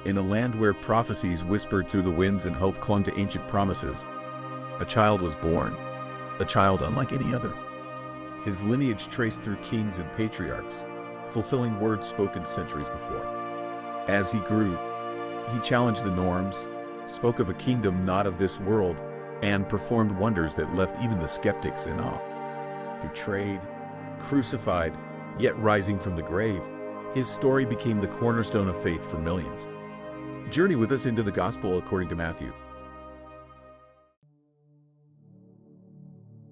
In a land where prophecies whispered through the winds and hope clung to ancient promises, a child was born, a child unlike any other. His lineage traced through kings and patriarchs, fulfilling words spoken centuries before. As he grew, he challenged the norms, spoke of a kingdom not of this world, and performed wonders that left even the skeptics in awe. Betrayed, crucified, yet rising from the grave, his story became the cornerstone of faith for millions. Journey with us into the Gospel according to Matthew.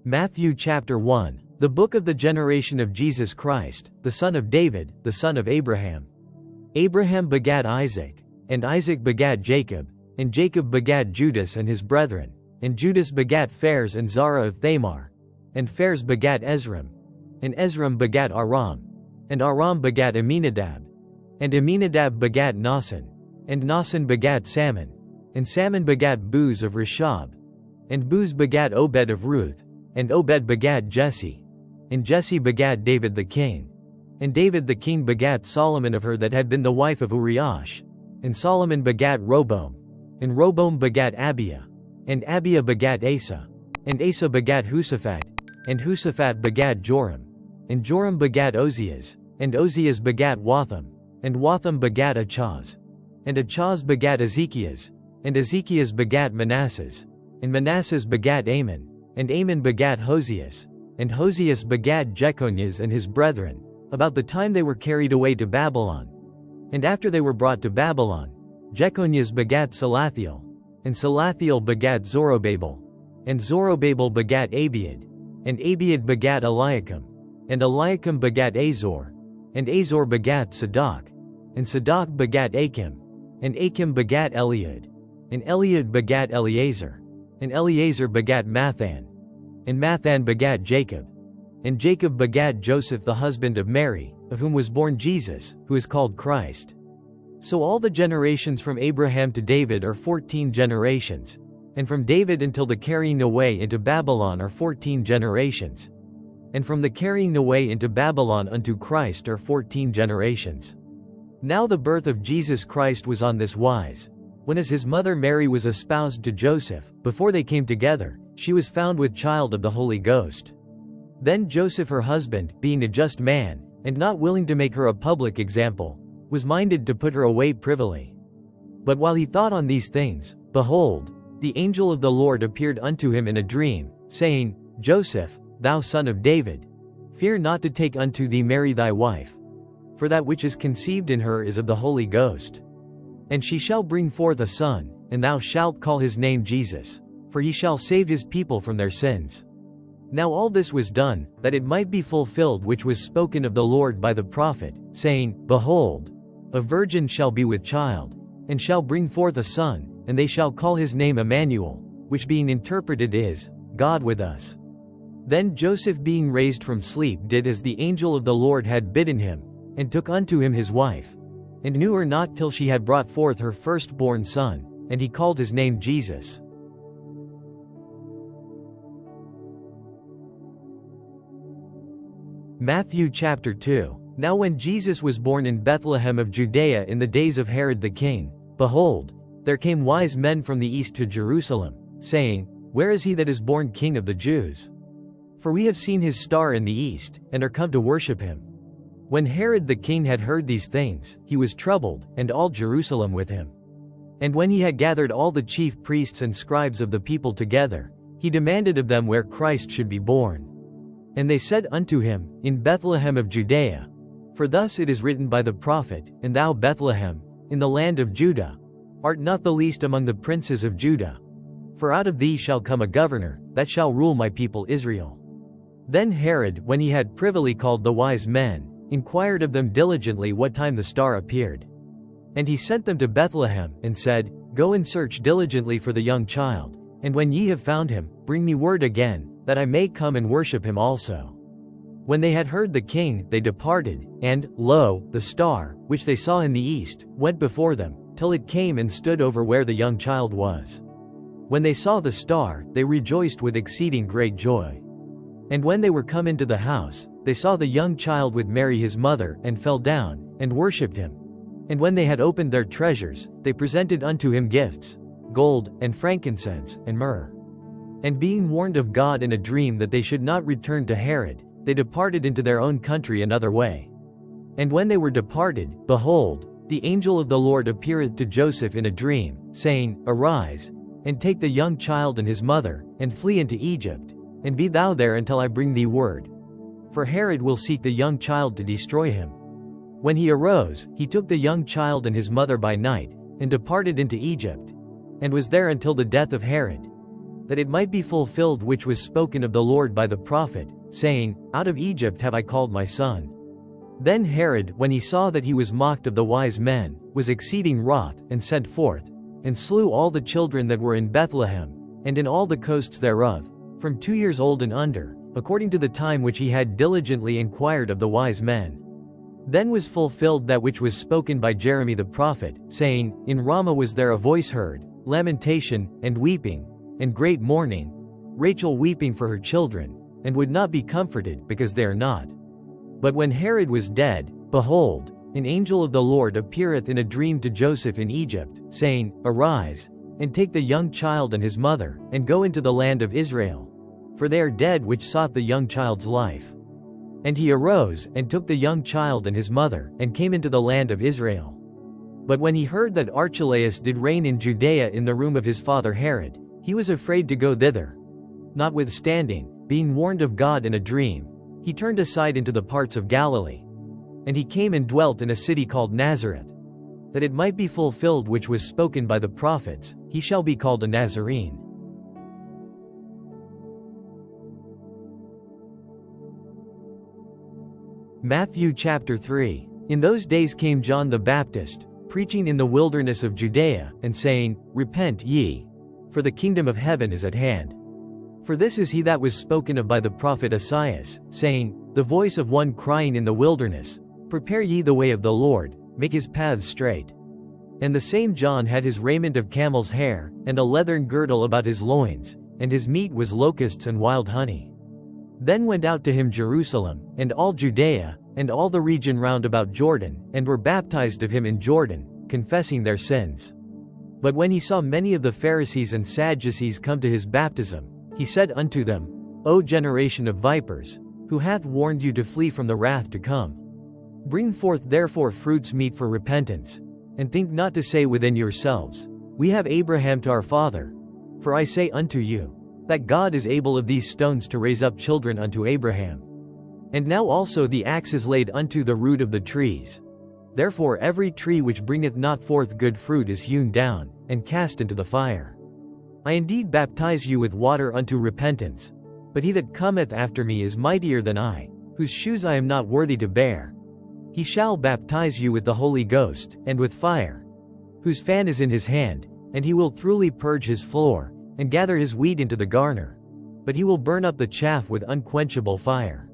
Matthew chapter 1, the book of the generation of Jesus Christ, the son of David, the son of Abraham. Abraham begat Isaac, and Isaac begat Jacob, and Jacob begat Judas and his brethren, and Judas begat Phares and Zara of Thamar, and Phares begat Ezram, and Ezram begat Aram, and Aram begat Aminadab, and Aminadab begat Naasson, and Naasson begat Salmon, and Salmon begat Booz of Reshab, and Booz begat Obed of Ruth, and Obed begat Jesse, and Jesse begat David the king, and David the king begat Solomon of her that had been the wife of Uriah, and Solomon begat Roboam, and Roboam begat Abiah, and Abiah begat Asa, and Asa begat Husaphat, and Husaphat begat Joram, and Joram begat Ozias, and Ozias begat Watham, and Watham begat Achaz, and Achaz begat Ezekias, and Ezekias begat Manasses, and Manasses begat Amon, and Amon begat Hosias, and Hosias begat Jeconias and his brethren, about the time they were carried away to Babylon. And after they were brought to Babylon, Jeconias begat Salathiel, and Salathiel begat Zorobabel, and Zorobabel begat Abiad, and Abiad begat Eliakim, and Eliakim begat Azor, and Azor begat Sadoc, and Sadoc begat Achim, and Achim begat Eliud, and Eliud begat Eleazar, and Eleazar begat Mathan, and Mathan begat Jacob, and Jacob begat Joseph the husband of Mary, of whom was born Jesus, who is called Christ. So all the generations from Abraham to David are 14 generations, and from David until the carrying away into Babylon are 14 generations, and from the carrying away into Babylon unto Christ are 14 generations. Now the birth of Jesus Christ was on this wise. When as his mother Mary was espoused to Joseph, before they came together, she was found with child of the Holy Ghost. Then Joseph her husband, being a just man, and not willing to make her a public example, was minded to put her away privily. But while he thought on these things, behold, the angel of the Lord appeared unto him in a dream, saying, Joseph, thou son of David, fear not to take unto thee Mary thy wife, for that which is conceived in her is of the Holy Ghost. And she shall bring forth a son, and thou shalt call his name Jesus, for he shall save his people from their sins. Now all this was done, that it might be fulfilled which was spoken of the Lord by the prophet, saying, Behold, a virgin shall be with child, and shall bring forth a son, and they shall call his name Emmanuel, which being interpreted is, God with us. Then Joseph being raised from sleep did as the angel of the Lord had bidden him, and took unto him his wife, and knew her not till she had brought forth her firstborn son, and he called his name Jesus. Matthew chapter 2. Now when Jesus was born in Bethlehem of Judea in the days of Herod the king, behold, there came wise men from the east to Jerusalem, saying, Where is he that is born King of the Jews? For we have seen his star in the east, and are come to worship him. When Herod the king had heard these things, he was troubled, and all Jerusalem with him. And when he had gathered all the chief priests and scribes of the people together, he demanded of them where Christ should be born. And they said unto him, In Bethlehem of Judea. For thus it is written by the prophet, And thou, Bethlehem, in the land of Judah, art not the least among the princes of Judah. For out of thee shall come a governor, that shall rule my people Israel. Then Herod, when he had privily called the wise men, inquired of them diligently what time the star appeared. And he sent them to Bethlehem, and said, Go and search diligently for the young child, and when ye have found him, bring me word again, that I may come and worship him also. When they had heard the king, they departed, and, lo, the star, which they saw in the east, went before them, till it came and stood over where the young child was. When they saw the star, they rejoiced with exceeding great joy. And when they were come into the house, they saw the young child with Mary his mother, and fell down, and worshipped him. And when they had opened their treasures, they presented unto him gifts, gold, and frankincense, and myrrh. And being warned of God in a dream that they should not return to Herod, they departed into their own country another way. And when they were departed, behold, the angel of the Lord appeareth to Joseph in a dream, saying, Arise, and take the young child and his mother, and flee into Egypt, and be thou there until I bring thee word. For Herod will seek the young child to destroy him. When he arose, he took the young child and his mother by night, and departed into Egypt, and was there until the death of Herod, that it might be fulfilled which was spoken of the Lord by the prophet, saying, Out of Egypt have I called my son. Then Herod, when he saw that he was mocked of the wise men, was exceeding wroth, and sent forth, and slew all the children that were in Bethlehem, and in all the coasts thereof, from 2 years old and under, according to the time which he had diligently inquired of the wise men. Then was fulfilled that which was spoken by Jeremy the prophet, saying, In Ramah was there a voice heard, lamentation, and weeping, and great mourning, Rachel weeping for her children, and would not be comforted, because they are not. But when Herod was dead, behold, an angel of the Lord appeareth in a dream to Joseph in Egypt, saying, Arise, and take the young child and his mother, and go into the land of Israel. For they are dead which sought the young child's life. And he arose, and took the young child and his mother, and came into the land of Israel. But when he heard that Archelaus did reign in Judea in the room of his father Herod, he was afraid to go thither. Notwithstanding, being warned of God in a dream, he turned aside into the parts of Galilee. And he came and dwelt in a city called Nazareth, that it might be fulfilled which was spoken by the prophets, He shall be called a Nazarene. Matthew chapter 3. In those days came John the Baptist, preaching in the wilderness of Judea, and saying, Repent ye, for the kingdom of heaven is at hand. For this is he that was spoken of by the prophet Esaias, saying, The voice of one crying in the wilderness, Prepare ye the way of the Lord, make his paths straight. And the same John had his raiment of camel's hair, and a leathern girdle about his loins, and his meat was locusts and wild honey. Then went out to him Jerusalem, and all Judea, and all the region round about Jordan, and were baptized of him in Jordan, confessing their sins. But when he saw many of the Pharisees and Sadducees come to his baptism, he said unto them, O generation of vipers, who hath warned you to flee from the wrath to come? Bring forth therefore fruits meet for repentance, and think not to say within yourselves, We have Abraham to our father. For I say unto you, that God is able of these stones to raise up children unto Abraham. And now also the axe is laid unto the root of the trees. Therefore every tree which bringeth not forth good fruit is hewn down, and cast into the fire. I indeed baptize you with water unto repentance, but he that cometh after me is mightier than I, whose shoes I am not worthy to bear. He shall baptize you with the Holy Ghost, and with fire, whose fan is in his hand, and he will thoroughly purge his floor, and gather his wheat into the garner, but he will burn up the chaff with unquenchable fire.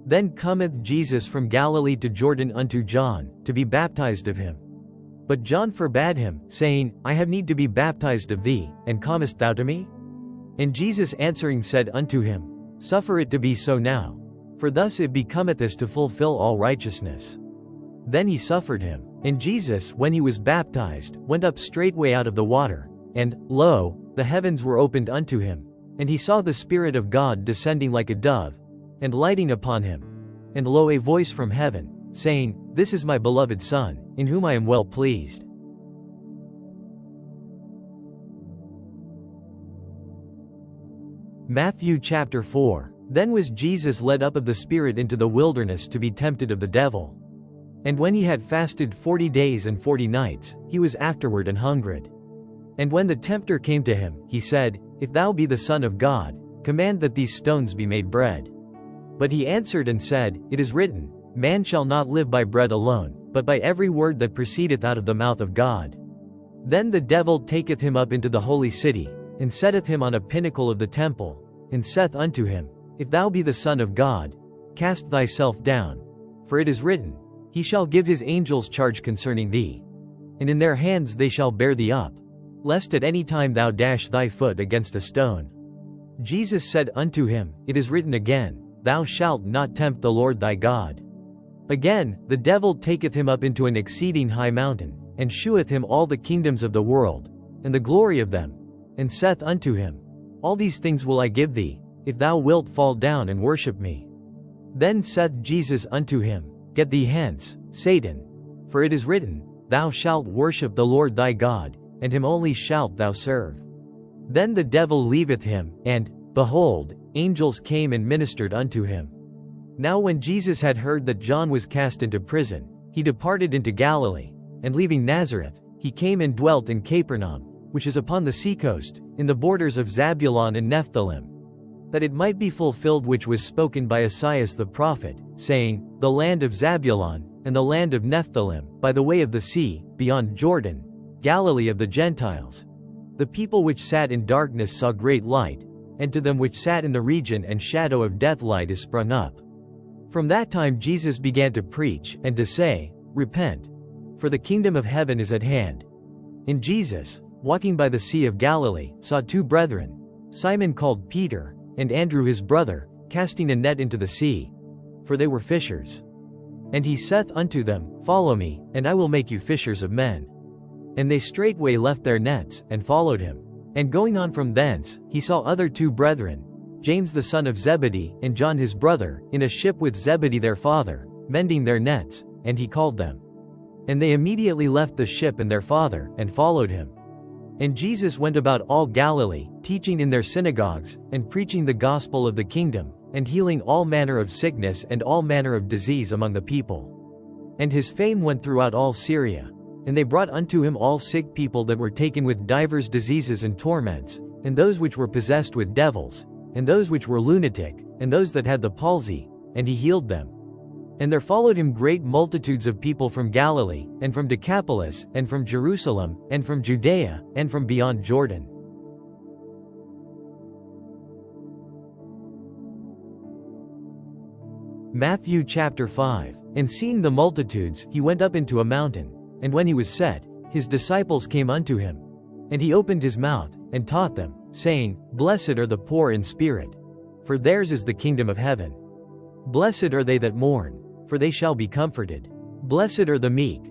Then cometh Jesus from Galilee to Jordan unto John, to be baptized of him. But John forbade him, saying, I have need to be baptized of thee, and comest thou to me? And Jesus answering said unto him, Suffer it to be so now, for thus it becometh us to fulfill all righteousness. Then he suffered him. And Jesus, when he was baptized, went up straightway out of the water, and, lo, the heavens were opened unto him, and he saw the Spirit of God descending like a dove, and lighting upon him. And lo, a voice from heaven, saying, This is my beloved Son, in whom I am well pleased. Matthew chapter 4. Then was Jesus led up of the Spirit into the wilderness to be tempted of the devil. And when he had fasted 40 days and 40 nights, he was afterward an hungered. And when the tempter came to him, he said, If thou be the Son of God, command that these stones be made bread. But he answered and said, It is written, Man shall not live by bread alone, but by every word that proceedeth out of the mouth of God. Then the devil taketh him up into the holy city, and setteth him on a pinnacle of the temple, and saith unto him, If thou be the Son of God, cast thyself down. For it is written, He shall give his angels charge concerning thee, and in their hands they shall bear thee up, lest at any time thou dash thy foot against a stone. Jesus said unto him, It is written again, Thou shalt not tempt the Lord thy God. Again, the devil taketh him up into an exceeding high mountain, and sheweth him all the kingdoms of the world, and the glory of them, and saith unto him, All these things will I give thee, if thou wilt fall down and worship me. Then saith Jesus unto him, Get thee hence, Satan. For it is written, Thou shalt worship the Lord thy God, and him only shalt thou serve. Then the devil leaveth him, and, behold, angels came and ministered unto him. Now when Jesus had heard that John was cast into prison, he departed into Galilee, and leaving Nazareth, he came and dwelt in Capernaum, which is upon the seacoast, in the borders of Zabulon and Nephthalim, that it might be fulfilled which was spoken by Esaias the prophet, saying, The land of Zabulon, and the land of Nephthalim, by the way of the sea, beyond Jordan, Galilee of the Gentiles. The people which sat in darkness saw great light, and to them which sat in the region and shadow of death light is sprung up. From that time Jesus began to preach, and to say, Repent, for the kingdom of heaven is at hand. And Jesus, walking by the sea of Galilee, saw two brethren, Simon called Peter, and Andrew his brother, casting a net into the sea, for they were fishers. And he saith unto them, Follow me, and I will make you fishers of men. And they straightway left their nets, and followed him. And going on from thence, he saw other two brethren, James the son of Zebedee, and John his brother, in a ship with Zebedee their father, mending their nets, and he called them. And they immediately left the ship and their father, and followed him. And Jesus went about all Galilee, teaching in their synagogues, and preaching the gospel of the kingdom, and healing all manner of sickness and all manner of disease among the people. And his fame went throughout all Syria. And they brought unto him all sick people that were taken with divers diseases and torments, and those which were possessed with devils, and those which were lunatic, and those that had the palsy, and he healed them. And there followed him great multitudes of people from Galilee, and from Decapolis, and from Jerusalem, and from Judea, and from beyond Jordan. Matthew chapter 5. And seeing the multitudes, he went up into a mountain, and when he was set, his disciples came unto him. And he opened his mouth, and taught them, saying, Blessed are the poor in spirit, for theirs is the kingdom of heaven. Blessed are they that mourn, for they shall be comforted. Blessed are the meek,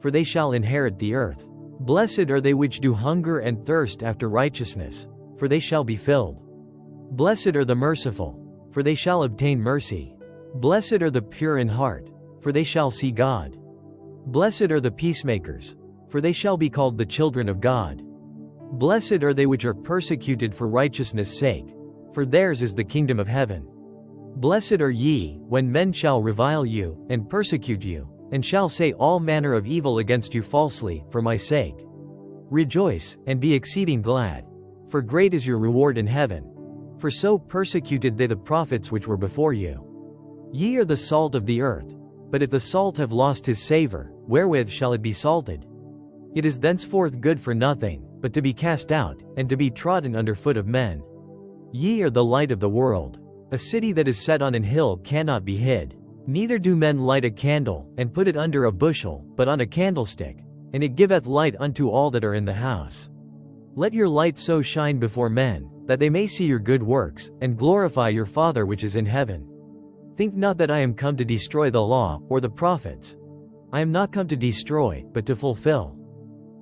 for they shall inherit the earth. Blessed are they which do hunger and thirst after righteousness, for they shall be filled. Blessed are the merciful, for they shall obtain mercy. Blessed are the pure in heart, for they shall see God. Blessed are the peacemakers, for they shall be called the children of God. Blessed are they which are persecuted for righteousness' sake, for theirs is the kingdom of heaven. Blessed are ye, when men shall revile you, and persecute you, and shall say all manner of evil against you falsely, for my sake. Rejoice, and be exceeding glad, for great is your reward in heaven. For so persecuted they the prophets which were before you. Ye are the salt of the earth, but if the salt have lost his savor, wherewith shall it be salted? It is thenceforth good for nothing, but to be cast out, and to be trodden under foot of men. Ye are the light of the world. A city that is set on an hill cannot be hid. Neither do men light a candle, and put it under a bushel, but on a candlestick, and it giveth light unto all that are in the house. Let your light so shine before men, that they may see your good works, and glorify your Father which is in heaven. Think not that I am come to destroy the law, or the prophets. I am not come to destroy, but to fulfill.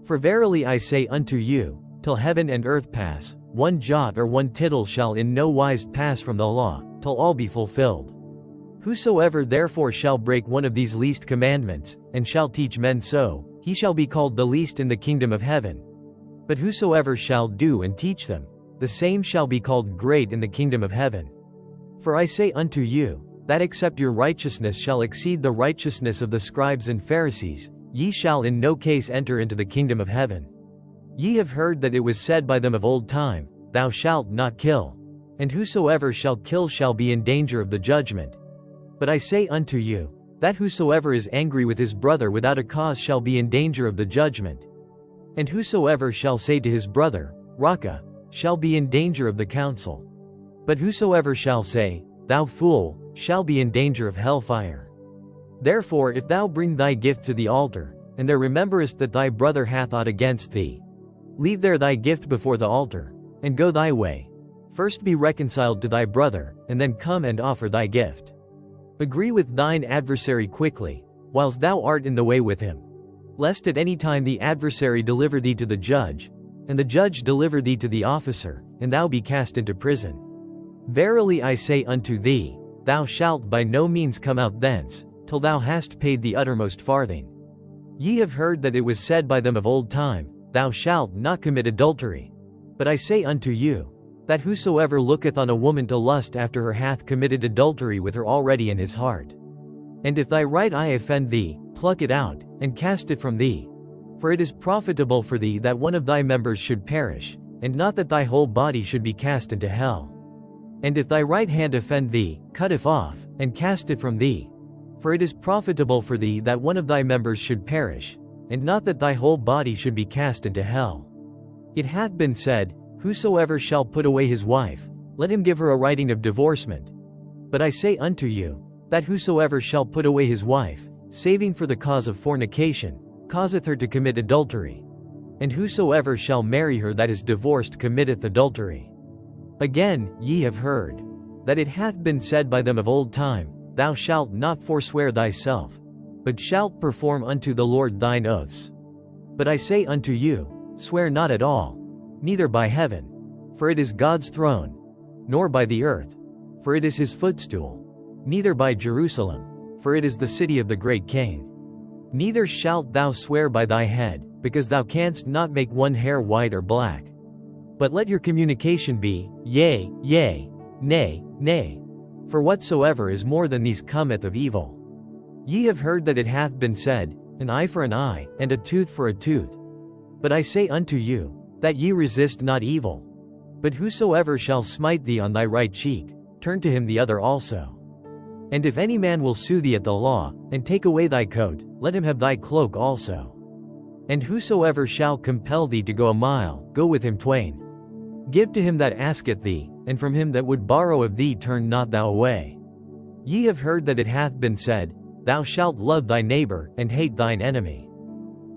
For verily I say unto you, till heaven and earth pass, one jot or one tittle shall in no wise pass from the law, till all be fulfilled. Whosoever therefore shall break one of these least commandments, and shall teach men so, he shall be called the least in the kingdom of heaven. But whosoever shall do and teach them, the same shall be called great in the kingdom of heaven. For I say unto you, that except your righteousness shall exceed the righteousness of the scribes and Pharisees, ye shall in no case enter into the kingdom of heaven. Ye have heard that it was said by them of old time, Thou shalt not kill. And whosoever shall kill shall be in danger of the judgment. But I say unto you, that whosoever is angry with his brother without a cause shall be in danger of the judgment. And whosoever shall say to his brother, Raca, shall be in danger of the council. But whosoever shall say, Thou fool, shall be in danger of hellfire. Therefore if thou bring thy gift to the altar, and there rememberest that thy brother hath aught against thee, leave there thy gift before the altar, and go thy way. First be reconciled to thy brother, and then come and offer thy gift. Agree with thine adversary quickly, whilst thou art in the way with him. Lest at any time the adversary deliver thee to the judge, and the judge deliver thee to the officer, and thou be cast into prison. Verily I say unto thee, thou shalt by no means come out thence, till thou hast paid the uttermost farthing. Ye have heard that it was said by them of old time, thou shalt not commit adultery. But I say unto you, that whosoever looketh on a woman to lust after her hath committed adultery with her already in his heart. And if thy right eye offend thee, pluck it out, and cast it from thee. For it is profitable for thee that one of thy members should perish, and not that thy whole body should be cast into hell. And if thy right hand offend thee, cut it off, and cast it from thee. For it is profitable for thee that one of thy members should perish, and not that thy whole body should be cast into hell. It hath been said, whosoever shall put away his wife, let him give her a writing of divorcement. But I say unto you, that whosoever shall put away his wife, saving for the cause of fornication, causeth her to commit adultery. And whosoever shall marry her that is divorced committeth adultery. Again, ye have heard, that it hath been said by them of old time, thou shalt not forswear thyself, but shalt perform unto the Lord thine oaths. But I say unto you, swear not at all, neither by heaven, for it is God's throne, nor by the earth, for it is his footstool, neither by Jerusalem, for it is the city of the great King. Neither shalt thou swear by thy head, because thou canst not make one hair white or black. But let your communication be, yea, yea, nay, nay. For whatsoever is more than these cometh of evil. Ye have heard that it hath been said, an eye for an eye, and a tooth for a tooth. But I say unto you, that ye resist not evil. But whosoever shall smite thee on thy right cheek, turn to him the other also. And if any man will sue thee at the law, and take away thy coat, let him have thy cloak also. And whosoever shall compel thee to go a mile, go with him twain. Give to him that asketh thee, and from him that would borrow of thee turn not thou away. Ye have heard that it hath been said, thou shalt love thy neighbor, and hate thine enemy.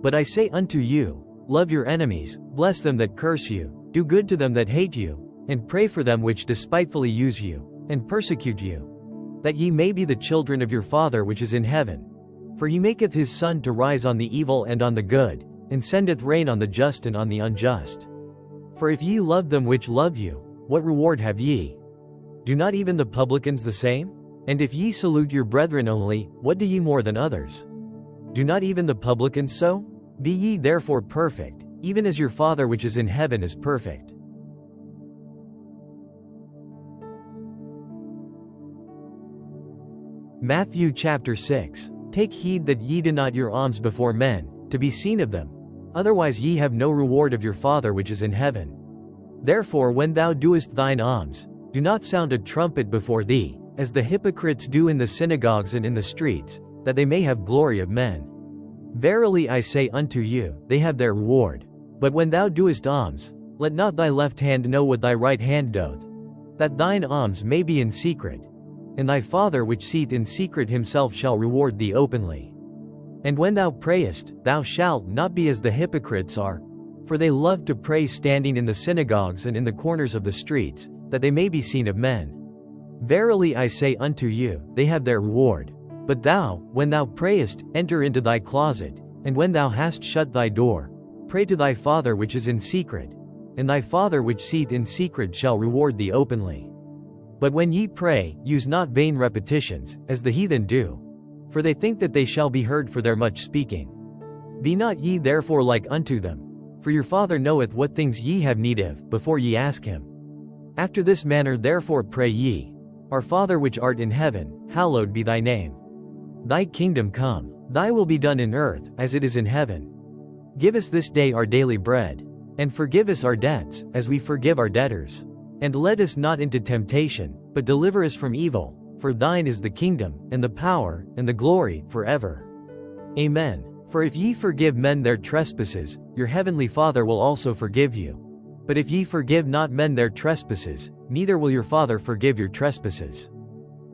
But I say unto you, love your enemies, bless them that curse you, do good to them that hate you, and pray for them which despitefully use you, and persecute you, that ye may be the children of your Father which is in heaven. For he maketh his sun to rise on the evil and on the good, and sendeth rain on the just and on the unjust. For if ye love them which love you, what reward have ye? Do not even the publicans the same? And if ye salute your brethren only, what do ye more than others? Do not even the publicans so? Be ye therefore perfect, even as your Father which is in heaven is perfect. Matthew chapter 6. Take heed that ye do not your alms before men, to be seen of them. Otherwise ye have no reward of your Father which is in heaven. Therefore when thou doest thine alms, do not sound a trumpet before thee, as the hypocrites do in the synagogues and in the streets, that they may have glory of men. Verily I say unto you, they have their reward. But when thou doest alms, let not thy left hand know what thy right hand doth, that thine alms may be in secret. And thy Father which seeth in secret himself shall reward thee openly. And when thou prayest, thou shalt not be as the hypocrites are, for they love to pray standing in the synagogues and in the corners of the streets, that they may be seen of men. Verily I say unto you, they have their reward. But thou, when thou prayest, enter into thy closet, and when thou hast shut thy door, pray to thy Father which is in secret, and thy Father which seeth in secret shall reward thee openly. But when ye pray, use not vain repetitions, as the heathen do, for they think that they shall be heard for their much speaking. Be not ye therefore like unto them, for your Father knoweth what things ye have need of, before ye ask him. After this manner therefore pray ye, Our Father which art in heaven, hallowed be thy name. Thy kingdom come, thy will be done in earth, as it is in heaven. Give us this day our daily bread, and forgive us our debts, as we forgive our debtors. And lead us not into temptation, but deliver us from evil, for thine is the kingdom, and the power, and the glory, forever. Amen. For if ye forgive men their trespasses, your heavenly Father will also forgive you. But if ye forgive not men their trespasses, neither will your Father forgive your trespasses.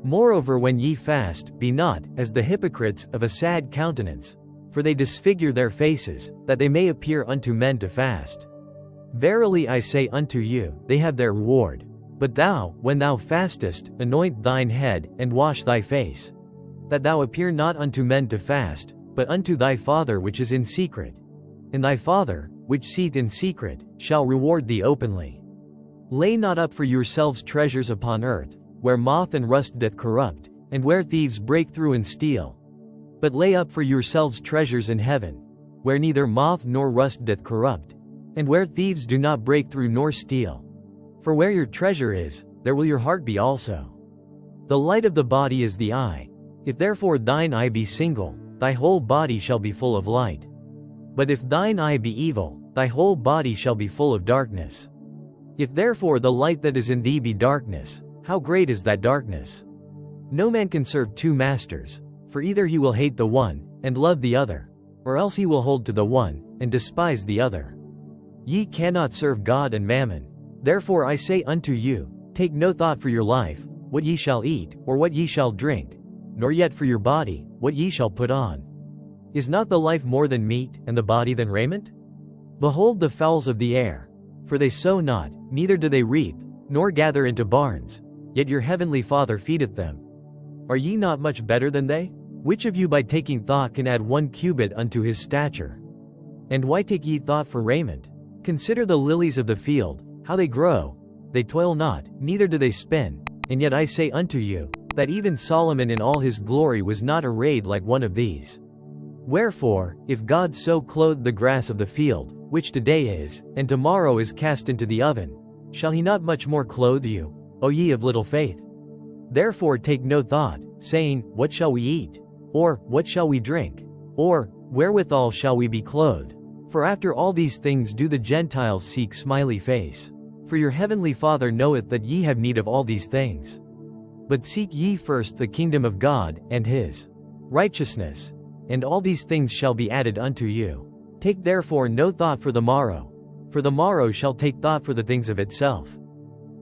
Moreover when ye fast, be not, as the hypocrites, of a sad countenance, for they disfigure their faces, that they may appear unto men to fast. Verily I say unto you, they have their reward. But thou, when thou fastest, anoint thine head, and wash thy face, that thou appear not unto men to fast, but unto thy Father which is in secret. And thy Father, which seeth in secret, shall reward thee openly. Lay not up for yourselves treasures upon earth, where moth and rust doth corrupt, and where thieves break through and steal. But lay up for yourselves treasures in heaven, where neither moth nor rust doth corrupt, and where thieves do not break through nor steal. For where your treasure is, there will your heart be also. The light of the body is the eye. If therefore thine eye be single, thy whole body shall be full of light. But if thine eye be evil, thy whole body shall be full of darkness. If therefore the light that is in thee be darkness, how great is that darkness? No man can serve two masters, for either he will hate the one, and love the other, or else he will hold to the one, and despise the other. Ye cannot serve God and mammon. Therefore I say unto you, take no thought for your life, what ye shall eat, or what ye shall drink, nor yet for your body, what ye shall put on. Is not the life more than meat, and the body than raiment? Behold the fowls of the air, for they sow not, neither do they reap, nor gather into barns, yet your heavenly Father feedeth them. Are ye not much better than they? Which of you by taking thought can add 1 cubit unto his stature? And why take ye thought for raiment? Consider the lilies of the field, how they grow. They toil not, neither do they spin. And yet I say unto you, that even Solomon in all his glory was not arrayed like one of these. Wherefore, if God so clothed the grass of the field, which today is, and tomorrow is cast into the oven, shall he not much more clothe you, O ye of little faith? Therefore take no thought, saying, what shall we eat? Or, what shall we drink? Or, wherewithal shall we be clothed? For after all these things do the Gentiles seek. Smiley face. For your heavenly Father knoweth that ye have need of all these things. But seek ye first the kingdom of God, and his righteousness, and all these things shall be added unto you. Take therefore no thought for the morrow shall take thought for the things of itself.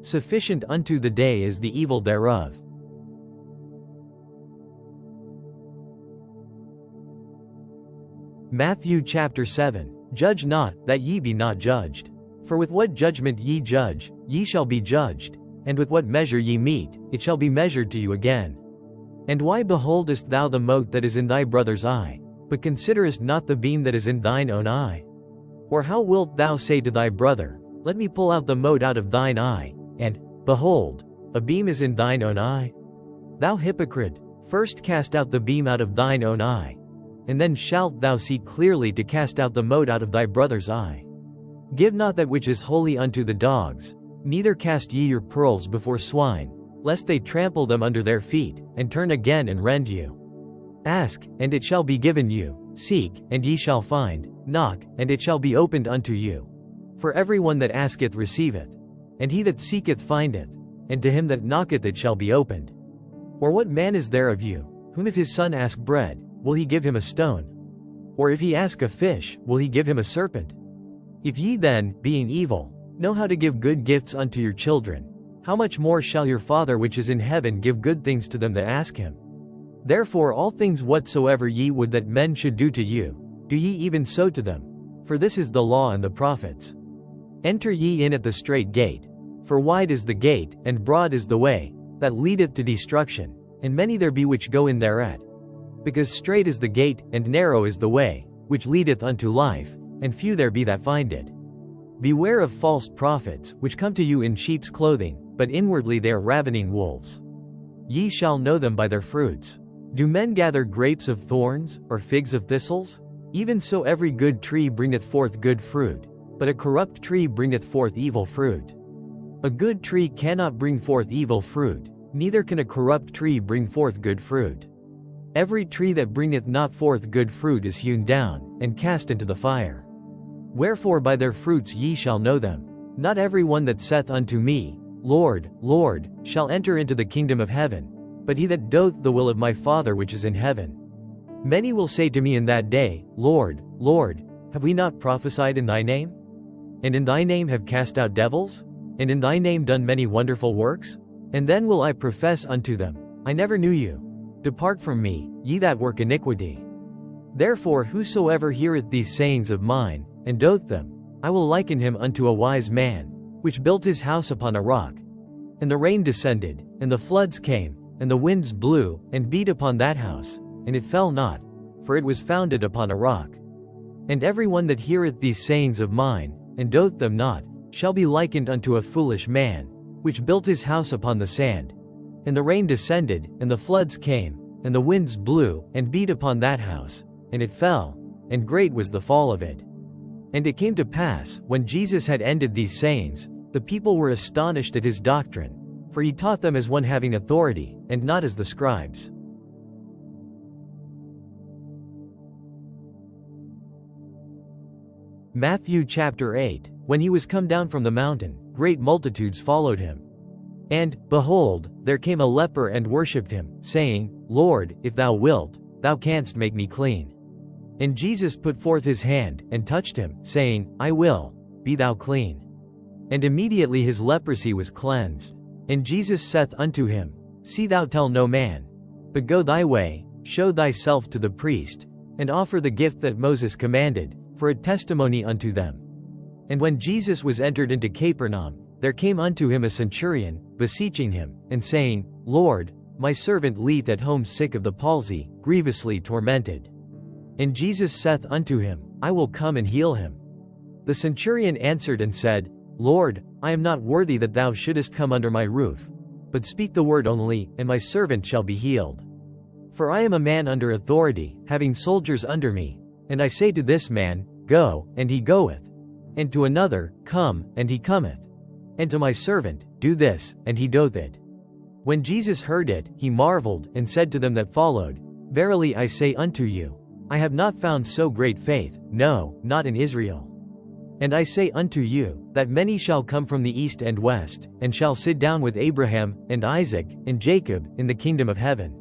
Sufficient unto the day is the evil thereof. Matthew chapter 7. Judge not, that ye be not judged. For with what judgment ye judge, ye shall be judged, and with what measure ye mete, it shall be measured to you again. And why beholdest thou the mote that is in thy brother's eye, but considerest not the beam that is in thine own eye? Or how wilt thou say to thy brother, let me pull out the mote out of thine eye, and, behold, a beam is in thine own eye? Thou hypocrite, first cast out the beam out of thine own eye, and then shalt thou see clearly to cast out the mote out of thy brother's eye. Give not that which is holy unto the dogs, neither cast ye your pearls before swine, lest they trample them under their feet, and turn again and rend you. Ask, and it shall be given you. Seek, and ye shall find. Knock, and it shall be opened unto you. For every one that asketh receiveth, and he that seeketh findeth, and to him that knocketh it shall be opened. Or what man is there of you, whom if his son ask bread, will he give him a stone? Or if he ask a fish, will he give him a serpent? If ye then, being evil, know how to give good gifts unto your children, how much more shall your Father which is in heaven give good things to them that ask him? Therefore all things whatsoever ye would that men should do to you, do ye even so to them. For this is the law and the prophets. Enter ye in at the strait gate. For wide is the gate, and broad is the way, that leadeth to destruction, and many there be which go in thereat. Because strait is the gate, and narrow is the way, which leadeth unto life, and few there be that find it. Beware of false prophets, which come to you in sheep's clothing, but inwardly they are ravening wolves. Ye shall know them by their fruits. Do men gather grapes of thorns, or figs of thistles? Even so every good tree bringeth forth good fruit, but a corrupt tree bringeth forth evil fruit. A good tree cannot bring forth evil fruit, neither can a corrupt tree bring forth good fruit. Every tree that bringeth not forth good fruit is hewn down, and cast into the fire. Wherefore by their fruits ye shall know them. Not every one that saith unto me, Lord, Lord, shall enter into the kingdom of heaven, but he that doeth the will of my Father which is in heaven. Many will say to me in that day, Lord, Lord, have we not prophesied in thy name? And in thy name have cast out devils? And in thy name done many wonderful works? And then will I profess unto them, I never knew you. Depart from me, ye that work iniquity. Therefore whosoever heareth these sayings of mine, and doth them, I will liken him unto a wise man, which built his house upon a rock. And the rain descended, and the floods came, and the winds blew, and beat upon that house, and it fell not, for it was founded upon a rock. And every one that heareth these sayings of mine, and doeth them not, shall be likened unto a foolish man, which built his house upon the sand. And the rain descended, and the floods came, and the winds blew, and beat upon that house, and it fell, and great was the fall of it. And it came to pass, when Jesus had ended these sayings, the people were astonished at his doctrine, for he taught them as one having authority, and not as the scribes. Matthew chapter 8. When he was come down from the mountain, great multitudes followed him. And, behold, there came a leper and worshipped him, saying, Lord, if thou wilt, thou canst make me clean. And Jesus put forth his hand, and touched him, saying, I will, be thou clean. And immediately his leprosy was cleansed. And Jesus saith unto him, See thou tell no man, but go thy way, show thyself to the priest, and offer the gift that Moses commanded, for a testimony unto them. And when Jesus was entered into Capernaum, there came unto him a centurion, beseeching him, and saying, Lord, my servant lieth at home sick of the palsy, grievously tormented. And Jesus saith unto him, I will come and heal him. The centurion answered and said, Lord, I am not worthy that thou shouldest come under my roof, but speak the word only, and my servant shall be healed. For I am a man under authority, having soldiers under me, and I say to this man, Go, and he goeth, and to another, Come, and he cometh, and to my servant, Do this, and he doth it. When Jesus heard it, he marveled, and said to them that followed, Verily I say unto you, I have not found so great faith, no, not in Israel. And I say unto you, that many shall come from the east and west, and shall sit down with Abraham, and Isaac, and Jacob, in the kingdom of heaven.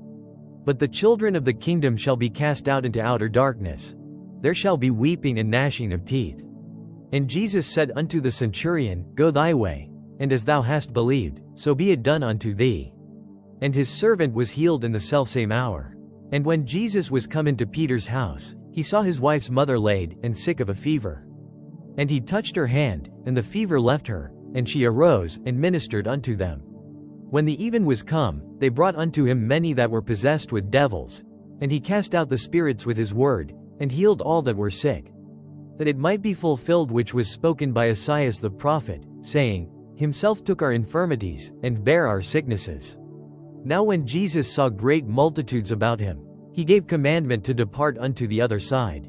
But the children of the kingdom shall be cast out into outer darkness. There shall be weeping and gnashing of teeth. And Jesus said unto the centurion, Go thy way, and as thou hast believed, so be it done unto thee. And his servant was healed in the selfsame hour. And when Jesus was come into Peter's house, he saw his wife's mother laid, and sick of a fever. And he touched her hand, and the fever left her, and she arose, and ministered unto them. When the even was come, they brought unto him many that were possessed with devils, and he cast out the spirits with his word, and healed all that were sick. That it might be fulfilled which was spoken by Esaias the prophet, saying, Himself took our infirmities, and bare our sicknesses. Now when Jesus saw great multitudes about him, he gave commandment to depart unto the other side.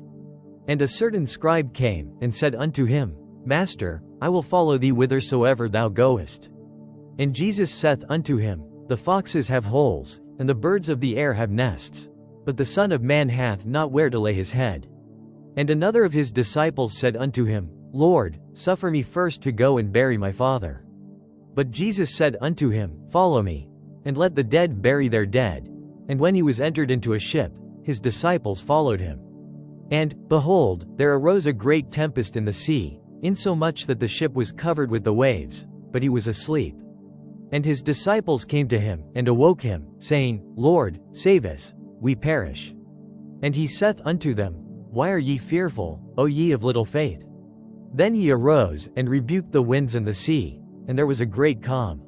And a certain scribe came, and said unto him, Master, I will follow thee whithersoever thou goest. And Jesus saith unto him, The foxes have holes, and the birds of the air have nests, but the Son of Man hath not where to lay his head. And another of his disciples said unto him, Lord, suffer me first to go and bury my father. But Jesus said unto him, Follow me, and let the dead bury their dead. And when he was entered into a ship, his disciples followed him. And, behold, there arose a great tempest in the sea, insomuch that the ship was covered with the waves, but he was asleep. And his disciples came to him, and awoke him, saying, Lord, save us, we perish. And he saith unto them, Why are ye fearful, O ye of little faith? Then he arose, and rebuked the winds and the sea, and there was a great calm.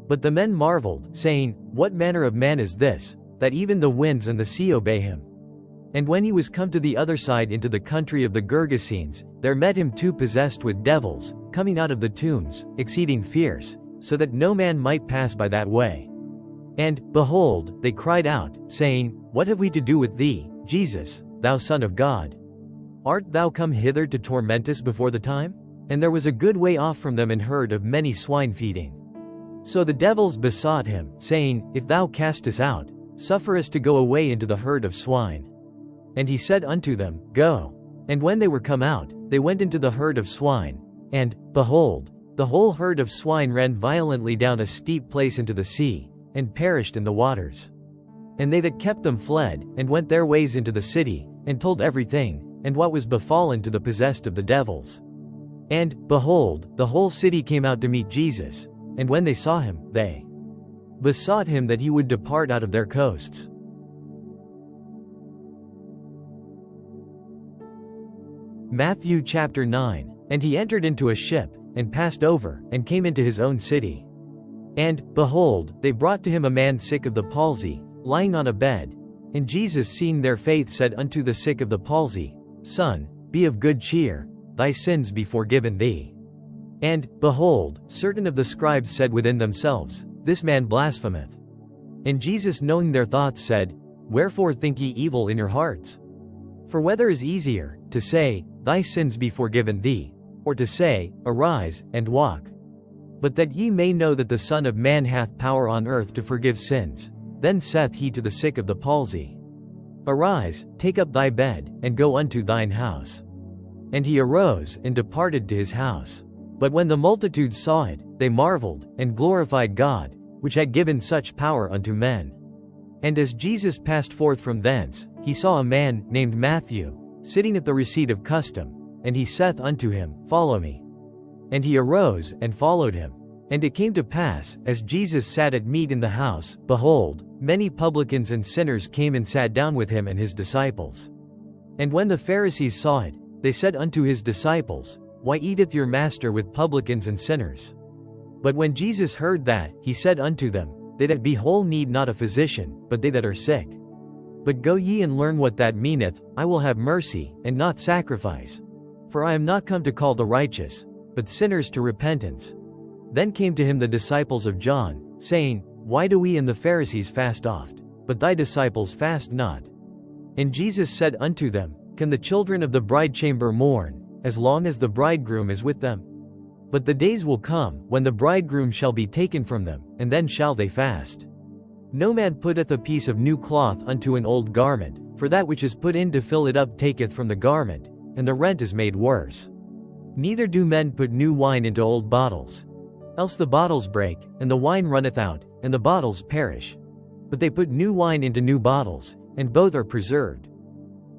But the men marveled, saying, What manner of man is this, that even the winds and the sea obey him? And when he was come to the other side into the country of the Gergesenes, there met him two possessed with devils, coming out of the tombs, exceeding fierce, so that no man might pass by that way. And, behold, they cried out, saying, What have we to do with thee, Jesus, thou Son of God? Art thou come hither to torment us before the time? And there was a good way off from them an herd of many swine feeding. So the devils besought him, saying, If thou cast us out, suffer us to go away into the herd of swine. And he said unto them, Go. And when they were come out, they went into the herd of swine. And, behold, the whole herd of swine ran violently down a steep place into the sea, and perished in the waters. And they that kept them fled, and went their ways into the city, and told everything, and what was befallen to the possessed of the devils. And, behold, the whole city came out to meet Jesus, and when they saw him, they besought him that he would depart out of their coasts. Matthew chapter 9. And he entered into a ship, and passed over, and came into his own city. And, behold, they brought to him a man sick of the palsy, lying on a bed. And Jesus, seeing their faith, said unto the sick of the palsy, Son, be of good cheer, thy sins be forgiven thee. And, behold, certain of the scribes said within themselves, This man blasphemeth. And Jesus, knowing their thoughts, said, Wherefore think ye evil in your hearts? For whether is easier, to say, Thy sins be forgiven thee, or to say, Arise, and walk? But that ye may know that the Son of Man hath power on earth to forgive sins. Then saith he to the sick of the palsy, Arise, take up thy bed, and go unto thine house. And he arose, and departed to his house. But when the multitude saw it, they marveled, and glorified God, which had given such power unto men. And as Jesus passed forth from thence, he saw a man, named Matthew, sitting at the receipt of custom, and he saith unto him, Follow me. And he arose, and followed him. And it came to pass, as Jesus sat at meat in the house, behold, many publicans and sinners came and sat down with him and his disciples. And when the Pharisees saw it, they said unto his disciples, Why eateth your master with publicans and sinners? But when Jesus heard that, he said unto them, They that be whole need not a physician, but they that are sick. But go ye and learn what that meaneth, I will have mercy, and not sacrifice. For I am not come to call the righteous, but sinners to repentance. Then came to him the disciples of John, saying, Why do we and the Pharisees fast oft, but thy disciples fast not? And Jesus said unto them, Can the children of the bridechamber mourn, as long as the bridegroom is with them? But the days will come, when the bridegroom shall be taken from them, and then shall they fast. No man putteth a piece of new cloth unto an old garment, for that which is put in to fill it up taketh from the garment, and the rent is made worse. Neither do men put new wine into old bottles. Else the bottles break, and the wine runneth out, and the bottles perish. But they put new wine into new bottles, and both are preserved.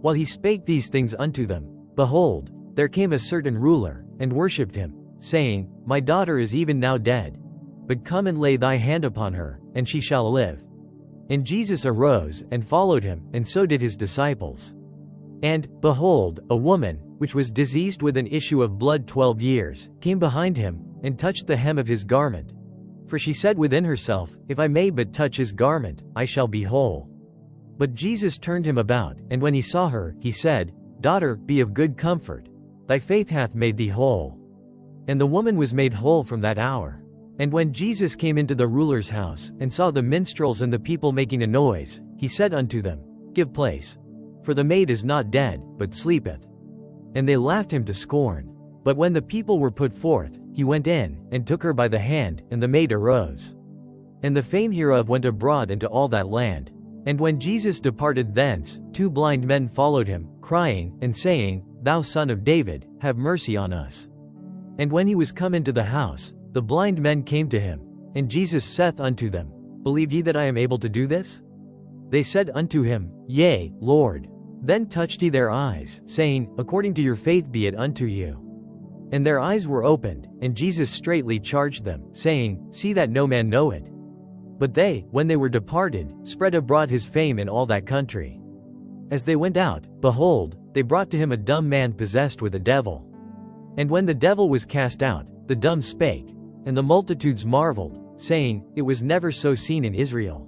While he spake these things unto them, behold, there came a certain ruler, and worshipped him, saying, My daughter is even now dead. But come and lay thy hand upon her, and she shall live. And Jesus arose, and followed him, and so did his disciples. And, behold, a woman, which was diseased with an issue of blood 12 years, came behind him, and touched the hem of his garment. For she said within herself, If I may but touch his garment, I shall be whole. But Jesus turned him about, and when he saw her, he said, Daughter, be of good comfort. Thy faith hath made thee whole. And the woman was made whole from that hour. And when Jesus came into the ruler's house, and saw the minstrels and the people making a noise, he said unto them, Give place. For the maid is not dead, but sleepeth. And they laughed him to scorn. But when the people were put forth, he went in, and took her by the hand, and the maid arose. And the fame hereof went abroad into all that land. And when Jesus departed thence, 2 blind men followed him, crying, and saying, Thou Son of David, have mercy on us. And when he was come into the house, the blind men came to him. And Jesus saith unto them, Believe ye that I am able to do this? They said unto him, Yea, Lord. Then touched he their eyes, saying, According to your faith be it unto you. And their eyes were opened, and Jesus straitly charged them, saying, See that no man know it. But they, when they were departed, spread abroad his fame in all that country. As they went out, behold, they brought to him a dumb man possessed with a devil. And when the devil was cast out, the dumb spake, and the multitudes marveled, saying, It was never so seen in Israel.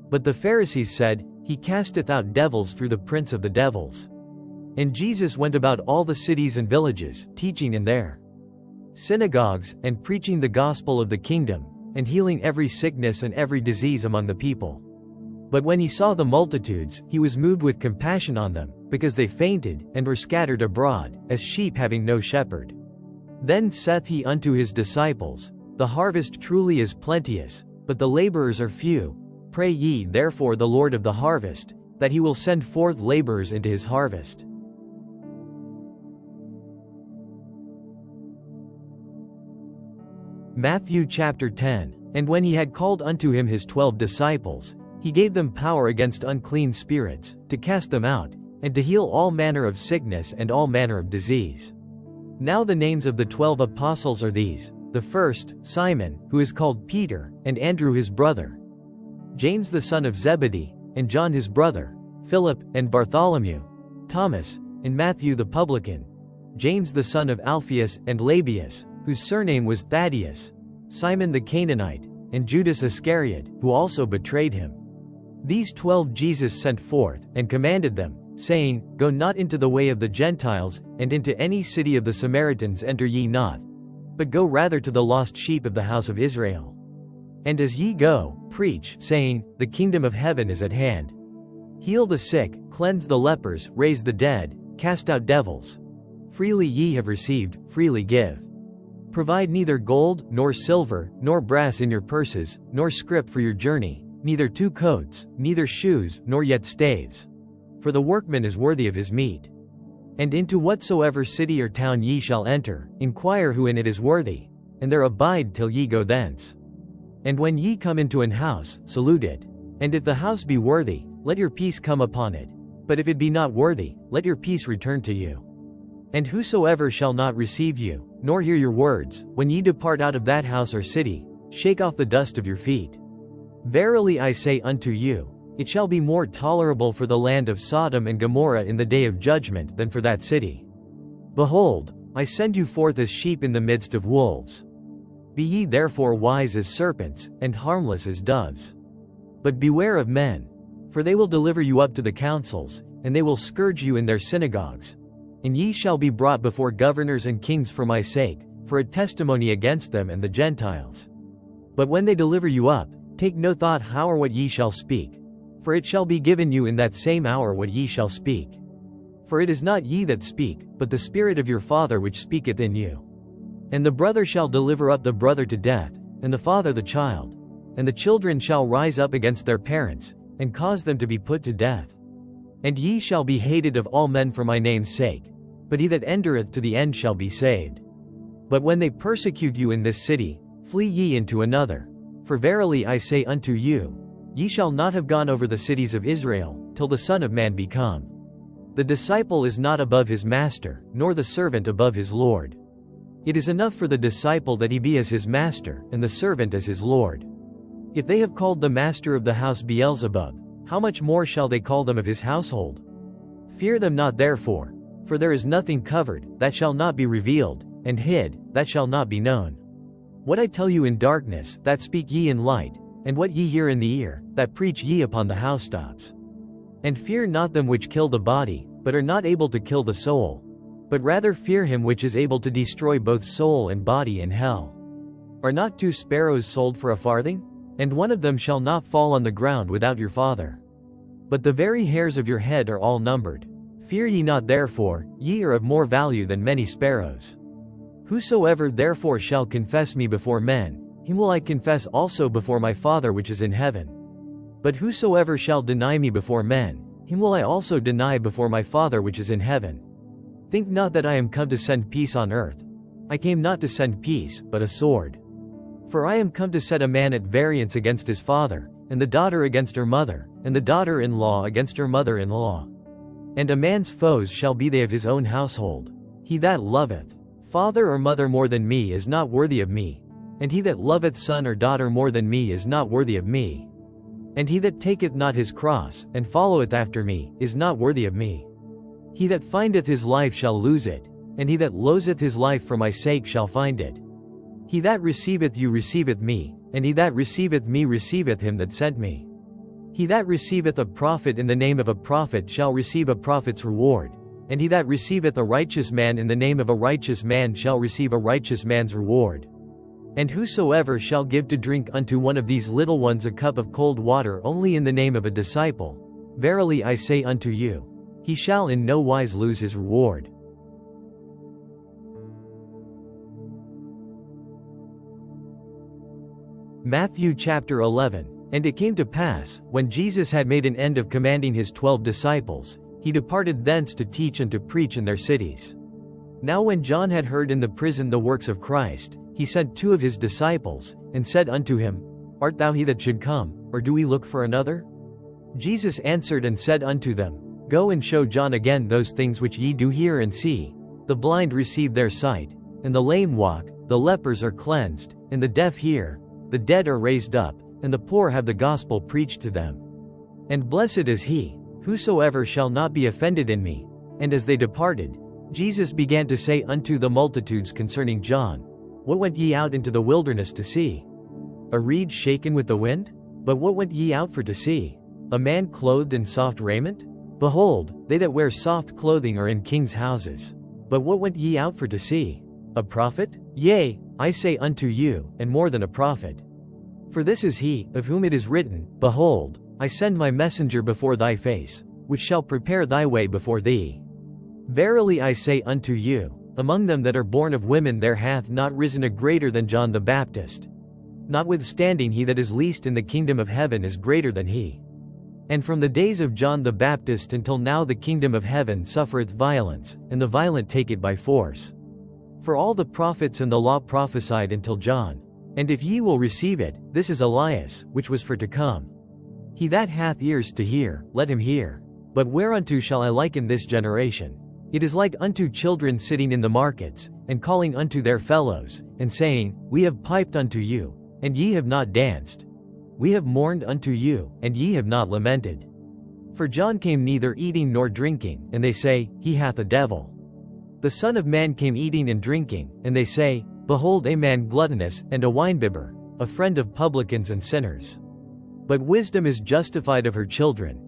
But the Pharisees said, He casteth out devils through the prince of the devils. And Jesus went about all the cities and villages, teaching in their synagogues, and preaching the gospel of the kingdom, and healing every sickness and every disease among the people. But when he saw the multitudes, he was moved with compassion on them, because they fainted, and were scattered abroad, as sheep having no shepherd. Then saith he unto his disciples, The harvest truly is plenteous, but the laborers are few. Pray ye therefore the Lord of the harvest, that he will send forth laborers into his harvest. Matthew chapter 10. And when he had called unto him his 12 disciples, he gave them power against unclean spirits, to cast them out, and to heal all manner of sickness and all manner of disease. Now the names of the 12 apostles are these: the first, Simon, who is called Peter, and Andrew his brother, James the son of Zebedee, and John his brother, Philip, and Bartholomew, Thomas, and Matthew the publican, James the son of Alphaeus, and Lebbaeus, whose surname was Thaddeus, Simon the Canaanite, and Judas Iscariot, who also betrayed him. These 12 Jesus sent forth, and commanded them, saying, Go not into the way of the Gentiles, and into any city of the Samaritans enter ye not, but go rather to the lost sheep of the house of Israel. And as ye go, preach, saying, The kingdom of heaven is at hand. Heal the sick, cleanse the lepers, raise the dead, cast out devils. Freely ye have received, freely give. Provide neither gold, nor silver, nor brass in your purses, nor scrip for your journey, neither 2 coats, neither shoes, nor yet staves. For the workman is worthy of his meat. And into whatsoever city or town ye shall enter, inquire who in it is worthy, and there abide till ye go thence. And when ye come into an house, salute it. And if the house be worthy, let your peace come upon it. But if it be not worthy, let your peace return to you. And whosoever shall not receive you, nor hear your words, when ye depart out of that house or city, shake off the dust of your feet. Verily I say unto you, it shall be more tolerable for the land of Sodom and Gomorrah in the day of judgment than for that city. Behold, I send you forth as sheep in the midst of wolves. Be ye therefore wise as serpents, and harmless as doves. But beware of men, for they will deliver you up to the councils, and they will scourge you in their synagogues. And ye shall be brought before governors and kings for my sake, for a testimony against them and the Gentiles. But when they deliver you up, take no thought how or what ye shall speak. For it shall be given you in that same hour what ye shall speak. For it is not ye that speak, but the Spirit of your Father which speaketh in you. And the brother shall deliver up the brother to death, and the father the child. And the children shall rise up against their parents, and cause them to be put to death. And ye shall be hated of all men for my name's sake, but he that endereth to the end shall be saved. But when they persecute you in this city, flee ye into another. For verily I say unto you, ye shall not have gone over the cities of Israel, till the Son of Man be come. The disciple is not above his master, nor the servant above his Lord. It is enough for the disciple that he be as his master, and the servant as his Lord. If they have called the master of the house Beelzebub, how much more shall they call them of his household? Fear them not therefore, for there is nothing covered, that shall not be revealed, and hid, that shall not be known. What I tell you in darkness, that speak ye in light, and what ye hear in the ear, that preach ye upon the housetops. And fear not them which kill the body, but are not able to kill the soul, but rather fear him which is able to destroy both soul and body in hell. Are not 2 sparrows sold for a farthing? And one of them shall not fall on the ground without your Father. But the very hairs of your head are all numbered. Fear ye not therefore, ye are of more value than many sparrows. Whosoever therefore shall confess me before men, him will I confess also before my Father which is in heaven. But whosoever shall deny me before men, him will I also deny before my Father which is in heaven. Think not that I am come to send peace on earth. I came not to send peace, but a sword. For I am come to set a man at variance against his father, and the daughter against her mother, and the daughter-in-law against her mother-in-law. And a man's foes shall be they of his own household. He that loveth father or mother more than me is not worthy of me, and he that loveth son or daughter more than me is not worthy of me. And he that taketh not his cross, and followeth after me, is not worthy of me. He that findeth his life shall lose it, and he that loseth his life for my sake shall find it. He that receiveth you receiveth me, and he that receiveth me receiveth him that sent me. He that receiveth a prophet in the name of a prophet shall receive a prophet's reward, and he that receiveth a righteous man in the name of a righteous man shall receive a righteous man's reward. And whosoever shall give to drink unto one of these little ones a cup of cold water only in the name of a disciple, verily I say unto you, he shall in no wise lose his reward. Matthew chapter 11. And it came to pass, when Jesus had made an end of commanding his 12 disciples, he departed thence to teach and to preach in their cities. Now when John had heard in the prison the works of Christ, he sent 2 of his disciples, and said unto him, Art thou he that should come, or do we look for another? Jesus answered and said unto them, Go and show John again those things which ye do hear and see. The blind receive their sight, and the lame walk, the lepers are cleansed, and the deaf hear, the dead are raised up, and the poor have the gospel preached to them. And blessed is he, whosoever shall not be offended in me. And as they departed, Jesus began to say unto the multitudes concerning John, What went ye out into the wilderness to see? A reed shaken with the wind? But what went ye out for to see? A man clothed in soft raiment? Behold, they that wear soft clothing are in kings' houses. But what went ye out for to see? A prophet? Yea, I say unto you, and more than a prophet. For this is he, of whom it is written, Behold, I send my messenger before thy face, which shall prepare thy way before thee. Verily I say unto you, among them that are born of women there hath not risen a greater than John the Baptist. Notwithstanding he that is least in the kingdom of heaven is greater than he. And from the days of John the Baptist until now the kingdom of heaven suffereth violence, and the violent take it by force. For all the prophets and the law prophesied until John. And if ye will receive it, this is Elias, which was for to come. He that hath ears to hear, let him hear. But whereunto shall I liken this generation? It is like unto children sitting in the markets, and calling unto their fellows, and saying, We have piped unto you, and ye have not danced. We have mourned unto you, and ye have not lamented. For John came neither eating nor drinking, and they say, He hath a devil. The Son of Man came eating and drinking, and they say, Behold a man gluttonous, and a winebibber, a friend of publicans and sinners. But wisdom is justified of her children.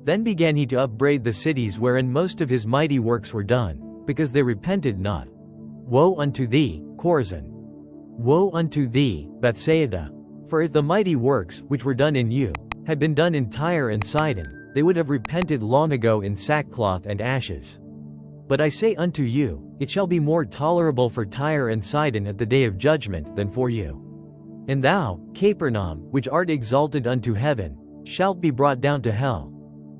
Then began he to upbraid the cities wherein most of his mighty works were done, because they repented not. Woe unto thee, Chorazin! Woe unto thee, Bethsaida! For if the mighty works, which were done in you, had been done in Tyre and Sidon, they would have repented long ago in sackcloth and ashes. But I say unto you, it shall be more tolerable for Tyre and Sidon at the day of judgment than for you. And thou, Capernaum, which art exalted unto heaven, shalt be brought down to hell.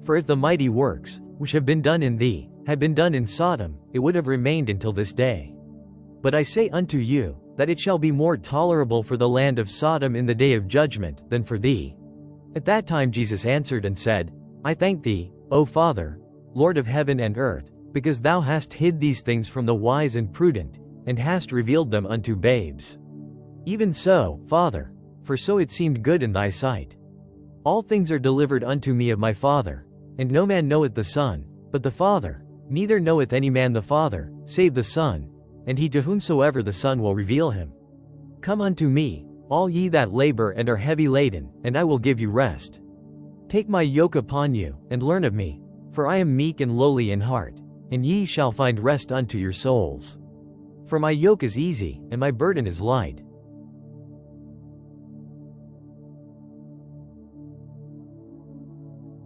For if the mighty works, which have been done in thee, had been done in Sodom, it would have remained until this day. But I say unto you, that it shall be more tolerable for the land of Sodom in the day of judgment, than for thee. At that time Jesus answered and said, I thank thee, O Father, Lord of heaven and earth, because thou hast hid these things from the wise and prudent, and hast revealed them unto babes. Even so, Father, for so it seemed good in thy sight. All things are delivered unto me of my Father, and no man knoweth the Son, but the Father, neither knoweth any man the Father, save the Son, and he to whomsoever the Son will reveal him. Come unto me, all ye that labor and are heavy laden, and I will give you rest. Take my yoke upon you, and learn of me, for I am meek and lowly in heart, and ye shall find rest unto your souls. For my yoke is easy, and my burden is light.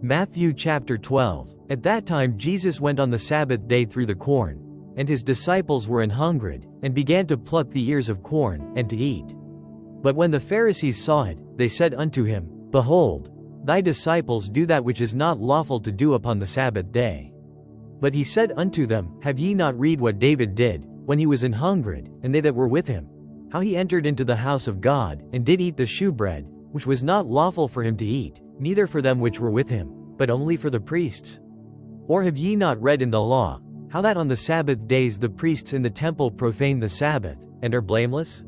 Matthew chapter 12. At that time Jesus went on the Sabbath day through the corn, and his disciples were an hungered, and began to pluck the ears of corn, and to eat. But when the Pharisees saw it, they said unto him, Behold, thy disciples do that which is not lawful to do upon the Sabbath day. But he said unto them, Have ye not read what David did, when he was an hungered, and they that were with him, how he entered into the house of God, and did eat the shewbread, which was not lawful for him to eat, neither for them which were with him, but only for the priests? Or have ye not read in the law, how that on the Sabbath days the priests in the temple profane the Sabbath, and are blameless?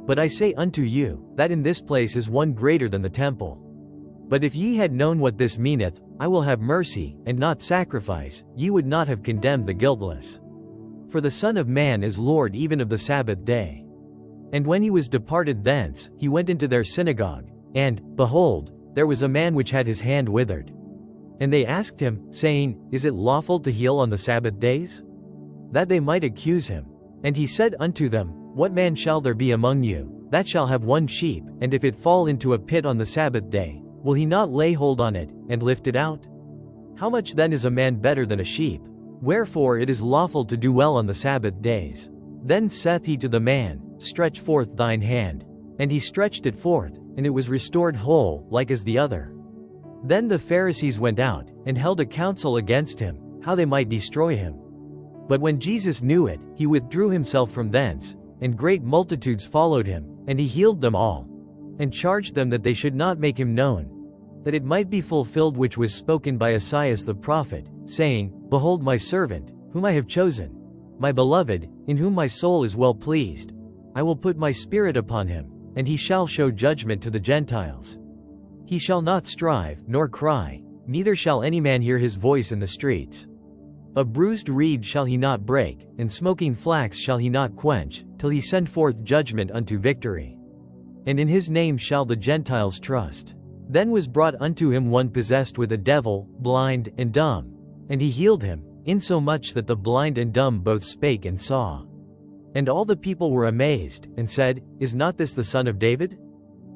But I say unto you, that in this place is one greater than the temple. But if ye had known what this meaneth, I will have mercy, and not sacrifice, ye would not have condemned the guiltless. For the Son of Man is Lord even of the Sabbath day. And when he was departed thence, he went into their synagogue, and, behold, there was a man which had his hand withered. And they asked him, saying, Is it lawful to heal on the Sabbath days? That they might accuse him. And he said unto them, What man shall there be among you, that shall have one sheep, and if it fall into a pit on the Sabbath day, will he not lay hold on it, and lift it out? How much then is a man better than a sheep? Wherefore it is lawful to do well on the Sabbath days. Then saith he to the man, Stretch forth thine hand. And he stretched it forth, and it was restored whole, like as the other. Then the Pharisees went out, and held a council against him, how they might destroy him. But when Jesus knew it, he withdrew himself from thence, and great multitudes followed him, and he healed them all, and charged them that they should not make him known, that it might be fulfilled which was spoken by Esaias the prophet, saying, Behold my servant, whom I have chosen, my beloved, in whom my soul is well pleased. I will put my spirit upon him, and he shall show judgment to the Gentiles. He shall not strive, nor cry, neither shall any man hear his voice in the streets. A bruised reed shall he not break, and smoking flax shall he not quench, till he send forth judgment unto victory. and in his name shall the Gentiles trust. Then was brought unto him one possessed with a devil, blind and dumb, and he healed him, insomuch that the blind and dumb both spake and saw. And all the people were amazed, and said, Is not this the son of David?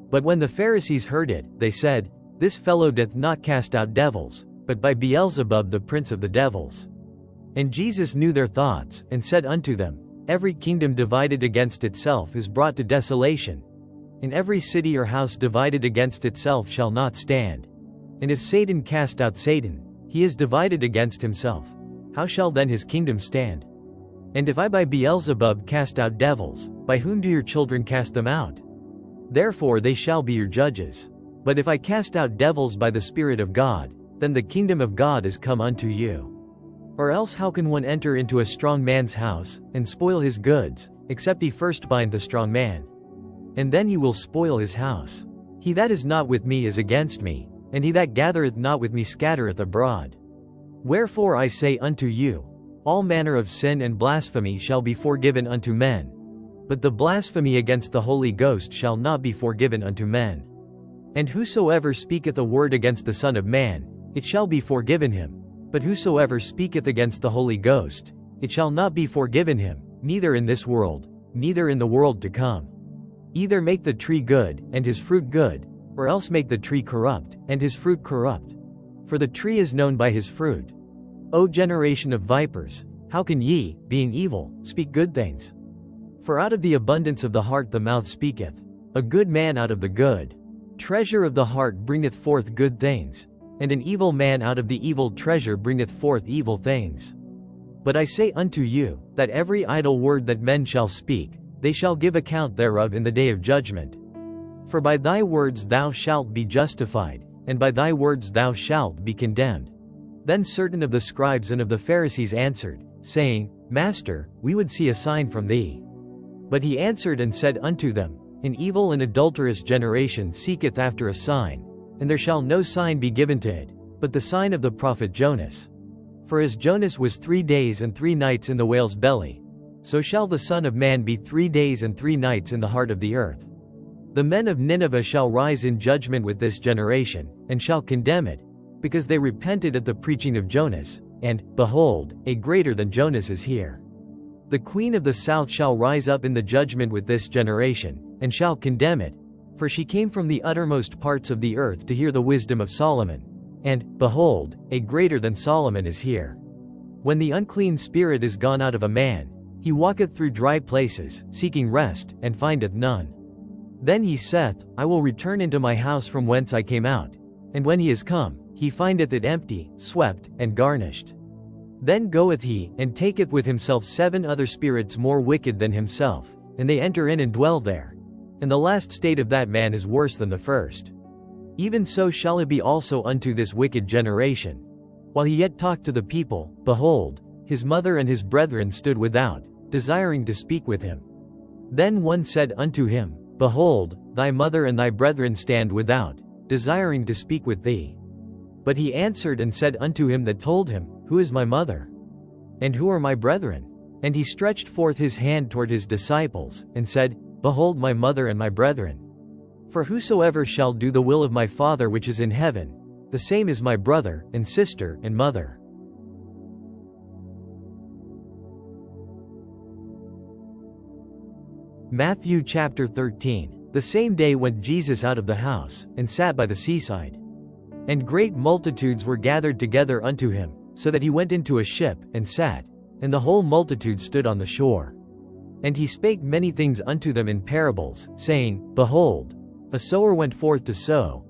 But when the Pharisees heard it, they said, This fellow doth not cast out devils, but by Beelzebub the prince of the devils. And Jesus knew their thoughts, and said unto them, Every kingdom divided against itself is brought to desolation, and every city or house divided against itself shall not stand. And if Satan cast out Satan, he is divided against himself. How shall then his kingdom stand? And if I by Beelzebub cast out devils, by whom do your children cast them out? Therefore they shall be your judges. But if I cast out devils by the Spirit of God, then the kingdom of God is come unto you. Or else how can one enter into a strong man's house, and spoil his goods, except he first bind the strong man? And then he will spoil his house. He that is not with me is against me, and he that gathereth not with me scattereth abroad. Wherefore I say unto you, all manner of sin and blasphemy shall be forgiven unto men, but the blasphemy against the Holy Ghost shall not be forgiven unto men. And whosoever speaketh a word against the Son of Man, it shall be forgiven him, but whosoever speaketh against the Holy Ghost, it shall not be forgiven him, neither in this world, neither in the world to come. Either make the tree good, and his fruit good, or else make the tree corrupt, and his fruit corrupt. For the tree is known by his fruit. O generation of vipers, how can ye, being evil, speak good things? For out of the abundance of the heart the mouth speaketh. A good man out of the good treasure of the heart bringeth forth good things, and an evil man out of the evil treasure bringeth forth evil things. But I say unto you, that every idle word that men shall speak, they shall give account thereof in the day of judgment. For by thy words thou shalt be justified, and by thy words thou shalt be condemned. Then certain of the scribes and of the Pharisees answered, saying, Master, we would see a sign from thee. But he answered and said unto them, An evil and adulterous generation seeketh after a sign, and there shall no sign be given to it, but the sign of the prophet Jonas. For as Jonas was 3 days and 3 nights in the whale's belly, so shall the Son of Man be 3 days and 3 nights in the heart of the earth. The men of Nineveh shall rise in judgment with this generation, and shall condemn it, because they repented at the preaching of Jonas, and, behold, a greater than Jonas is here. The queen of the south shall rise up in the judgment with this generation, and shall condemn it, for she came from the uttermost parts of the earth to hear the wisdom of Solomon. And, behold, a greater than Solomon is here. When the unclean spirit is gone out of a man, he walketh through dry places, seeking rest, and findeth none. Then he saith, I will return into my house from whence I came out. And when he is come, he findeth it empty, swept, and garnished. Then goeth he, and taketh with himself 7 other spirits more wicked than himself, and they enter in and dwell there. And the last state of that man is worse than the first. Even so shall it be also unto this wicked generation. While he yet talked to the people, behold, his mother and his brethren stood without, desiring to speak with him. Then one said unto him, Behold, thy mother and thy brethren stand without, desiring to speak with thee. But he answered and said unto him that told him, Who is my mother? And who are my brethren? And he stretched forth his hand toward his disciples, and said, Behold my mother and my brethren. For whosoever shall do the will of my Father which is in heaven, the same is my brother, and sister, and mother. Matthew chapter 13. The same day went Jesus out of the house, and sat by the seaside. And great multitudes were gathered together unto him, so that he went into a ship, and sat, and the whole multitude stood on the shore. And he spake many things unto them in parables, saying, Behold, a sower went forth to sow.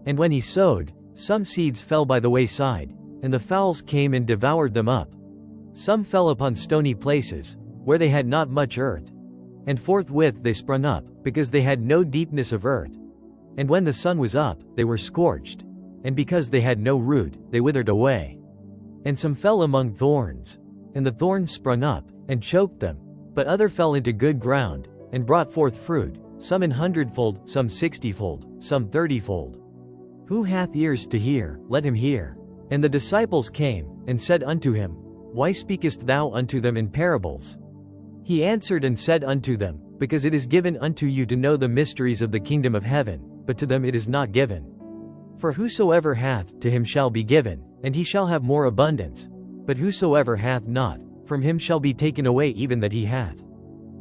And when he sowed, some seeds fell by the wayside, and the fowls came and devoured them up. Some fell upon stony places, where they had not much earth. And forthwith they sprung up, because they had no deepness of earth. And when the sun was up, they were scorched. And because they had no root, they withered away. And some fell among thorns. And the thorns sprung up, and choked them. But other fell into good ground, and brought forth fruit, some 100-fold, some 60-fold, some 30-fold. Who hath ears to hear, let him hear. And the disciples came, and said unto him, Why speakest thou unto them in parables? He answered and said unto them, Because it is given unto you to know the mysteries of the kingdom of heaven, but to them it is not given. For whosoever hath, to him shall be given, and he shall have more abundance. But whosoever hath not, from him shall be taken away even that he hath.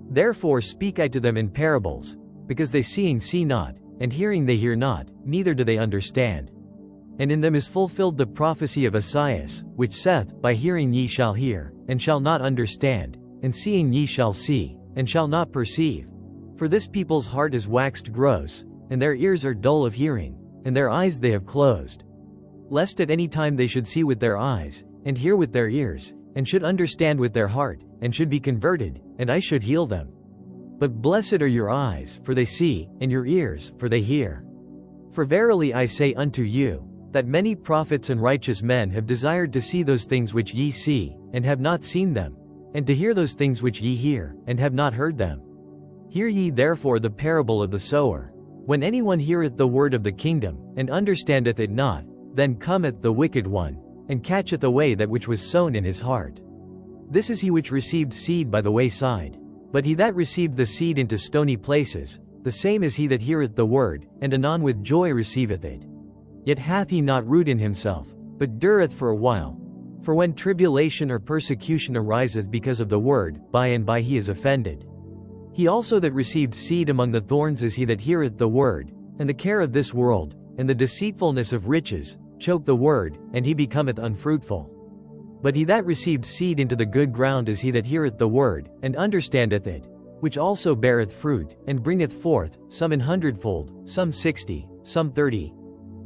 Therefore speak I to them in parables, because they seeing see not, and hearing they hear not, neither do they understand. And in them is fulfilled the prophecy of Esaias, which saith, By hearing ye shall hear, and shall not understand, and seeing ye shall see, and shall not perceive. For this people's heart is waxed gross, and their ears are dull of hearing, and their eyes they have closed. Lest at any time they should see with their eyes, and hear with their ears, and should understand with their heart, and should be converted, and I should heal them. But blessed are your eyes, for they see, and your ears, for they hear. For verily I say unto you, that many prophets and righteous men have desired to see those things which ye see, and have not seen them, and to hear those things which ye hear, and have not heard them. Hear ye therefore the parable of the sower. When anyone heareth the word of the kingdom, and understandeth it not, then cometh the wicked one, and catcheth away that which was sown in his heart. This is he which received seed by the wayside. But he that received the seed into stony places, the same is he that heareth the word, and anon with joy receiveth it. Yet hath he not root in himself, but dureth for a while. For when tribulation or persecution ariseth because of the word, by and by he is offended. He also that received seed among the thorns is he that heareth the word, and the care of this world, and the deceitfulness of riches, choke the word, and he becometh unfruitful. But he that received seed into the good ground is he that heareth the word, and understandeth it, which also beareth fruit, and bringeth forth, some an hundredfold, some 60, some 30.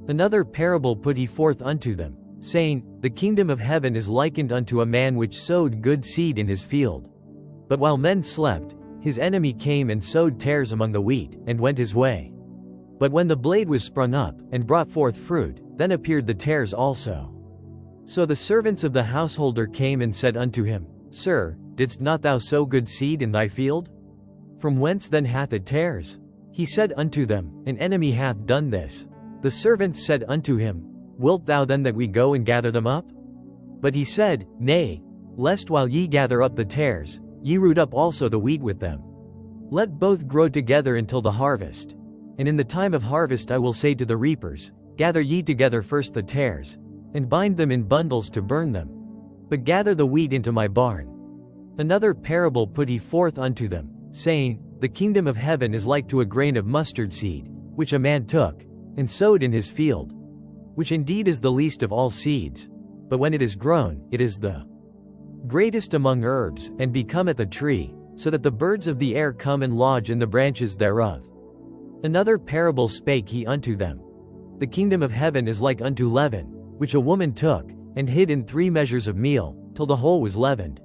Another parable put he forth unto them, saying, The kingdom of heaven is likened unto a man which sowed good seed in his field. But while men slept, his enemy came and sowed tares among the wheat, and went his way. But when the blade was sprung up, and brought forth fruit, then appeared the tares also. So the servants of the householder came and said unto him, Sir, didst not thou sow good seed in thy field? From whence then hath it tares? He said unto them, An enemy hath done this. The servants said unto him, Wilt thou then that we go and gather them up? But he said, Nay, lest while ye gather up the tares, ye root up also the wheat with them. Let both grow together until the harvest. And in the time of harvest I will say to the reapers, Gather ye together first the tares, and bind them in bundles to burn them. But gather the wheat into my barn. Another parable put he forth unto them, saying, The kingdom of heaven is like to a grain of mustard seed, which a man took, and sowed in his field, which indeed is the least of all seeds, but when it is grown, it is the greatest among herbs, and becometh a tree, so that the birds of the air come and lodge in the branches thereof. Another parable spake he unto them. The kingdom of heaven is like unto leaven, which a woman took, and hid in 3 measures of meal, till the whole was leavened.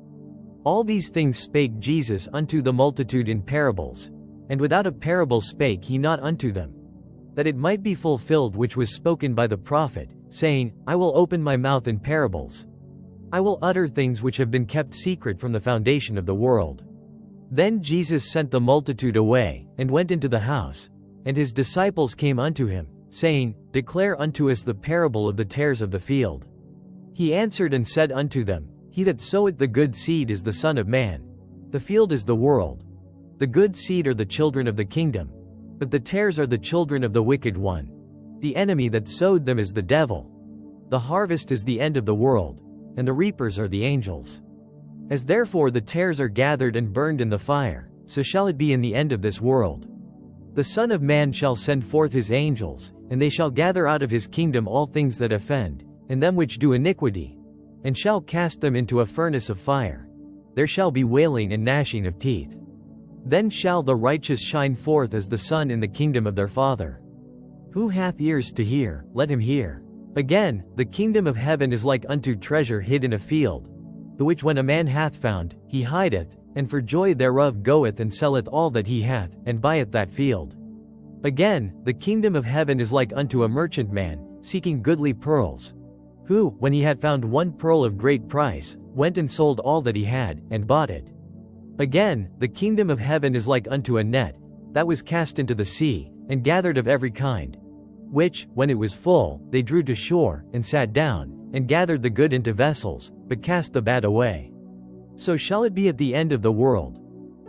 All these things spake Jesus unto the multitude in parables, and without a parable spake he not unto them, that it might be fulfilled which was spoken by the prophet, saying, I will open my mouth in parables. I will utter things which have been kept secret from the foundation of the world. Then Jesus sent the multitude away, and went into the house, and his disciples came unto him, saying, Declare unto us the parable of the tares of the field. He answered and said unto them, He that soweth the good seed is the Son of Man. The field is the world. The good seed are the children of the kingdom, but the tares are the children of the wicked one. The enemy that sowed them is the devil. The harvest is the end of the world, and the reapers are the angels. As therefore the tares are gathered and burned in the fire, so shall it be in the end of this world. The Son of Man shall send forth his angels, and they shall gather out of his kingdom all things that offend, and them which do iniquity, and shall cast them into a furnace of fire. There shall be wailing and gnashing of teeth. Then shall the righteous shine forth as the sun in the kingdom of their Father. Who hath ears to hear, let him hear. Again, the kingdom of heaven is like unto treasure hid in a field, the which when a man hath found, he hideth, and for joy thereof goeth and selleth all that he hath, and buyeth that field. Again, the kingdom of heaven is like unto a merchantman, seeking goodly pearls, who, when he had found one pearl of great price, went and sold all that he had, and bought it. Again, the kingdom of heaven is like unto a net, that was cast into the sea, and gathered of every kind, which, when it was full, they drew to shore, and sat down, and gathered the good into vessels, but cast the bad away. So shall it be at the end of the world.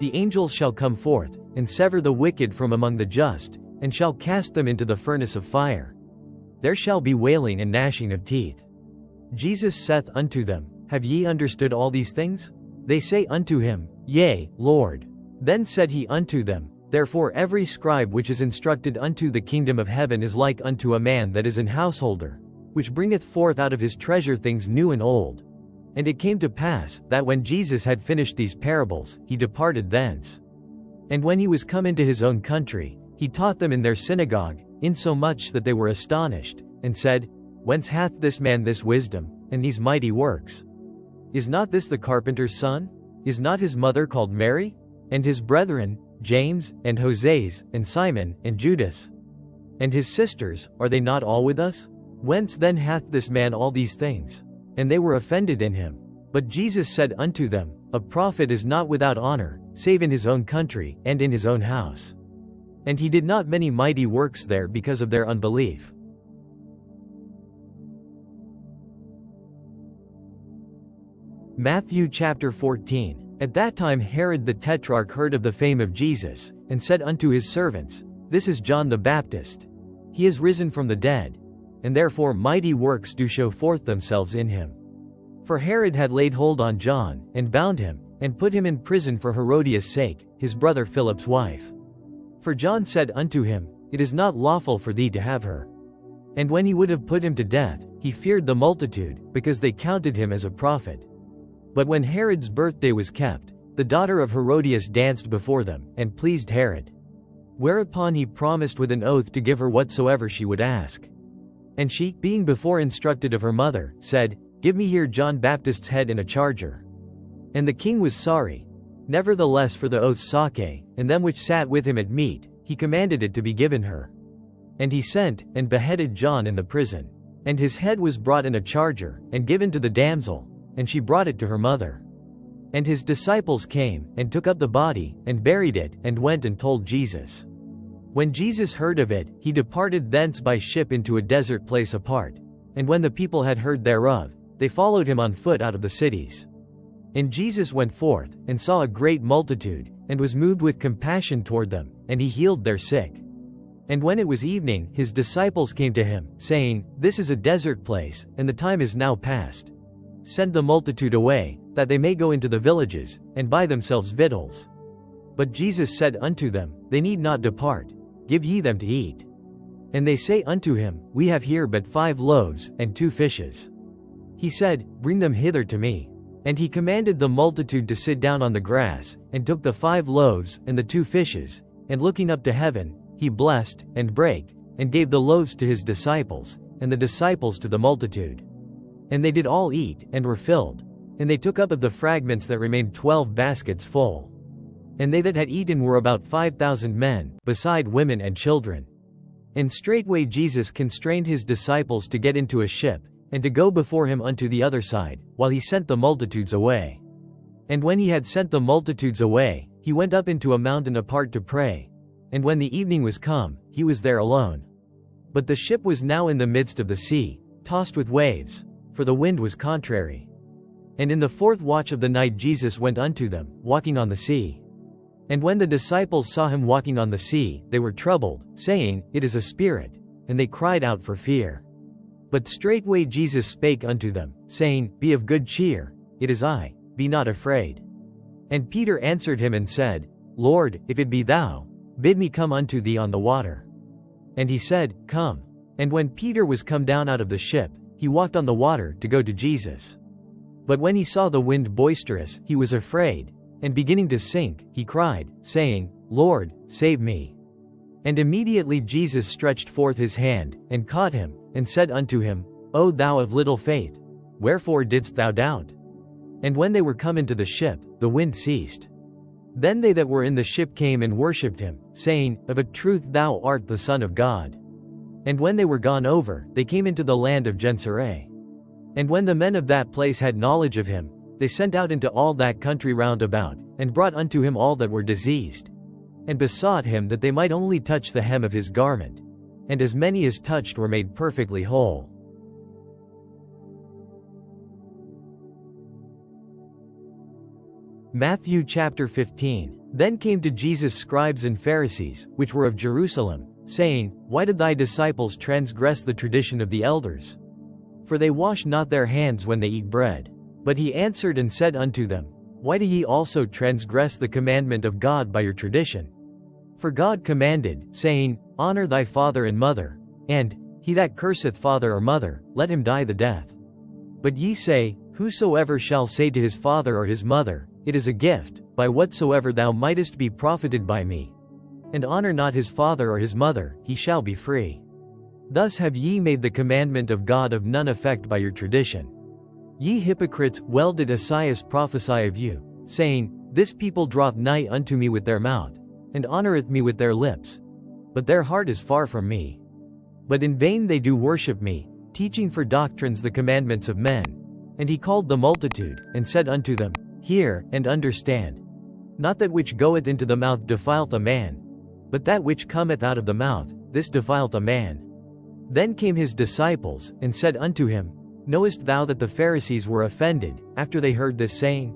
The angels shall come forth, and sever the wicked from among the just, and shall cast them into the furnace of fire. There shall be wailing and gnashing of teeth. Jesus saith unto them, Have ye understood all these things? They say unto him, Yea, Lord. Then said he unto them, Therefore every scribe which is instructed unto the kingdom of heaven is like unto a man that is an householder, which bringeth forth out of his treasure things new and old. And it came to pass, that when Jesus had finished these parables, he departed thence. And when he was come into his own country, he taught them in their synagogue, insomuch that they were astonished, and said, Whence hath this man this wisdom, and these mighty works? Is not this the carpenter's son? Is not his mother called Mary? And his brethren, James, and Joses, and Simon, and Judas? And his sisters, are they not all with us? Whence then hath this man all these things? And they were offended in him. But Jesus said unto them, A prophet is not without honor, save in his own country, and in his own house. And he did not many mighty works there because of their unbelief. Matthew chapter 14. At that time Herod the Tetrarch heard of the fame of Jesus, and said unto his servants, This is John the Baptist. He is risen from the dead, and therefore mighty works do show forth themselves in him. For Herod had laid hold on John, and bound him, and put him in prison for Herodias' sake, his brother Philip's wife. For John said unto him, It is not lawful for thee to have her. And when he would have put him to death, he feared the multitude, because they counted him as a prophet. But when Herod's birthday was kept, the daughter of Herodias danced before them, and pleased Herod. Whereupon he promised with an oath to give her whatsoever she would ask. And she, being before instructed of her mother, said, Give me here John Baptist's head in a charger. And the king was sorry. Nevertheless for the oath's sake, and them which sat with him at meat, he commanded it to be given her. And he sent, and beheaded John in the prison. And his head was brought in a charger, and given to the damsel, and she brought it to her mother. And his disciples came, and took up the body, and buried it, and went and told Jesus. When Jesus heard of it, he departed thence by ship into a desert place apart. And when the people had heard thereof, they followed him on foot out of the cities. And Jesus went forth, and saw a great multitude, and was moved with compassion toward them, and he healed their sick. And when it was evening, his disciples came to him, saying, This is a desert place, and the time is now past. Send the multitude away, that they may go into the villages, and buy themselves victuals. But Jesus said unto them, They need not depart. Give ye them to eat. And they say unto him, We have here but 5 loaves, and 2 fishes. He said, Bring them hither to me. And he commanded the multitude to sit down on the grass, and took the 5 loaves, and the 2 fishes, and looking up to heaven, he blessed, and brake, and gave the loaves to his disciples, and the disciples to the multitude. And they did all eat, and were filled. And they took up of the fragments that remained 12 baskets full. And they that had eaten were about 5,000 men, beside women and children. And straightway Jesus constrained his disciples to get into a ship, and to go before him unto the other side, while he sent the multitudes away. And when he had sent the multitudes away, he went up into a mountain apart to pray. And when the evening was come, he was there alone. But the ship was now in the midst of the sea, tossed with waves, for the wind was contrary. And in the 4th watch of the night Jesus went unto them, walking on the sea. And when the disciples saw him walking on the sea, they were troubled, saying, It is a spirit. And they cried out for fear. But straightway Jesus spake unto them, saying, Be of good cheer, it is I, be not afraid. And Peter answered him and said, Lord, if it be thou, bid me come unto thee on the water. And he said, Come. And when Peter was come down out of the ship, he walked on the water to go to Jesus. But when he saw the wind boisterous, he was afraid, and beginning to sink, he cried, saying, Lord, save me. And immediately Jesus stretched forth his hand, and caught him, and said unto him, O thou of little faith, wherefore didst thou doubt? And when they were come into the ship, the wind ceased. Then they that were in the ship came and worshipped him, saying, Of a truth thou art the Son of God. And when they were gone over, they came into the land of Gennesaret. And when the men of that place had knowledge of him, they sent out into all that country round about, and brought unto him all that were diseased, and besought him that they might only touch the hem of his garment. And as many as touched were made perfectly whole. Matthew chapter 15. Then came to Jesus scribes and Pharisees, which were of Jerusalem, saying, Why did thy disciples transgress the tradition of the elders? For they wash not their hands when they eat bread. But he answered and said unto them, Why do ye also transgress the commandment of God by your tradition? For God commanded, saying, Honor thy father and mother, and, He that curseth father or mother, let him die the death. But ye say, Whosoever shall say to his father or his mother, It is a gift, by whatsoever thou mightest be profited by me, and honor not his father or his mother, he shall be free. Thus have ye made the commandment of God of none effect by your tradition. Ye hypocrites, well did Esaias prophesy of you, saying, This people draweth nigh unto me with their mouth, and honoreth me with their lips, but their heart is far from me. But in vain they do worship me, teaching for doctrines the commandments of men. And he called the multitude, and said unto them, Hear, and understand. Not that which goeth into the mouth defileth a man, but that which cometh out of the mouth, this defileth a man. Then came his disciples, and said unto him, Knowest thou that the Pharisees were offended, after they heard this saying?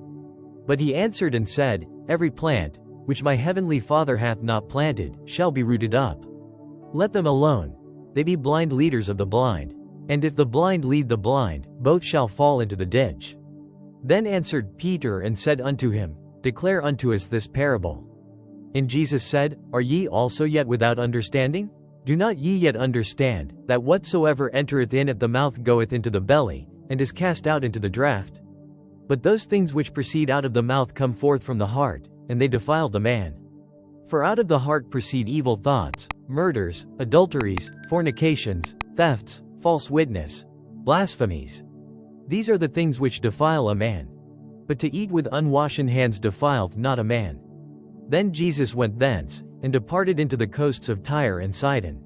But he answered and said, Every plant, which my heavenly Father hath not planted, shall be rooted up. Let them alone. They be blind leaders of the blind. And if the blind lead the blind, both shall fall into the ditch. Then answered Peter and said unto him, Declare unto us this parable. And Jesus said, Are ye also yet without understanding? Do not ye yet understand, that whatsoever entereth in at the mouth goeth into the belly, and is cast out into the draught? But those things which proceed out of the mouth come forth from the heart, and they defile the man. For out of the heart proceed evil thoughts, murders, adulteries, fornications, thefts, false witness, blasphemies. These are the things which defile a man. But to eat with unwashen hands defileth not a man. Then Jesus went thence, and departed into the coasts of Tyre and Sidon.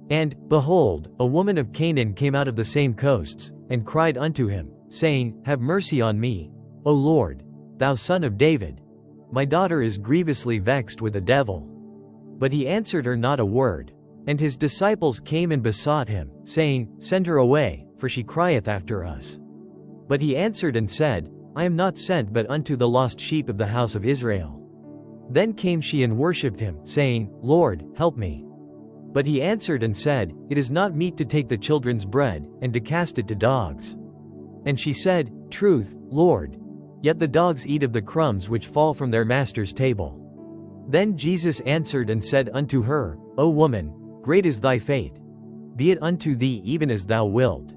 And, behold, a woman of Canaan came out of the same coasts, and cried unto him, saying, Have mercy on me, O Lord, thou son of David. My daughter is grievously vexed with a devil. But he answered her not a word. And his disciples came and besought him, saying, Send her away, for she crieth after us. But he answered and said, I am not sent but unto the lost sheep of the house of Israel. Then came she and worshipped him, saying, Lord, help me. But he answered and said, It is not meet to take the children's bread, and to cast it to dogs. And she said, Truth, Lord. Yet the dogs eat of the crumbs which fall from their master's table. Then Jesus answered and said unto her, O woman, great is thy faith. Be it unto thee even as thou wilt.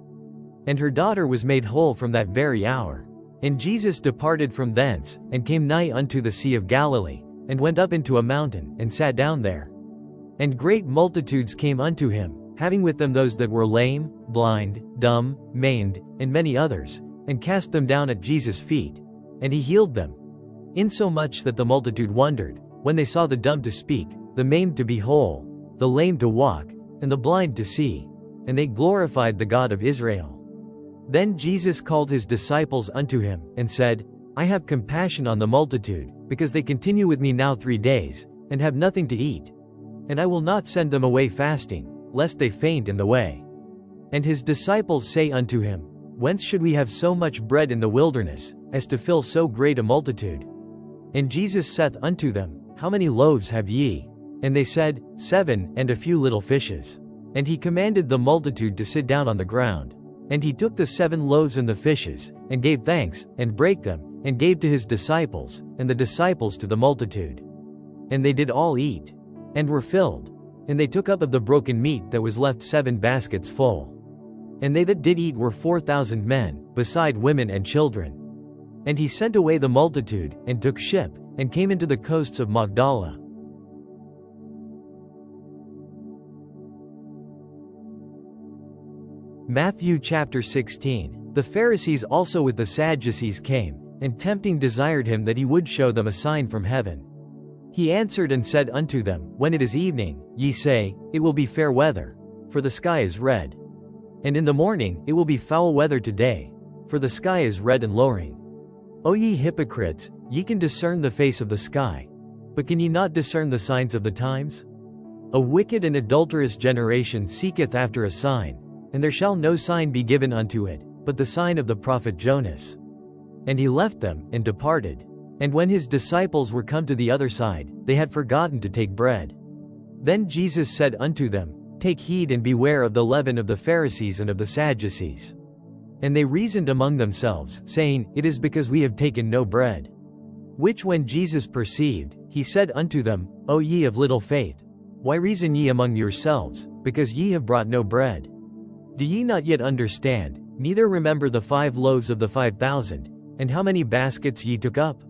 And her daughter was made whole from that very hour. And Jesus departed from thence, and came nigh unto the Sea of Galilee, and went up into a mountain, and sat down there. And great multitudes came unto him, having with them those that were lame, blind, dumb, maimed, and many others, and cast them down at Jesus' feet. And he healed them. Insomuch that the multitude wondered, when they saw the dumb to speak, the maimed to be whole, the lame to walk, and the blind to see. And they glorified the God of Israel. Then Jesus called his disciples unto him, and said, I have compassion on the multitude, because they continue with me now 3 days, and have nothing to eat. And I will not send them away fasting, lest they faint in the way. And his disciples say unto him, Whence should we have so much bread in the wilderness, as to fill so great a multitude? And Jesus saith unto them, How many loaves have ye? And they said, 7, and a few little fishes. And he commanded the multitude to sit down on the ground. And he took the 7 loaves and the fishes, and gave thanks, and brake them, and gave to his disciples, and the disciples to the multitude. And they did all eat, and were filled. And they took up of the broken meat that was left 7 baskets full. And they that did eat were 4,000 men, beside women and children. And he sent away the multitude, and took ship, and came into the coasts of Magdala. Matthew chapter 16. The Pharisees also with the Sadducees came, and tempting desired him that he would show them a sign from heaven. He answered and said unto them, When it is evening, ye say, It will be fair weather, for the sky is red. And in the morning, it will be foul weather today, for the sky is red and lowering. O ye hypocrites, ye can discern the face of the sky, but can ye not discern the signs of the times? A wicked and adulterous generation seeketh after a sign, and there shall no sign be given unto it, but the sign of the prophet Jonas. And he left them, and departed. And when his disciples were come to the other side, they had forgotten to take bread. Then Jesus said unto them, Take heed and beware of the leaven of the Pharisees and of the Sadducees. And they reasoned among themselves, saying, It is because we have taken no bread. Which when Jesus perceived, he said unto them, O ye of little faith, why reason ye among yourselves, because ye have brought no bread? Do ye not yet understand, neither remember the 5 loaves of the 5,000, and how many baskets ye took up?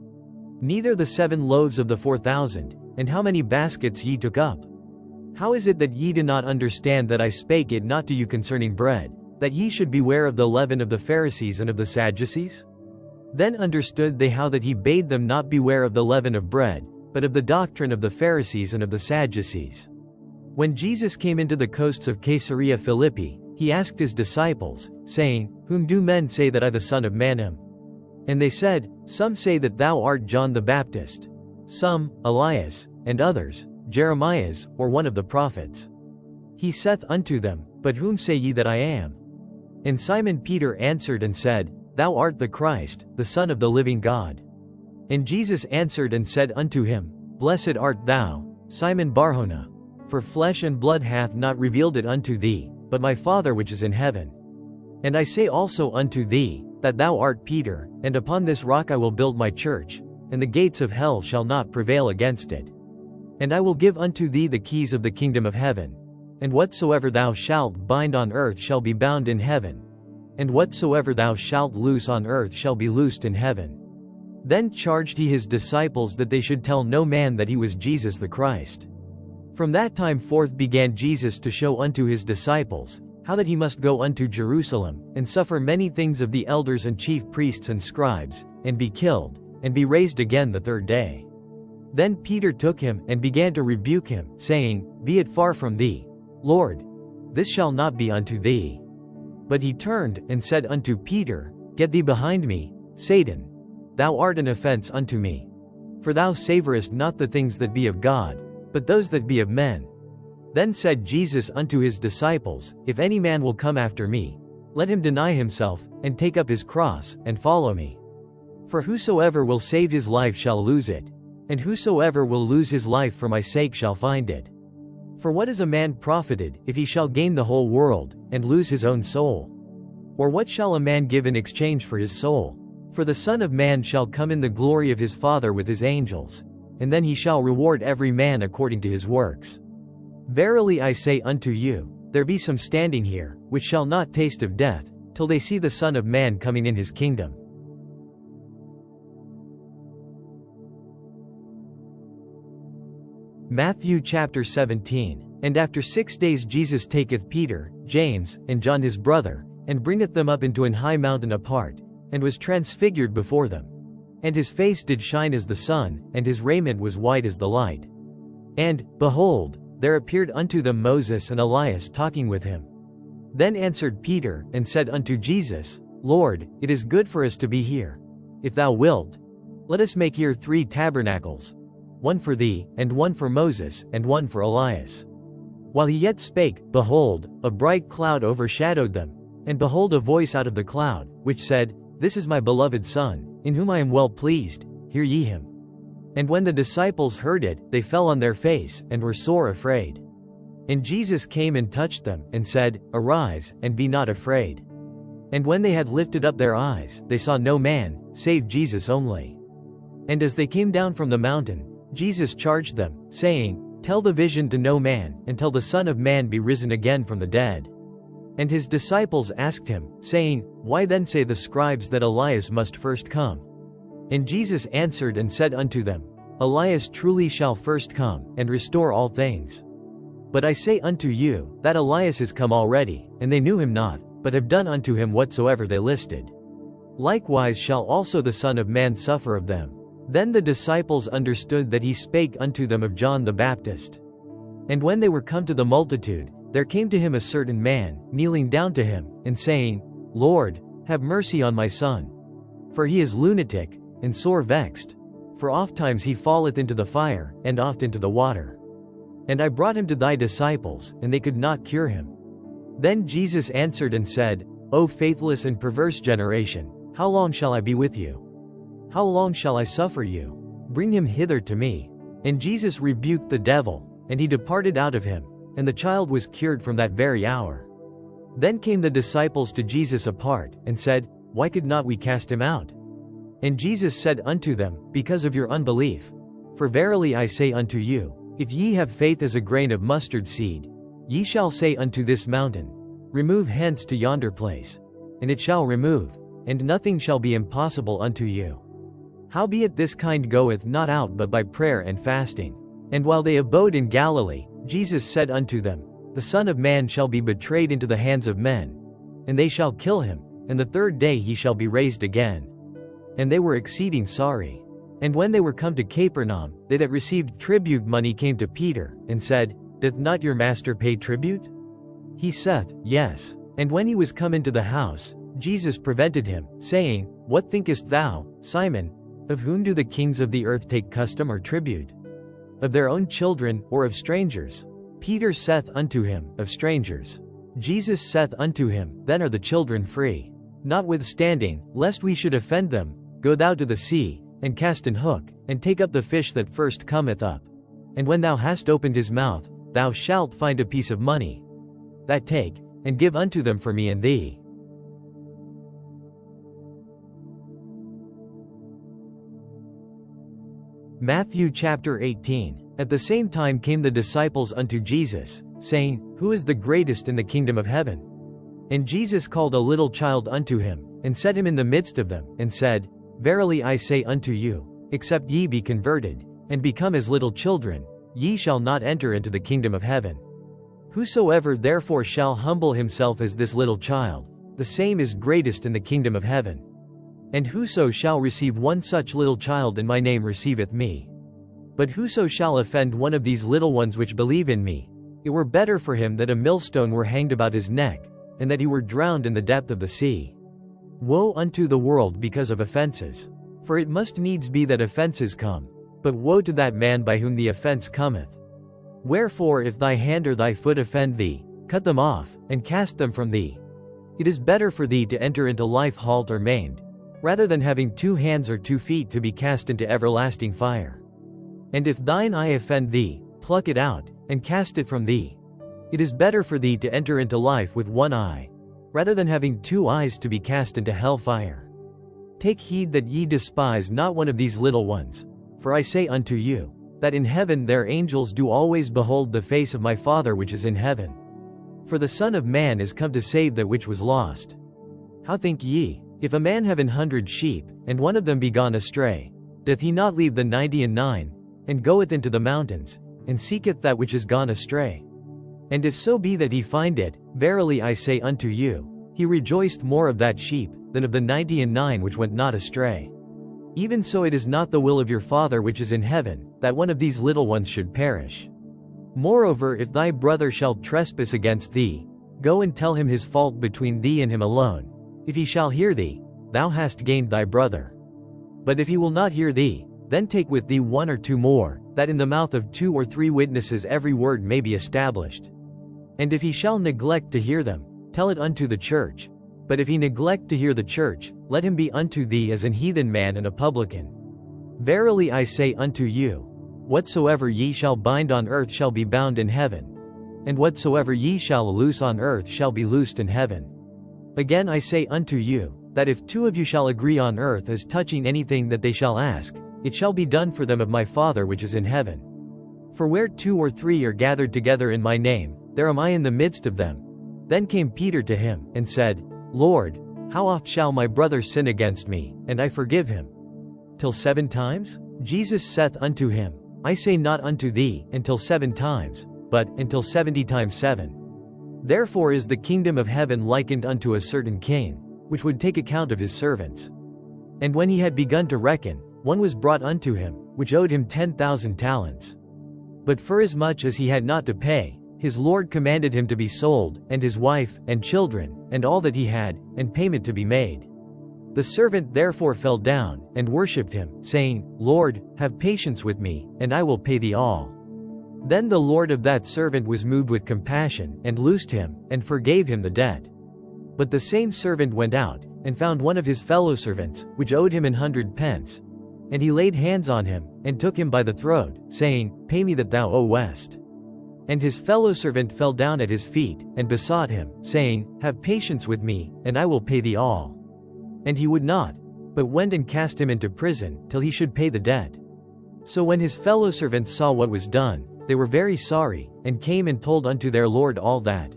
Neither the 7 loaves of the 4,000, and how many baskets ye took up? How is it that ye do not understand that I spake it not to you concerning bread, that ye should beware of the leaven of the Pharisees and of the Sadducees? Then understood they how that he bade them not beware of the leaven of bread, but of the doctrine of the Pharisees and of the Sadducees. When Jesus came into the coasts of Caesarea Philippi, he asked his disciples, saying, Whom do men say that I the Son of Man am? And they said, Some say that thou art John the Baptist, some, Elias, and others, Jeremias, or one of the prophets. He saith unto them, But whom say ye that I am? And Simon Peter answered and said, Thou art the Christ, the Son of the living God. And Jesus answered and said unto him, Blessed art thou, Simon Bar-Jonah, for flesh and blood hath not revealed it unto thee, but my Father which is in heaven. And I say also unto thee, that thou art Peter, and upon this rock I will build my church, and the gates of hell shall not prevail against it. And I will give unto thee the keys of the kingdom of heaven. And whatsoever thou shalt bind on earth shall be bound in heaven, and whatsoever thou shalt loose on earth shall be loosed in heaven. Then charged he his disciples that they should tell no man that he was Jesus the Christ. From that time forth began Jesus to show unto his disciples, how that he must go unto Jerusalem, and suffer many things of the elders and chief priests and scribes, and be killed, and be raised again the 3rd day. Then Peter took him, and began to rebuke him, saying, Be it far from thee, Lord, this shall not be unto thee. But he turned, and said unto Peter, Get thee behind me, Satan. Thou art an offense unto me. For thou savorest not the things that be of God, but those that be of men. Then said Jesus unto his disciples, If any man will come after me, let him deny himself, and take up his cross, and follow me. For whosoever will save his life shall lose it, and whosoever will lose his life for my sake shall find it. For what is a man profited, if he shall gain the whole world, and lose his own soul? Or what shall a man give in exchange for his soul? For the Son of Man shall come in the glory of his Father with his angels, and then he shall reward every man according to his works. Verily I say unto you, there be some standing here, which shall not taste of death, till they see the Son of Man coming in his kingdom. Matthew chapter 17. And after 6 days Jesus taketh Peter, James, and John his brother, and bringeth them up into an high mountain apart, and was transfigured before them. And his face did shine as the sun, and his raiment was white as the light. And, behold, there appeared unto them Moses and Elias talking with him. Then answered Peter, and said unto Jesus, Lord, it is good for us to be here. If thou wilt, let us make here 3 tabernacles, one for thee, and one for Moses, and one for Elias. While he yet spake, behold, a bright cloud overshadowed them, and behold a voice out of the cloud, which said, This is my beloved Son, in whom I am well pleased, hear ye him. And when the disciples heard it, they fell on their face, and were sore afraid. And Jesus came and touched them, and said, Arise, and be not afraid. And when they had lifted up their eyes, they saw no man, save Jesus only. And as they came down from the mountain, Jesus charged them, saying, Tell the vision to no man, until the Son of Man be risen again from the dead. And his disciples asked him, saying, Why then say the scribes that Elias must first come? And Jesus answered and said unto them, Elias truly shall first come, and restore all things. But I say unto you, that Elias is come already, and they knew him not, but have done unto him whatsoever they listed. Likewise shall also the Son of Man suffer of them. Then the disciples understood that he spake unto them of John the Baptist. And when they were come to the multitude, there came to him a certain man, kneeling down to him, and saying, Lord, have mercy on my son. For he is lunatic, and sore vexed. For ofttimes he falleth into the fire, and oft into the water. And I brought him to thy disciples, and they could not cure him. Then Jesus answered and said, O faithless and perverse generation, how long shall I be with you? How long shall I suffer you? Bring him hither to me. And Jesus rebuked the devil, and he departed out of him, and the child was cured from that very hour. Then came the disciples to Jesus apart, and said, Why could not we cast him out? And Jesus said unto them, Because of your unbelief. For verily I say unto you, if ye have faith as a grain of mustard seed, ye shall say unto this mountain, Remove hence to yonder place, and it shall remove, and nothing shall be impossible unto you. Howbeit this kind goeth not out but by prayer and fasting. And while they abode in Galilee, Jesus said unto them, The Son of Man shall be betrayed into the hands of men, and they shall kill him, and the third day he shall be raised again. And they were exceeding sorry. And when they were come to Capernaum, they that received tribute money came to Peter, and said, Doth not your master pay tribute? He saith, Yes. And when he was come into the house, Jesus prevented him, saying, What thinkest thou, Simon? Of whom do the kings of the earth take custom or tribute? Of their own children, or of strangers? Peter saith unto him, Of strangers. Jesus saith unto him, Then are the children free. Notwithstanding, lest we should offend them, go thou to the sea, and cast an hook, and take up the fish that first cometh up. And when thou hast opened his mouth, thou shalt find a piece of money. That take, and give unto them for me and thee. Matthew chapter 18. At the same time came the disciples unto Jesus, saying, Who is the greatest in the kingdom of heaven? And Jesus called a little child unto him, and set him in the midst of them, and said, Verily I say unto you, except ye be converted, and become as little children, ye shall not enter into the kingdom of heaven. Whosoever therefore shall humble himself as this little child, the same is greatest in the kingdom of heaven. And whoso shall receive one such little child in my name receiveth me. But whoso shall offend one of these little ones which believe in me, it were better for him that a millstone were hanged about his neck, and that he were drowned in the depth of the sea. Woe unto the world because of offenses! For it must needs be that offenses come, but woe to that man by whom the offense cometh. Wherefore if thy hand or thy foot offend thee, cut them off, and cast them from thee. It is better for thee to enter into life halt or maimed, rather than having 2 hands or 2 feet to be cast into everlasting fire. And if thine eye offend thee, pluck it out, and cast it from thee. It is better for thee to enter into life with 1 eye, rather than having 2 eyes to be cast into hell fire. Take heed that ye despise not one of these little ones. For I say unto you, that in heaven their angels do always behold the face of my Father which is in heaven. For the Son of Man is come to save that which was lost. How think ye, if a man have 100 sheep, and one of them be gone astray, doth he not leave the 99, and goeth into the mountains, and seeketh that which is gone astray? And if so be that he find it, verily I say unto you, he rejoiced more of that sheep, than of the 99 which went not astray. Even so it is not the will of your Father which is in heaven, that one of these little ones should perish. Moreover if thy brother shall trespass against thee, go and tell him his fault between thee and him alone. If he shall hear thee, thou hast gained thy brother. But if he will not hear thee, then take with thee 1 or 2 more, that in the mouth of 2 or 3 witnesses every word may be established. And if he shall neglect to hear them, tell it unto the church. But if he neglect to hear the church, let him be unto thee as an heathen man and a publican. Verily I say unto you, whatsoever ye shall bind on earth shall be bound in heaven, and whatsoever ye shall loose on earth shall be loosed in heaven. Again I say unto you, that if 2 of you shall agree on earth as touching anything that they shall ask, it shall be done for them of my Father which is in heaven. For where 2 or 3 are gathered together in my name, there am I in the midst of them. Then came Peter to him, and said, Lord, how oft shall my brother sin against me, and I forgive him? Till 7 times? Jesus saith unto him, I say not unto thee, until 7 times, but, until 70 times 7. Therefore is the kingdom of heaven likened unto a certain king, which would take account of his servants. And when he had begun to reckon, one was brought unto him, which owed him 10,000 talents. But forasmuch as he had not to pay, his Lord commanded him to be sold, and his wife, and children, and all that he had, and payment to be made. The servant therefore fell down, and worshipped him, saying, Lord, have patience with me, and I will pay thee all. Then the Lord of that servant was moved with compassion, and loosed him, and forgave him the debt. But the same servant went out, and found one of his fellow servants, which owed him 100 pence. And he laid hands on him, and took him by the throat, saying, Pay me that thou owest. And his fellow servant fell down at his feet, and besought him, saying, Have patience with me, and I will pay thee all. And he would not, but went and cast him into prison, till he should pay the debt. So when his fellow servants saw what was done, they were very sorry, and came and told unto their lord all that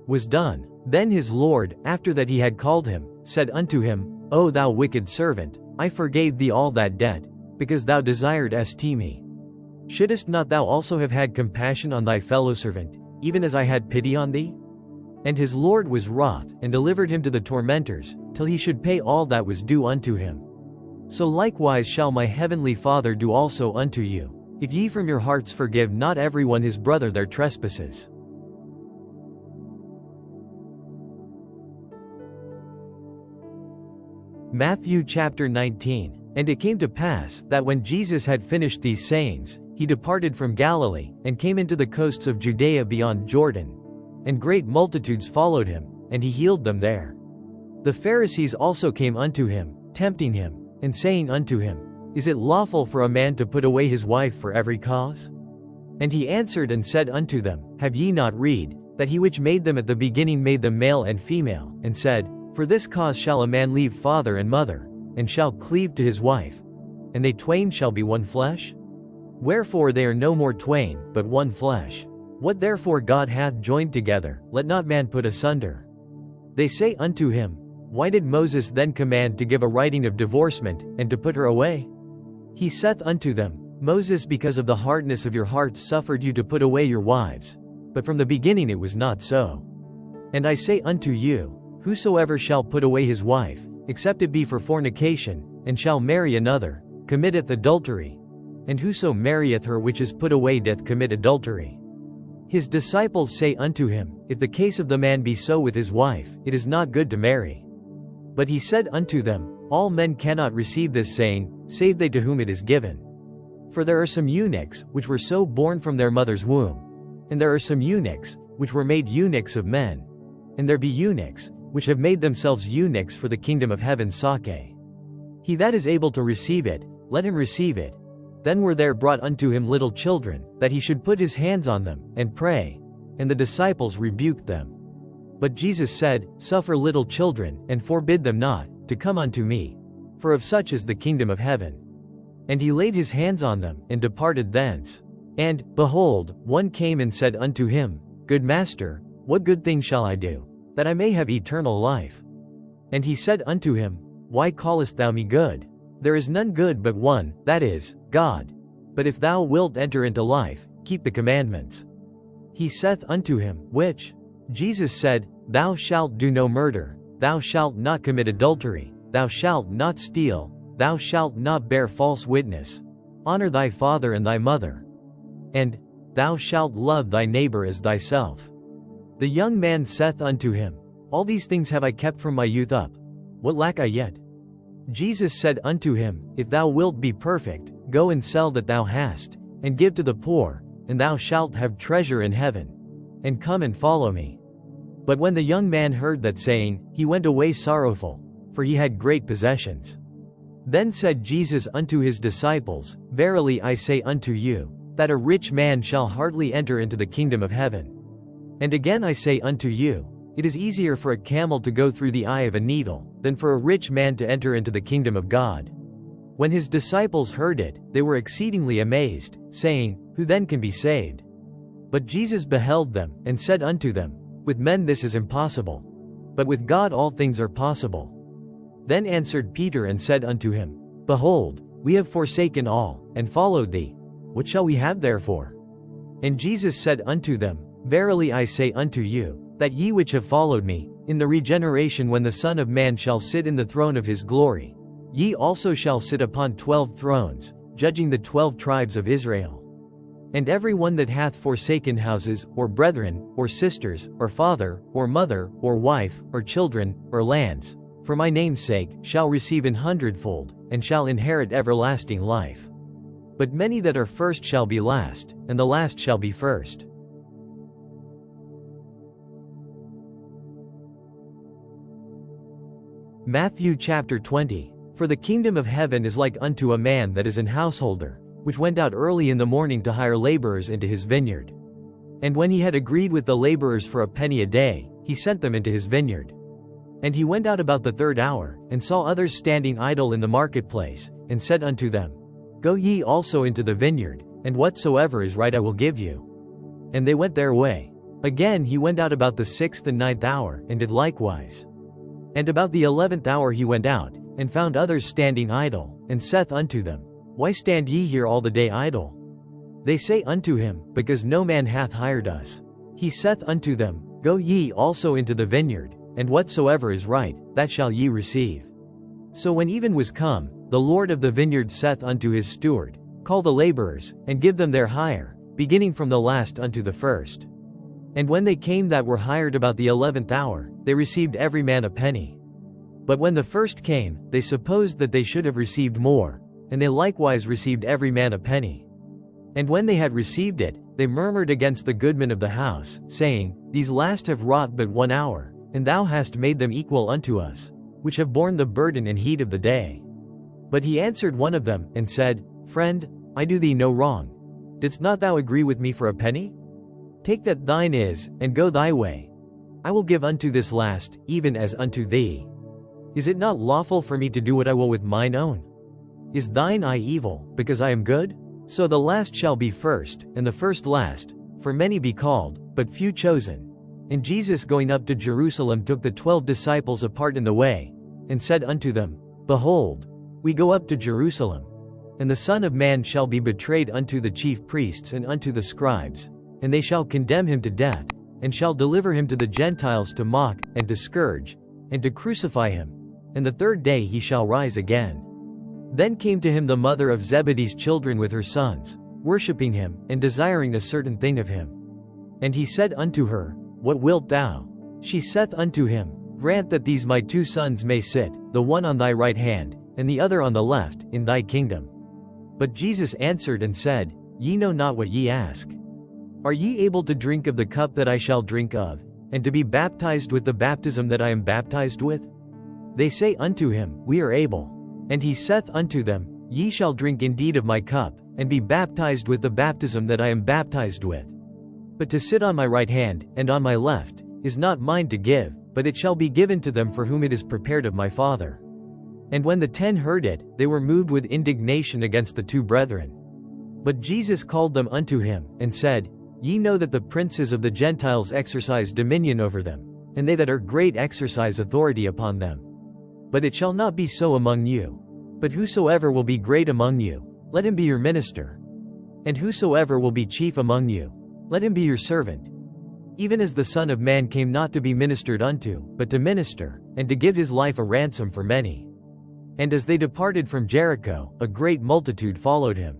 was done. Then his lord, after that he had called him, said unto him, O thou wicked servant, I forgave thee all that debt, because thou desiredst me. Shouldest not thou also have had compassion on thy fellow servant, even as I had pity on thee? And his lord was wroth, and delivered him to the tormentors, till he should pay all that was due unto him. So likewise shall my heavenly Father do also unto you, if ye from your hearts forgive not every one his brother their trespasses. Matthew chapter 19. And it came to pass, that when Jesus had finished these sayings, he departed from Galilee, and came into the coasts of Judea beyond Jordan. And great multitudes followed him, and he healed them there. The Pharisees also came unto him, tempting him, and saying unto him, Is it lawful for a man to put away his wife for every cause? And he answered and said unto them, Have ye not read, that he which made them at the beginning made them male and female, and said, For this cause shall a man leave father and mother, and shall cleave to his wife, and they twain shall be one flesh? Wherefore they are no more twain, but one flesh. What therefore God hath joined together, let not man put asunder. They say unto him, Why did Moses then command to give a writing of divorcement, and to put her away? He saith unto them, Moses because of the hardness of your hearts suffered you to put away your wives. But from the beginning it was not so. And I say unto you, Whosoever shall put away his wife, except it be for fornication, and shall marry another, committeth adultery. And whoso marrieth her which is put away doth commit adultery. His disciples say unto him, If the case of the man be so with his wife, it is not good to marry. But he said unto them, All men cannot receive this saying, save they to whom it is given. For there are some eunuchs, which were so born from their mother's womb. And there are some eunuchs, which were made eunuchs of men. And there be eunuchs, which have made themselves eunuchs for the kingdom of heaven. Sake. He that is able to receive it, let him receive it. Then were there brought unto him little children, that he should put his hands on them, and pray. And the disciples rebuked them. But Jesus said, Suffer little children, and forbid them not, to come unto me. For of such is the kingdom of heaven. And he laid his hands on them, and departed thence. And, behold, one came and said unto him, Good master, what good thing shall I do, that I may have eternal life? And he said unto him, Why callest thou me good? There is none good but one, that is, God. But if thou wilt enter into life, keep the commandments. He saith unto him, Which? Jesus said, Thou shalt do no murder, thou shalt not commit adultery, thou shalt not steal, thou shalt not bear false witness, honor thy father and thy mother, and thou shalt love thy neighbor as thyself. The young man saith unto him, All these things have I kept from my youth up. What lack I yet? Jesus said unto him, If thou wilt be perfect, go and sell that thou hast, and give to the poor, and thou shalt have treasure in heaven. And come and follow me. But when the young man heard that saying, he went away sorrowful, for he had great possessions. Then said Jesus unto his disciples, Verily I say unto you, that a rich man shall hardly enter into the kingdom of heaven. And again I say unto you, it is easier for a camel to go through the eye of a needle, than for a rich man to enter into the kingdom of God. When his disciples heard it, they were exceedingly amazed, saying, Who then can be saved? But Jesus beheld them, and said unto them, With men this is impossible, but with God all things are possible. Then answered Peter and said unto him, Behold, we have forsaken all, and followed thee. What shall we have therefore? And Jesus said unto them, Verily I say unto you, that ye which have followed me, in the regeneration when the Son of Man shall sit in the throne of his glory, ye also shall sit upon 12 thrones, judging the 12 tribes of Israel. And every one that hath forsaken houses, or brethren, or sisters, or father, or mother, or wife, or children, or lands, for my name's sake, shall receive 100-fold, and shall inherit everlasting life. But many that are first shall be last, and the last shall be first. Matthew chapter 20. For the kingdom of heaven is like unto a man that is an householder, which went out early in the morning to hire laborers into his vineyard. And when he had agreed with the laborers for a penny a day, he sent them into his vineyard. And he went out about the third hour, and saw others standing idle in the marketplace, and said unto them, Go ye also into the vineyard, and whatsoever is right I will give you. And they went their way. Again he went out about the 6th and 9th hour, and did likewise. And about the 11th hour he went out, and found others standing idle, and saith unto them, Why stand ye here all the day idle? They say unto him, Because no man hath hired us. He saith unto them, Go ye also into the vineyard, and whatsoever is right, that shall ye receive. So when even was come, the Lord of the vineyard saith unto his steward, Call the laborers, and give them their hire, beginning from the last unto the first. And when they came that were hired about the 11th hour, they received every man a penny. But when the first came, they supposed that they should have received more, and they likewise received every man a penny. And when they had received it, they murmured against the goodman of the house, saying, These last have wrought but 1 hour, and thou hast made them equal unto us, which have borne the burden and heat of the day. But he answered one of them, and said, Friend, I do thee no wrong. Didst not thou agree with me for a penny? Take that thine is, and go thy way. I will give unto this last, even as unto thee. Is it not lawful for me to do what I will with mine own? Is thine eye evil, because I am good? So the last shall be first, and the first last, for many be called, but few chosen. And Jesus going up to Jerusalem took the 12 disciples apart in the way, and said unto them, Behold, we go up to Jerusalem, and the Son of Man shall be betrayed unto the chief priests and unto the scribes, and they shall condemn him to death, and shall deliver him to the Gentiles to mock, and to scourge, and to crucify him. And the third day he shall rise again. Then came to him the mother of Zebedee's children with her sons, worshipping him, and desiring a certain thing of him. And he said unto her, What wilt thou? She saith unto him, Grant that these my 2 sons may sit, the one on thy right hand, and the other on the left, in thy kingdom. But Jesus answered and said, Ye know not what ye ask. Are ye able to drink of the cup that I shall drink of, and to be baptized with the baptism that I am baptized with? They say unto him, We are able. And he saith unto them, Ye shall drink indeed of my cup, and be baptized with the baptism that I am baptized with. But to sit on my right hand, and on my left, is not mine to give, but it shall be given to them for whom it is prepared of my Father. And when the 10 heard it, they were moved with indignation against the 2 brethren. But Jesus called them unto him, and said, Ye know that the princes of the Gentiles exercise dominion over them, and they that are great exercise authority upon them. But it shall not be so among you. But whosoever will be great among you, let him be your minister. And whosoever will be chief among you, let him be your servant. Even as the Son of Man came not to be ministered unto, but to minister, and to give his life a ransom for many. And as they departed from Jericho, a great multitude followed him.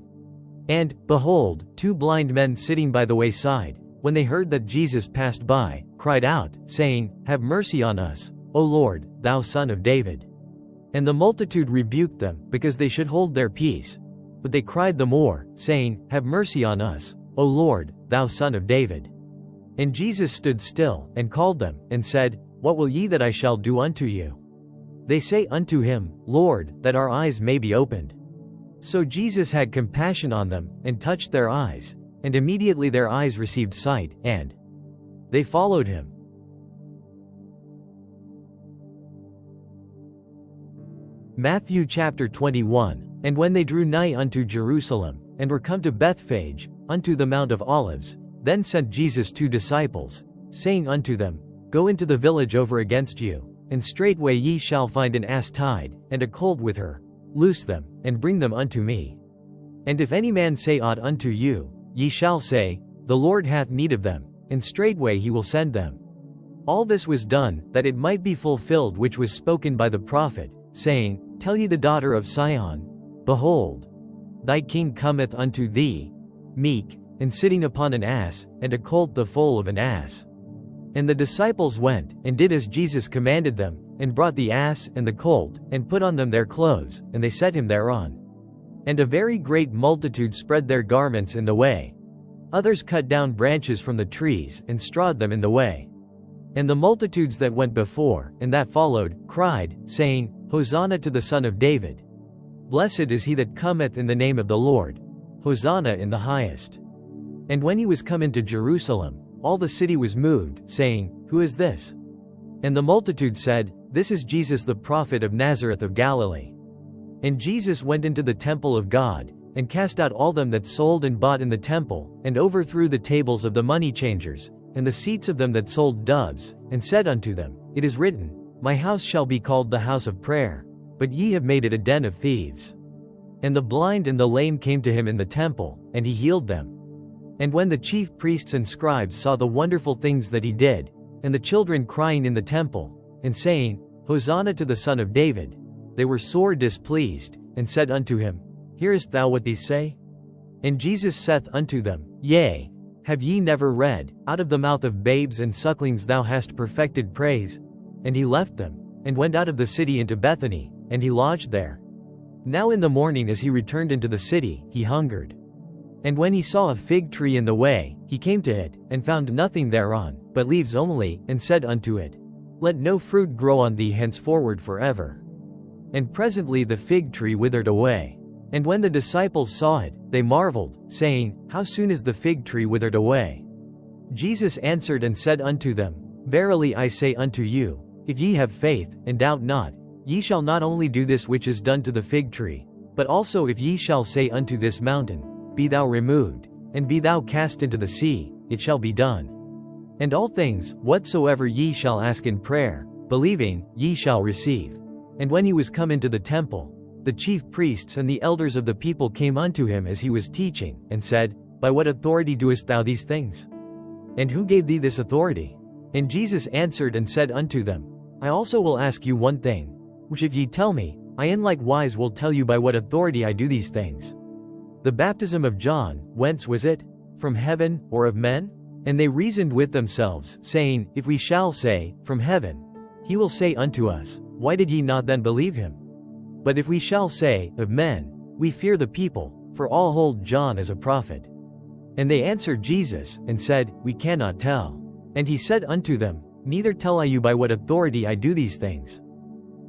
And, behold, 2 blind men sitting by the wayside, when they heard that Jesus passed by, cried out, saying, Have mercy on us, O Lord, thou Son of David. And the multitude rebuked them, because they should hold their peace. But they cried the more, saying, Have mercy on us, O Lord, thou Son of David. And Jesus stood still, and called them, and said, What will ye that I shall do unto you? They say unto him, Lord, that our eyes may be opened. So Jesus had compassion on them, and touched their eyes, and immediately their eyes received sight, and they followed him. Matthew chapter 21. And when they drew nigh unto Jerusalem, and were come to Bethphage, unto the Mount of Olives, then sent Jesus 2 disciples, saying unto them, Go into the village over against you, and straightway ye shall find an ass tied, and a colt with her. Loose them, and bring them unto me. And if any man say aught unto you, ye shall say, The Lord hath need of them, and straightway he will send them. All this was done, that it might be fulfilled which was spoken by the prophet, saying, Tell ye the daughter of Sion, Behold, thy king cometh unto thee, meek, and sitting upon an ass, and a colt the foal of an ass. And the disciples went, and did as Jesus commanded them, and brought the ass and the colt, and put on them their clothes, and they set him thereon. And a very great multitude spread their garments in the way. Others cut down branches from the trees, and strawed them in the way. And the multitudes that went before, and that followed, cried, saying, Hosanna to the Son of David. Blessed is he that cometh in the name of the Lord. Hosanna in the highest. And when he was come into Jerusalem, all the city was moved, saying, Who is this? And the multitude said, This is Jesus the prophet of Nazareth of Galilee. And Jesus went into the temple of God, and cast out all them that sold and bought in the temple, and overthrew the tables of the money changers, and the seats of them that sold doves, and said unto them, It is written, My house shall be called the house of prayer, but ye have made it a den of thieves. And the blind and the lame came to him in the temple, and he healed them. And when the chief priests and scribes saw the wonderful things that he did, and the children crying in the temple, and saying, Hosanna to the Son of David, they were sore displeased, and said unto him, Hearest thou what these say? And Jesus saith unto them, Yea, have ye never read, Out of the mouth of babes and sucklings thou hast perfected praise? And he left them, and went out of the city into Bethany, and he lodged there. Now in the morning as he returned into the city, he hungered. And when he saw a fig tree in the way, he came to it, and found nothing thereon, but leaves only, and said unto it, Let no fruit grow on thee henceforward forever. And presently the fig tree withered away. And when the disciples saw it, they marveled, saying, How soon is the fig tree withered away? Jesus answered and said unto them, Verily I say unto you, if ye have faith, and doubt not, ye shall not only do this which is done to the fig tree, but also if ye shall say unto this mountain, Be thou removed, and be thou cast into the sea, it shall be done. And all things, whatsoever ye shall ask in prayer, believing, ye shall receive. And when he was come into the temple, the chief priests and the elders of the people came unto him as he was teaching, and said, By what authority doest thou these things? And who gave thee this authority? And Jesus answered and said unto them, I also will ask you one thing, which if ye tell me, I in like wise will tell you by what authority I do these things. The baptism of John, whence was it? From heaven, or of men? And they reasoned with themselves, saying, If we shall say, From heaven, he will say unto us, Why did ye not then believe him? But if we shall say, Of men, we fear the people, for all hold John as a prophet. And they answered Jesus, and said, We cannot tell. And he said unto them, Neither tell I you by what authority I do these things.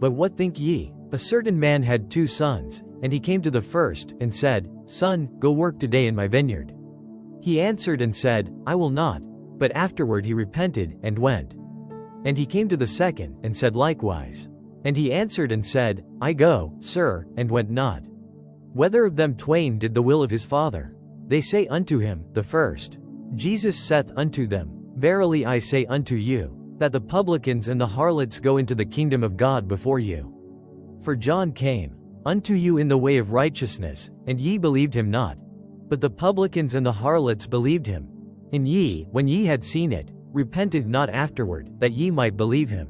But what think ye? A certain man had 2 sons, and he came to the first, and said, Son, go work today in my vineyard. He answered and said, I will not. But afterward he repented, and went. And he came to the second, and said likewise. And he answered and said, I go, sir, and went not. Whether of them twain did the will of his father? They say unto him, The first. Jesus saith unto them, Verily I say unto you, that the publicans and the harlots go into the kingdom of God before you. For John came unto you in the way of righteousness, and ye believed him not. But the publicans and the harlots believed him. And ye, when ye had seen it, repented not afterward, that ye might believe him.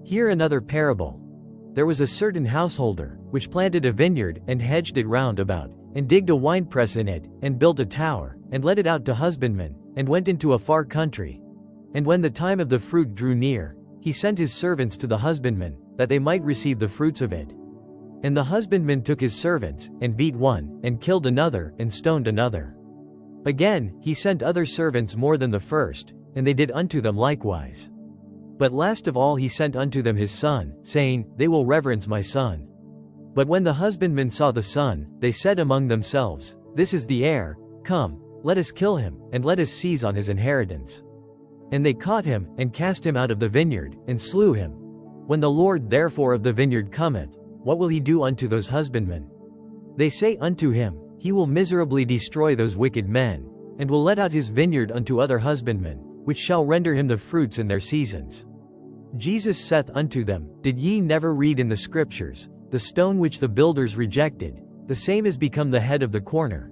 Hear another parable. There was a certain householder, which planted a vineyard, and hedged it round about, and digged a winepress in it, and built a tower, and let it out to husbandmen, and went into a far country. And when the time of the fruit drew near, he sent his servants to the husbandmen, that they might receive the fruits of it. And the husbandman took his servants, and beat one, and killed another, and stoned another. Again, he sent other servants more than the first, and they did unto them likewise. But last of all he sent unto them his son, saying, They will reverence my son. But when the husbandmen saw the son, they said among themselves, This is the heir, come, let us kill him, and let us seize on his inheritance. And they caught him, and cast him out of the vineyard, and slew him. When the Lord therefore of the vineyard cometh, what will he do unto those husbandmen? They say unto him, He will miserably destroy those wicked men, and will let out his vineyard unto other husbandmen, which shall render him the fruits in their seasons. Jesus saith unto them, Did ye never read in the Scriptures, The stone which the builders rejected, the same is become the head of the corner?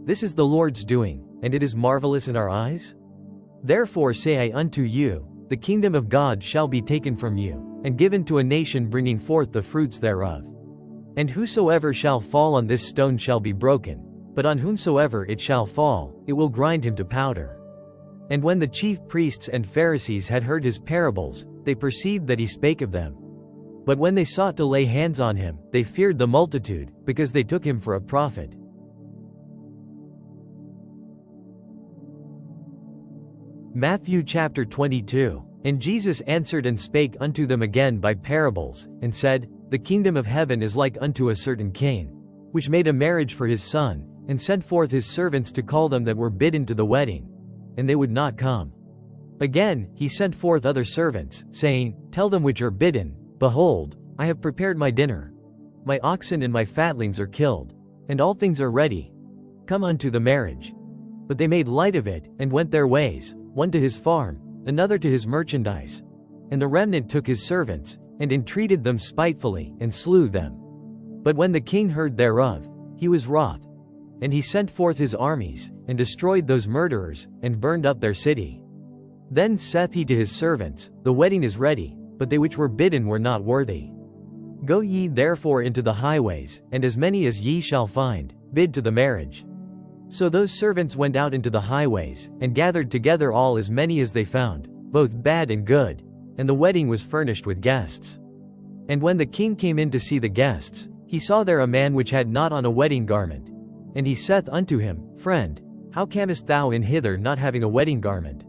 This is the Lord's doing, and it is marvelous in our eyes? Therefore say I unto you, the kingdom of God shall be taken from you, and given to a nation bringing forth the fruits thereof. And whosoever shall fall on this stone shall be broken, but on whomsoever it shall fall, it will grind him to powder. And when the chief priests and Pharisees had heard his parables, they perceived that he spake of them. But when they sought to lay hands on him, they feared the multitude, because they took him for a prophet. Matthew chapter 22. And Jesus answered and spake unto them again by parables, and said, The kingdom of heaven is like unto a certain king, which made a marriage for his son, and sent forth his servants to call them that were bidden to the wedding, and they would not come. Again, he sent forth other servants, saying, Tell them which are bidden, Behold, I have prepared my dinner. My oxen and my fatlings are killed, and all things are ready. Come unto the marriage. But they made light of it, and went their ways, one to his farm, another to his merchandise. And the remnant took his servants, and entreated them spitefully, and slew them. But when the king heard thereof, he was wroth. And he sent forth his armies, and destroyed those murderers, and burned up their city. Then saith he to his servants, The wedding is ready, but they which were bidden were not worthy. Go ye therefore into the highways, and as many as ye shall find, bid to the marriage. So those servants went out into the highways, and gathered together all as many as they found, both bad and good, and the wedding was furnished with guests. And when the king came in to see the guests, he saw there a man which had not on a wedding garment. And he saith unto him, Friend, how camest thou in hither not having a wedding garment?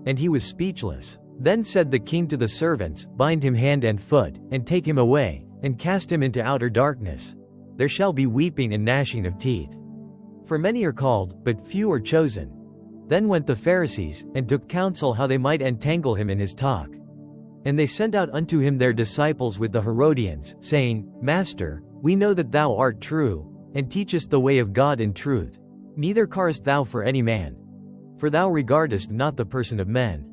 And he was speechless. Then said the king to the servants, Bind him hand and foot, and take him away, and cast him into outer darkness. There shall be weeping and gnashing of teeth. For many are called, but few are chosen. Then went the Pharisees, and took counsel how they might entangle him in his talk. And they sent out unto him their disciples with the Herodians, saying, Master, we know that thou art true, and teachest the way of God in truth. Neither carest thou for any man. For thou regardest not the person of men.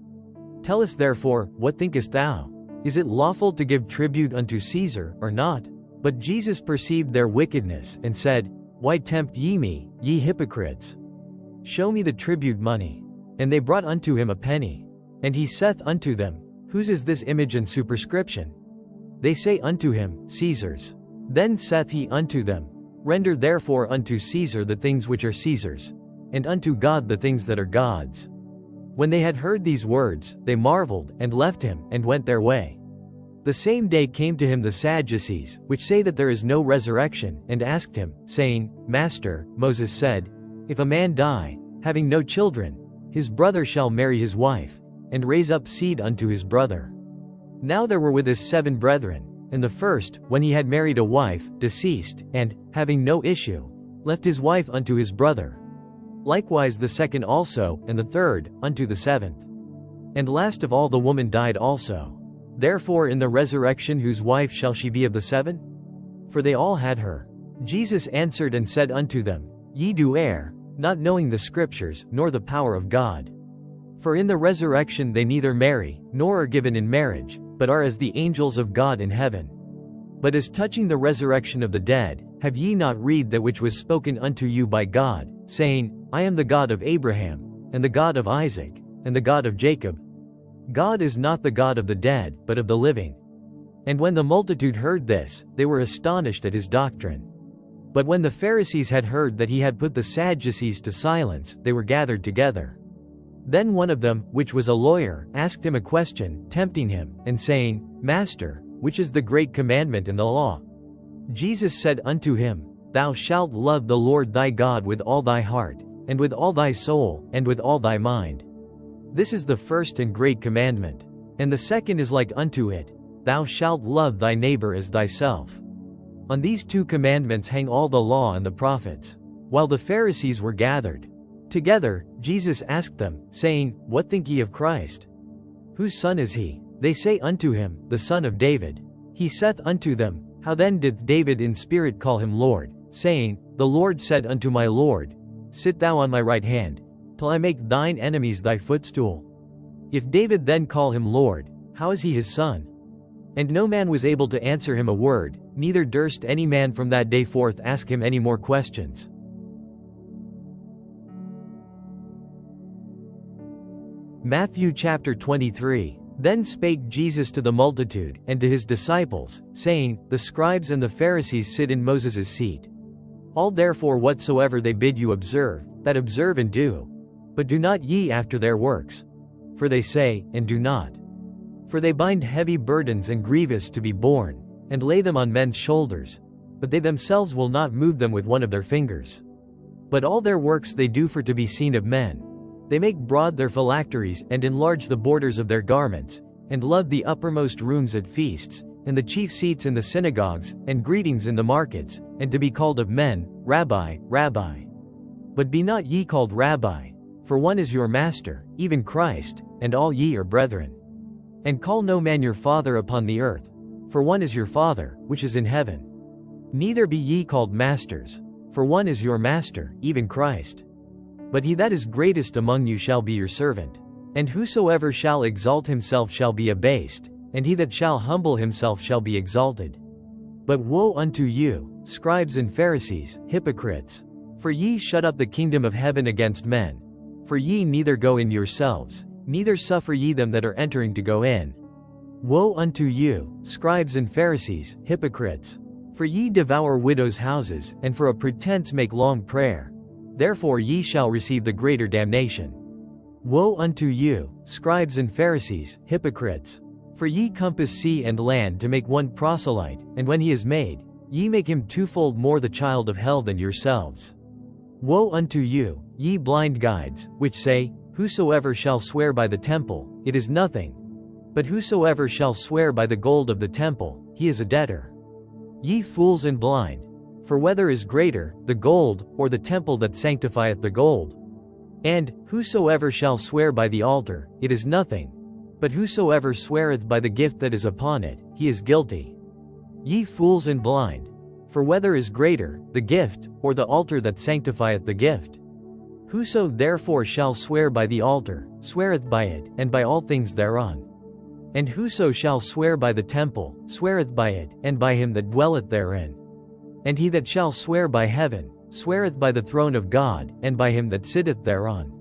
Tell us therefore, what thinkest thou? Is it lawful to give tribute unto Caesar, or not? But Jesus perceived their wickedness, and said, Why tempt ye me, ye hypocrites? Show me the tribute money. And they brought unto him a penny. And he saith unto them, Whose is this image and superscription? They say unto him, Caesar's. Then saith he unto them, Render therefore unto Caesar the things which are Caesar's, and unto God the things that are God's. When they had heard these words, they marveled, and left him, and went their way. The same day came to him the Sadducees, which say that there is no resurrection, and asked him, saying, Master, Moses said, If a man die, having no children, his brother shall marry his wife, and raise up seed unto his brother. Now there were with us 7 brethren, and the first, when he had married a wife, deceased, and, having no issue, left his wife unto his brother. Likewise the second also, and the third, unto the 7th. And last of all the woman died also. Therefore in the resurrection whose wife shall she be of the 7? For they all had her. Jesus answered and said unto them, Ye do err, not knowing the Scriptures, nor the power of God. For in the resurrection they neither marry, nor are given in marriage, but are as the angels of God in heaven. But as touching the resurrection of the dead, have ye not read that which was spoken unto you by God, saying, I am the God of Abraham, and the God of Isaac, and the God of Jacob? God is not the God of the dead, but of the living. And when the multitude heard this, they were astonished at his doctrine. But when the Pharisees had heard that he had put the Sadducees to silence, they were gathered together. Then one of them, which was a lawyer, asked him a question, tempting him, and saying, Master, which is the great commandment in the law? Jesus said unto him, Thou shalt love the Lord thy God with all thy heart, and with all thy soul, and with all thy mind. This is the first and great commandment. And the second is like unto it, Thou shalt love thy neighbor as thyself. On these 2 commandments hang all the law and the prophets. While the Pharisees were gathered together, Jesus asked them, saying, What think ye of Christ? Whose son is he? They say unto him, The son of David. He saith unto them, How then did David in spirit call him Lord, saying, The Lord said unto my Lord, Sit thou on my right hand, till I make thine enemies thy footstool. If David then call him Lord, how is he his son? And no man was able to answer him a word, neither durst any man from that day forth ask him any more questions. Matthew chapter 23. Then spake Jesus to the multitude, and to his disciples, saying, The scribes and the Pharisees sit in Moses' seat. All therefore whatsoever they bid you observe, that observe and do. But do not ye after their works. For they say, and do not. For they bind heavy burdens and grievous to be borne, and lay them on men's shoulders, but they themselves will not move them with one of their fingers. But all their works they do for to be seen of men. They make broad their phylacteries, and enlarge the borders of their garments, and love the uppermost rooms at feasts, and the chief seats in the synagogues, and greetings in the markets, and to be called of men, Rabbi, Rabbi. But be not ye called Rabbi, for one is your master, even Christ, and all ye are brethren. And call no man your father upon the earth, for one is your Father, which is in heaven. Neither be ye called masters, for one is your master, even Christ. But he that is greatest among you shall be your servant. And whosoever shall exalt himself shall be abased, and he that shall humble himself shall be exalted. But woe unto you, scribes and Pharisees, hypocrites! For ye shut up the kingdom of heaven against men. For ye neither go in yourselves, neither suffer ye them that are entering to go in. Woe unto you, scribes and Pharisees, hypocrites! For ye devour widows' houses, and for a pretense make long prayer. Therefore ye shall receive the greater damnation. Woe unto you, scribes and Pharisees, hypocrites! For ye compass sea and land to make one proselyte, and when he is made, ye make him twofold more the child of hell than yourselves. Woe unto you, ye blind guides, which say, Whosoever shall swear by the temple, it is nothing. But whosoever shall swear by the gold of the temple, he is a debtor. Ye fools and blind! For whether is greater, the gold, or the temple that sanctifieth the gold? And, whosoever shall swear by the altar, it is nothing. But whosoever sweareth by the gift that is upon it, he is guilty. Ye fools and blind! For whether is greater, the gift, or the altar that sanctifieth the gift? Whoso therefore shall swear by the altar, sweareth by it, and by all things thereon. And whoso shall swear by the temple, sweareth by it, and by him that dwelleth therein. And he that shall swear by heaven, sweareth by the throne of God, and by him that sitteth thereon.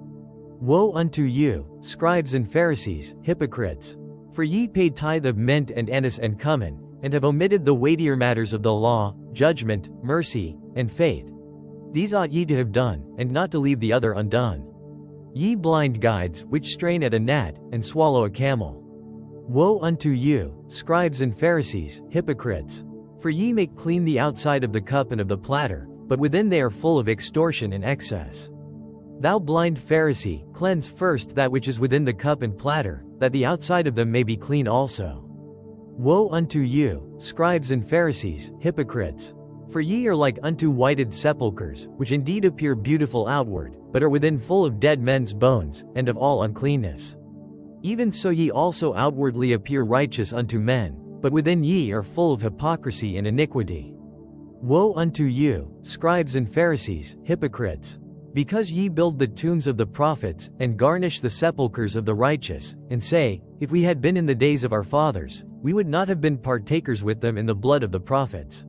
Woe unto you, scribes and Pharisees, hypocrites! For ye pay tithe of mint and anise and cumin, and have omitted the weightier matters of the law, judgment, mercy, and faith. These ought ye to have done, and not to leave the other undone. Ye blind guides, which strain at a gnat, and swallow a camel. Woe unto you, scribes and Pharisees, hypocrites! For ye make clean the outside of the cup and of the platter, but within they are full of extortion and excess. Thou blind Pharisee, cleanse first that which is within the cup and platter, that the outside of them may be clean also. Woe unto you, scribes and Pharisees, hypocrites! For ye are like unto whited sepulchres, which indeed appear beautiful outward, but are within full of dead men's bones, and of all uncleanness. Even so ye also outwardly appear righteous unto men, but within ye are full of hypocrisy and iniquity. Woe unto you, scribes and Pharisees, hypocrites! Because ye build the tombs of the prophets, and garnish the sepulchres of the righteous, and say, If we had been in the days of our fathers, we would not have been partakers with them in the blood of the prophets.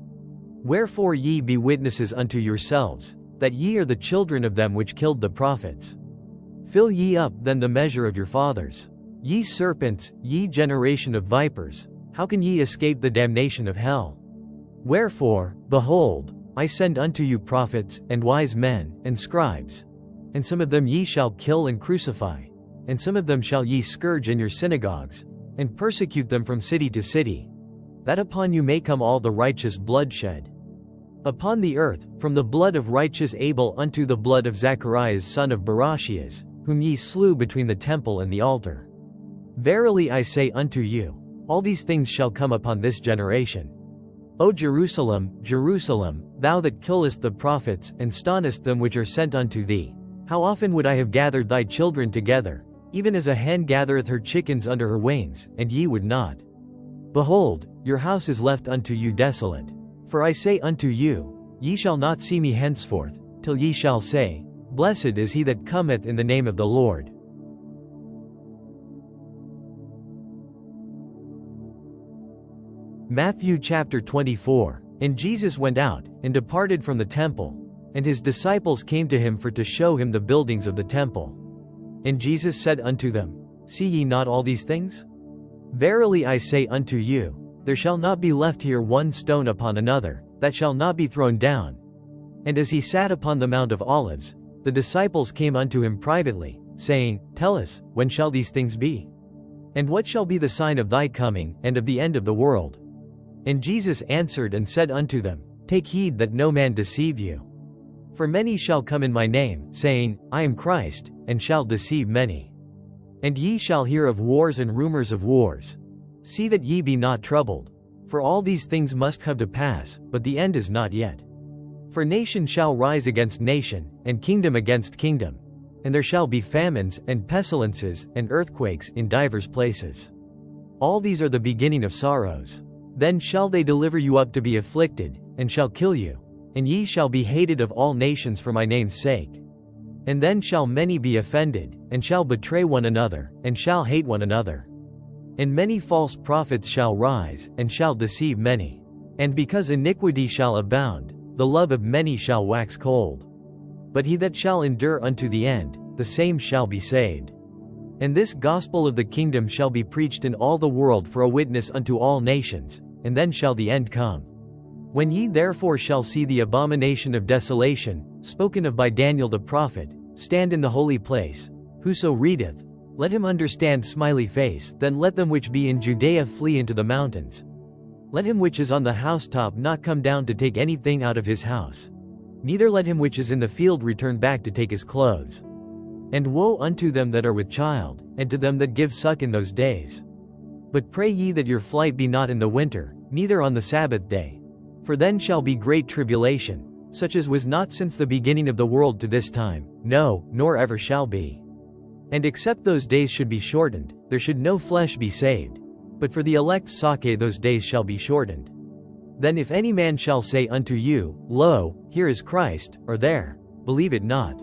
Wherefore ye be witnesses unto yourselves, that ye are the children of them which killed the prophets. Fill ye up then the measure of your fathers. Ye serpents, ye generation of vipers, how can ye escape the damnation of hell? Wherefore, behold, I send unto you prophets, and wise men, and scribes. And some of them ye shall kill and crucify, and some of them shall ye scourge in your synagogues, and persecute them from city to city, that upon you may come all the righteous bloodshed upon the earth, from the blood of righteous Abel unto the blood of Zacharias son of Barachias, whom ye slew between the temple and the altar. Verily I say unto you, all these things shall come upon this generation. O Jerusalem, Jerusalem, thou that killest the prophets, and stonest them which are sent unto thee, how often would I have gathered thy children together, even as a hen gathereth her chickens under her wings, and ye would not. Behold, your house is left unto you desolate. For I say unto you, ye shall not see me henceforth, till ye shall say, Blessed is he that cometh in the name of the Lord. Matthew chapter 24. And Jesus went out, and departed from the temple, and his disciples came to him for to show him the buildings of the temple. And Jesus said unto them, See ye not all these things? Verily I say unto you, there shall not be left here one stone upon another, that shall not be thrown down. And as he sat upon the Mount of Olives, the disciples came unto him privately, saying, Tell us, when shall these things be? And what shall be the sign of thy coming, and of the end of the world? And Jesus answered and said unto them, Take heed that no man deceive you. For many shall come in my name, saying, I am Christ, and shall deceive many. And ye shall hear of wars and rumors of wars. See that ye be not troubled. For all these things must come to pass, but the end is not yet. For nation shall rise against nation, and kingdom against kingdom. And there shall be famines, and pestilences, and earthquakes in divers places. All these are the beginning of sorrows. Then shall they deliver you up to be afflicted, and shall kill you. And ye shall be hated of all nations for my name's sake. And then shall many be offended, and shall betray one another, and shall hate one another. And many false prophets shall rise, and shall deceive many. And because iniquity shall abound, the love of many shall wax cold. But he that shall endure unto the end, the same shall be saved. And this gospel of the kingdom shall be preached in all the world for a witness unto all nations, and then shall the end come. When ye therefore shall see the abomination of desolation, spoken of by Daniel the prophet, stand in the holy place, whoso readeth, let him understand. Smiley face. Then let them which be in Judea flee into the mountains. Let him which is on the housetop not come down to take anything out of his house. Neither let him which is in the field return back to take his clothes. And woe unto them that are with child, and to them that give suck in those days. But pray ye that your flight be not in the winter, neither on the Sabbath day. For then shall be great tribulation, such as was not since the beginning of the world to this time, no, nor ever shall be. And except those days should be shortened, there should no flesh be saved. But for the elect's sake those days shall be shortened. Then if any man shall say unto you, Lo, here is Christ, or there, believe it not.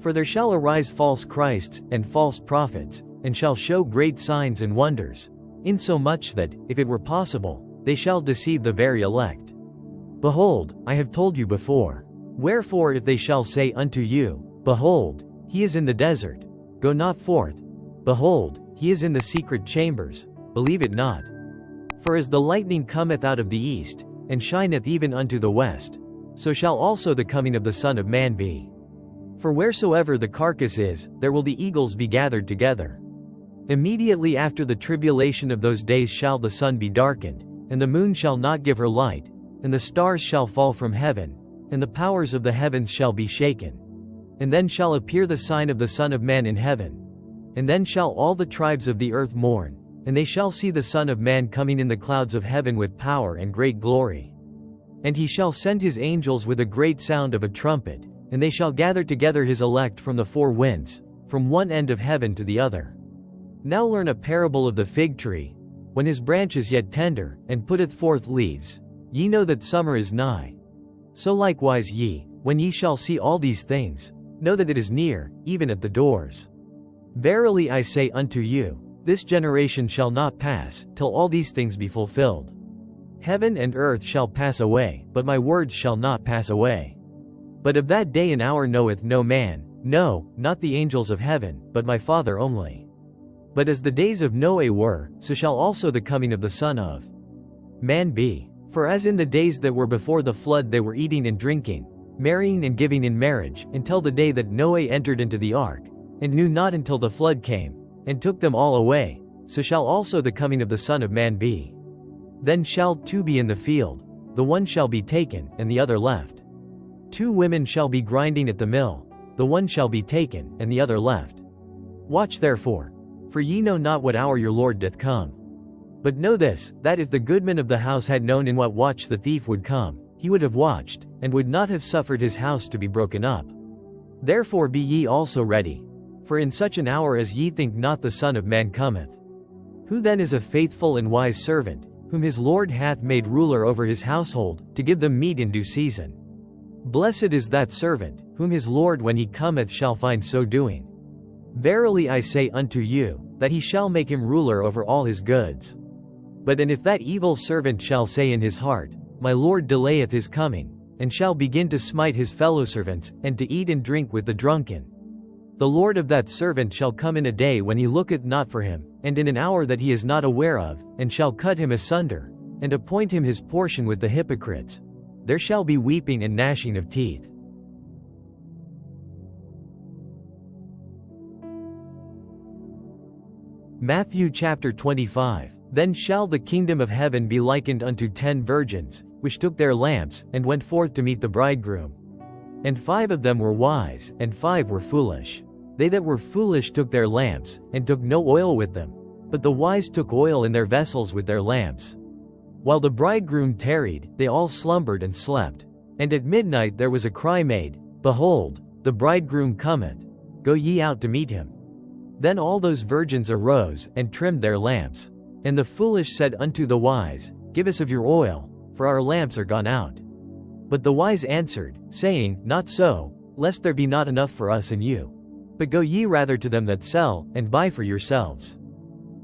For there shall arise false Christs, and false prophets, and shall show great signs and wonders, insomuch that, if it were possible, they shall deceive the very elect. Behold, I have told you before. Wherefore if they shall say unto you, Behold, he is in the desert, go not forth. Behold, he is in the secret chambers, believe it not. For as the lightning cometh out of the east, and shineth even unto the west, so shall also the coming of the Son of Man be. For wheresoever the carcass is, there will the eagles be gathered together. Immediately after the tribulation of those days shall the sun be darkened, and the moon shall not give her light, and the stars shall fall from heaven, and the powers of the heavens shall be shaken. And then shall appear the sign of the Son of Man in heaven. And then shall all the tribes of the earth mourn, and they shall see the Son of Man coming in the clouds of heaven with power and great glory. And he shall send his angels with a great sound of a trumpet, and they shall gather together his elect from the four winds, from one end of heaven to the other. Now learn a parable of the fig tree. When his branch is yet tender, and putteth forth leaves, ye know that summer is nigh. So likewise ye, when ye shall see all these things, know that it is near, even at the doors. Verily I say unto you, this generation shall not pass, till all these things be fulfilled. Heaven and earth shall pass away, but my words shall not pass away. But of that day and hour knoweth no man, no, not the angels of heaven, but my Father only. But as the days of Noe were, so shall also the coming of the Son of Man be. For as in the days that were before the flood they were eating and drinking, marrying and giving in marriage, until the day that Noe entered into the ark, and knew not until the flood came, and took them all away, so shall also the coming of the Son of Man be. Then shall two be in the field, the one shall be taken, and the other left. Two women shall be grinding at the mill, the one shall be taken, and the other left. Watch therefore, for ye know not what hour your Lord doth come. But know this, that if the goodman of the house had known in what watch the thief would come, he would have watched, and would not have suffered his house to be broken up. Therefore be ye also ready, for in such an hour as ye think not the Son of Man cometh. Who then is a faithful and wise servant, whom his Lord hath made ruler over his household, to give them meat in due season? Blessed is that servant, whom his Lord when he cometh shall find so doing. Verily I say unto you, that he shall make him ruler over all his goods. But and if that evil servant shall say in his heart, My Lord delayeth his coming, and shall begin to smite his fellow servants, and to eat and drink with the drunken, the Lord of that servant shall come in a day when he looketh not for him, and in an hour that he is not aware of, and shall cut him asunder, and appoint him his portion with the hypocrites. There shall be weeping and gnashing of teeth. Matthew chapter 25. Then shall the kingdom of heaven be likened unto 10 virgins, which took their lamps, and went forth to meet the bridegroom. And 5 of them were wise, and 5 were foolish. They that were foolish took their lamps, and took no oil with them. But the wise took oil in their vessels with their lamps. While the bridegroom tarried, they all slumbered and slept. And at midnight there was a cry made, Behold, the bridegroom cometh, go ye out to meet him. Then all those virgins arose, and trimmed their lamps. And the foolish said unto the wise, Give us of your oil, for our lamps are gone out. But the wise answered, saying, Not so, lest there be not enough for us and you. But go ye rather to them that sell, and buy for yourselves.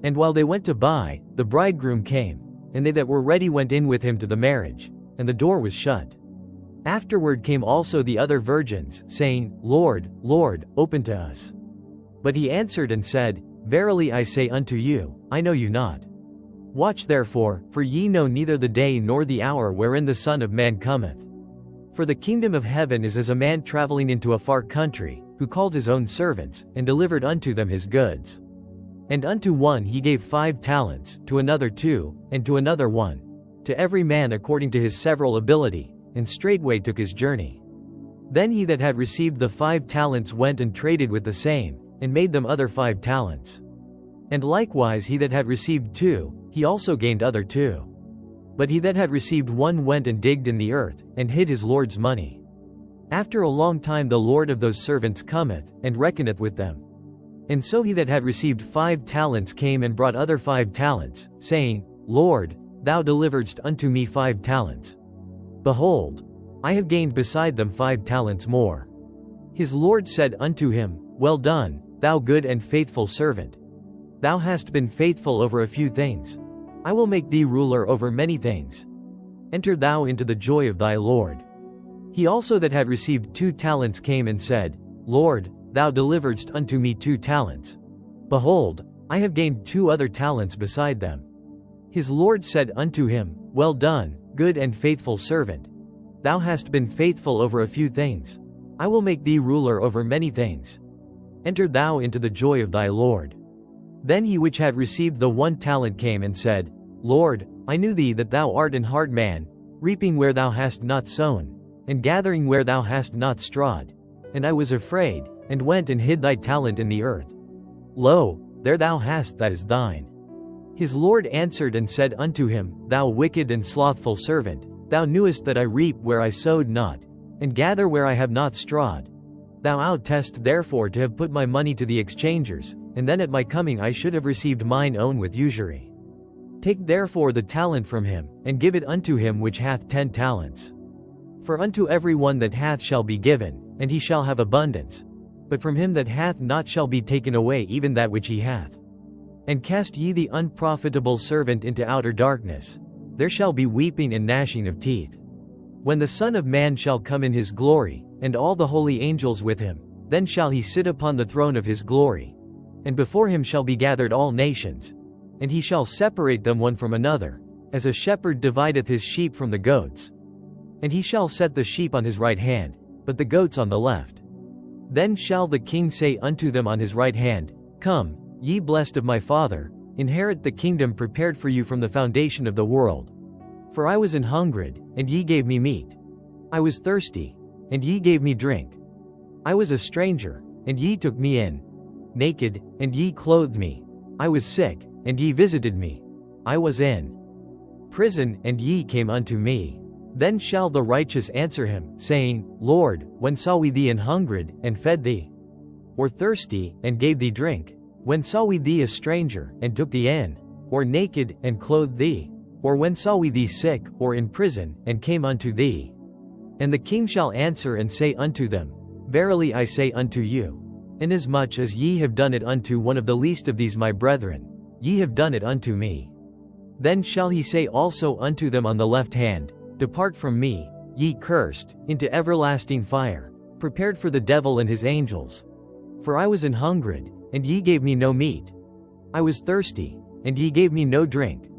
And while they went to buy, the bridegroom came, and they that were ready went in with him to the marriage, and the door was shut. Afterward came also the other virgins, saying, Lord, Lord, open to us. But he answered and said, Verily I say unto you, I know you not. Watch therefore, for ye know neither the day nor the hour wherein the Son of Man cometh. For the kingdom of heaven is as a man traveling into a far country, who called his own servants, and delivered unto them his goods. And unto one he gave 5 talents, to another 2, and to another 1, to every man according to his several ability, and straightway took his journey. Then he that had received the 5 talents went and traded with the same, and made them other 5 talents. And likewise he that had received 2, he also gained other 2. But he that had received 1 went and digged in the earth, and hid his Lord's money. After a long time the Lord of those servants cometh, and reckoneth with them. And so he that had received 5 talents came and brought other 5 talents, saying, Lord, thou deliveredst unto me 5 talents. Behold, I have gained beside them 5 talents more. His Lord said unto him, Well done, thou good and faithful servant. Thou hast been faithful over a few things. I will make thee ruler over many things. Enter thou into the joy of thy Lord. He also that had received 2 talents came and said, Lord, thou deliveredst unto me 2 talents. Behold, I have gained 2 other talents beside them. His Lord said unto him, Well done, good and faithful servant. Thou hast been faithful over a few things. I will make thee ruler over many things. Enter thou into the joy of thy Lord. Then he which had received the 1 talent came and said, Lord, I knew thee that thou art an hard man, reaping where thou hast not sown, and gathering where thou hast not strawed. And I was afraid, and went and hid thy talent in the earth. Lo, there thou hast that is thine. His Lord answered and said unto him, Thou wicked and slothful servant, thou knewest that I reap where I sowed not, and gather where I have not strawed. Thou oughtest therefore to have put my money to the exchangers, and then at my coming I should have received mine own with usury. Take therefore the talent from him, and give it unto him which hath 10 talents. For unto every one that hath shall be given, and he shall have abundance. But from him that hath not shall be taken away even that which he hath. And cast ye the unprofitable servant into outer darkness. There shall be weeping and gnashing of teeth. When the Son of Man shall come in his glory, and all the holy angels with him, then shall he sit upon the throne of his glory. And before him shall be gathered all nations. And he shall separate them one from another, as a shepherd divideth his sheep from the goats. And he shall set the sheep on his right hand, but the goats on the left. Then shall the king say unto them on his right hand, Come, ye blessed of my Father, inherit the kingdom prepared for you from the foundation of the world. For I was an hungered, and ye gave me meat. I was thirsty, and ye gave me drink. I was a stranger, and ye took me in. Naked, and ye clothed me. I was sick, and ye visited me. I was in prison, and ye came unto me. Then shall the righteous answer him, saying, Lord, when saw we thee an hungered, and fed thee? Or thirsty, and gave thee drink? When saw we thee a stranger, and took thee in? Or naked, and clothed thee? Or when saw we thee sick, or in prison, and came unto thee? And the king shall answer and say unto them, Verily I say unto you, inasmuch as ye have done it unto one of the least of these my brethren, ye have done it unto me. Then shall he say also unto them on the left hand, Depart from me, ye cursed, into everlasting fire, prepared for the devil and his angels. For I was an hungered, and ye gave me no meat. I was thirsty, and ye gave me no drink.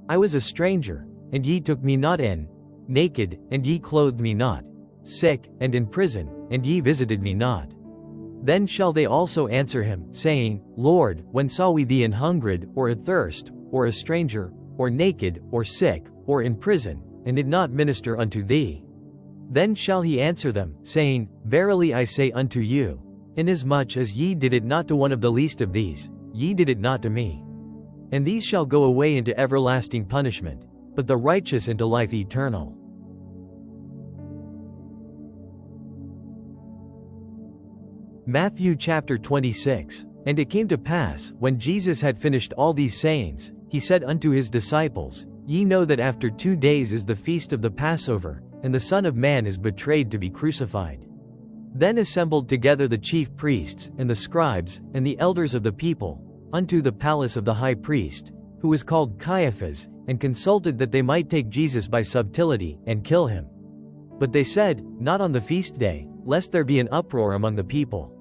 I was a stranger, and ye took me not in. Naked, and ye clothed me not. Sick, and in prison, and ye visited me not. Then shall they also answer him, saying, Lord, when saw we thee an hungered, or athirst, or a stranger, or naked, or sick, or in prison, and did not minister unto thee? Then shall he answer them, saying, Verily I say unto you, inasmuch as ye did it not to one of the least of these, ye did it not to me. And these shall go away into everlasting punishment, but the righteous into life eternal. Matthew chapter 26. And it came to pass, when Jesus had finished all these sayings, he said unto his disciples, Ye know that after 2 days is the feast of the Passover, and the Son of Man is betrayed to be crucified. Then assembled together the chief priests, and the scribes, and the elders of the people, unto the palace of the high priest, who was called Caiaphas, and consulted that they might take Jesus by subtlety, and kill him. But they said, Not on the feast day, lest there be an uproar among the people.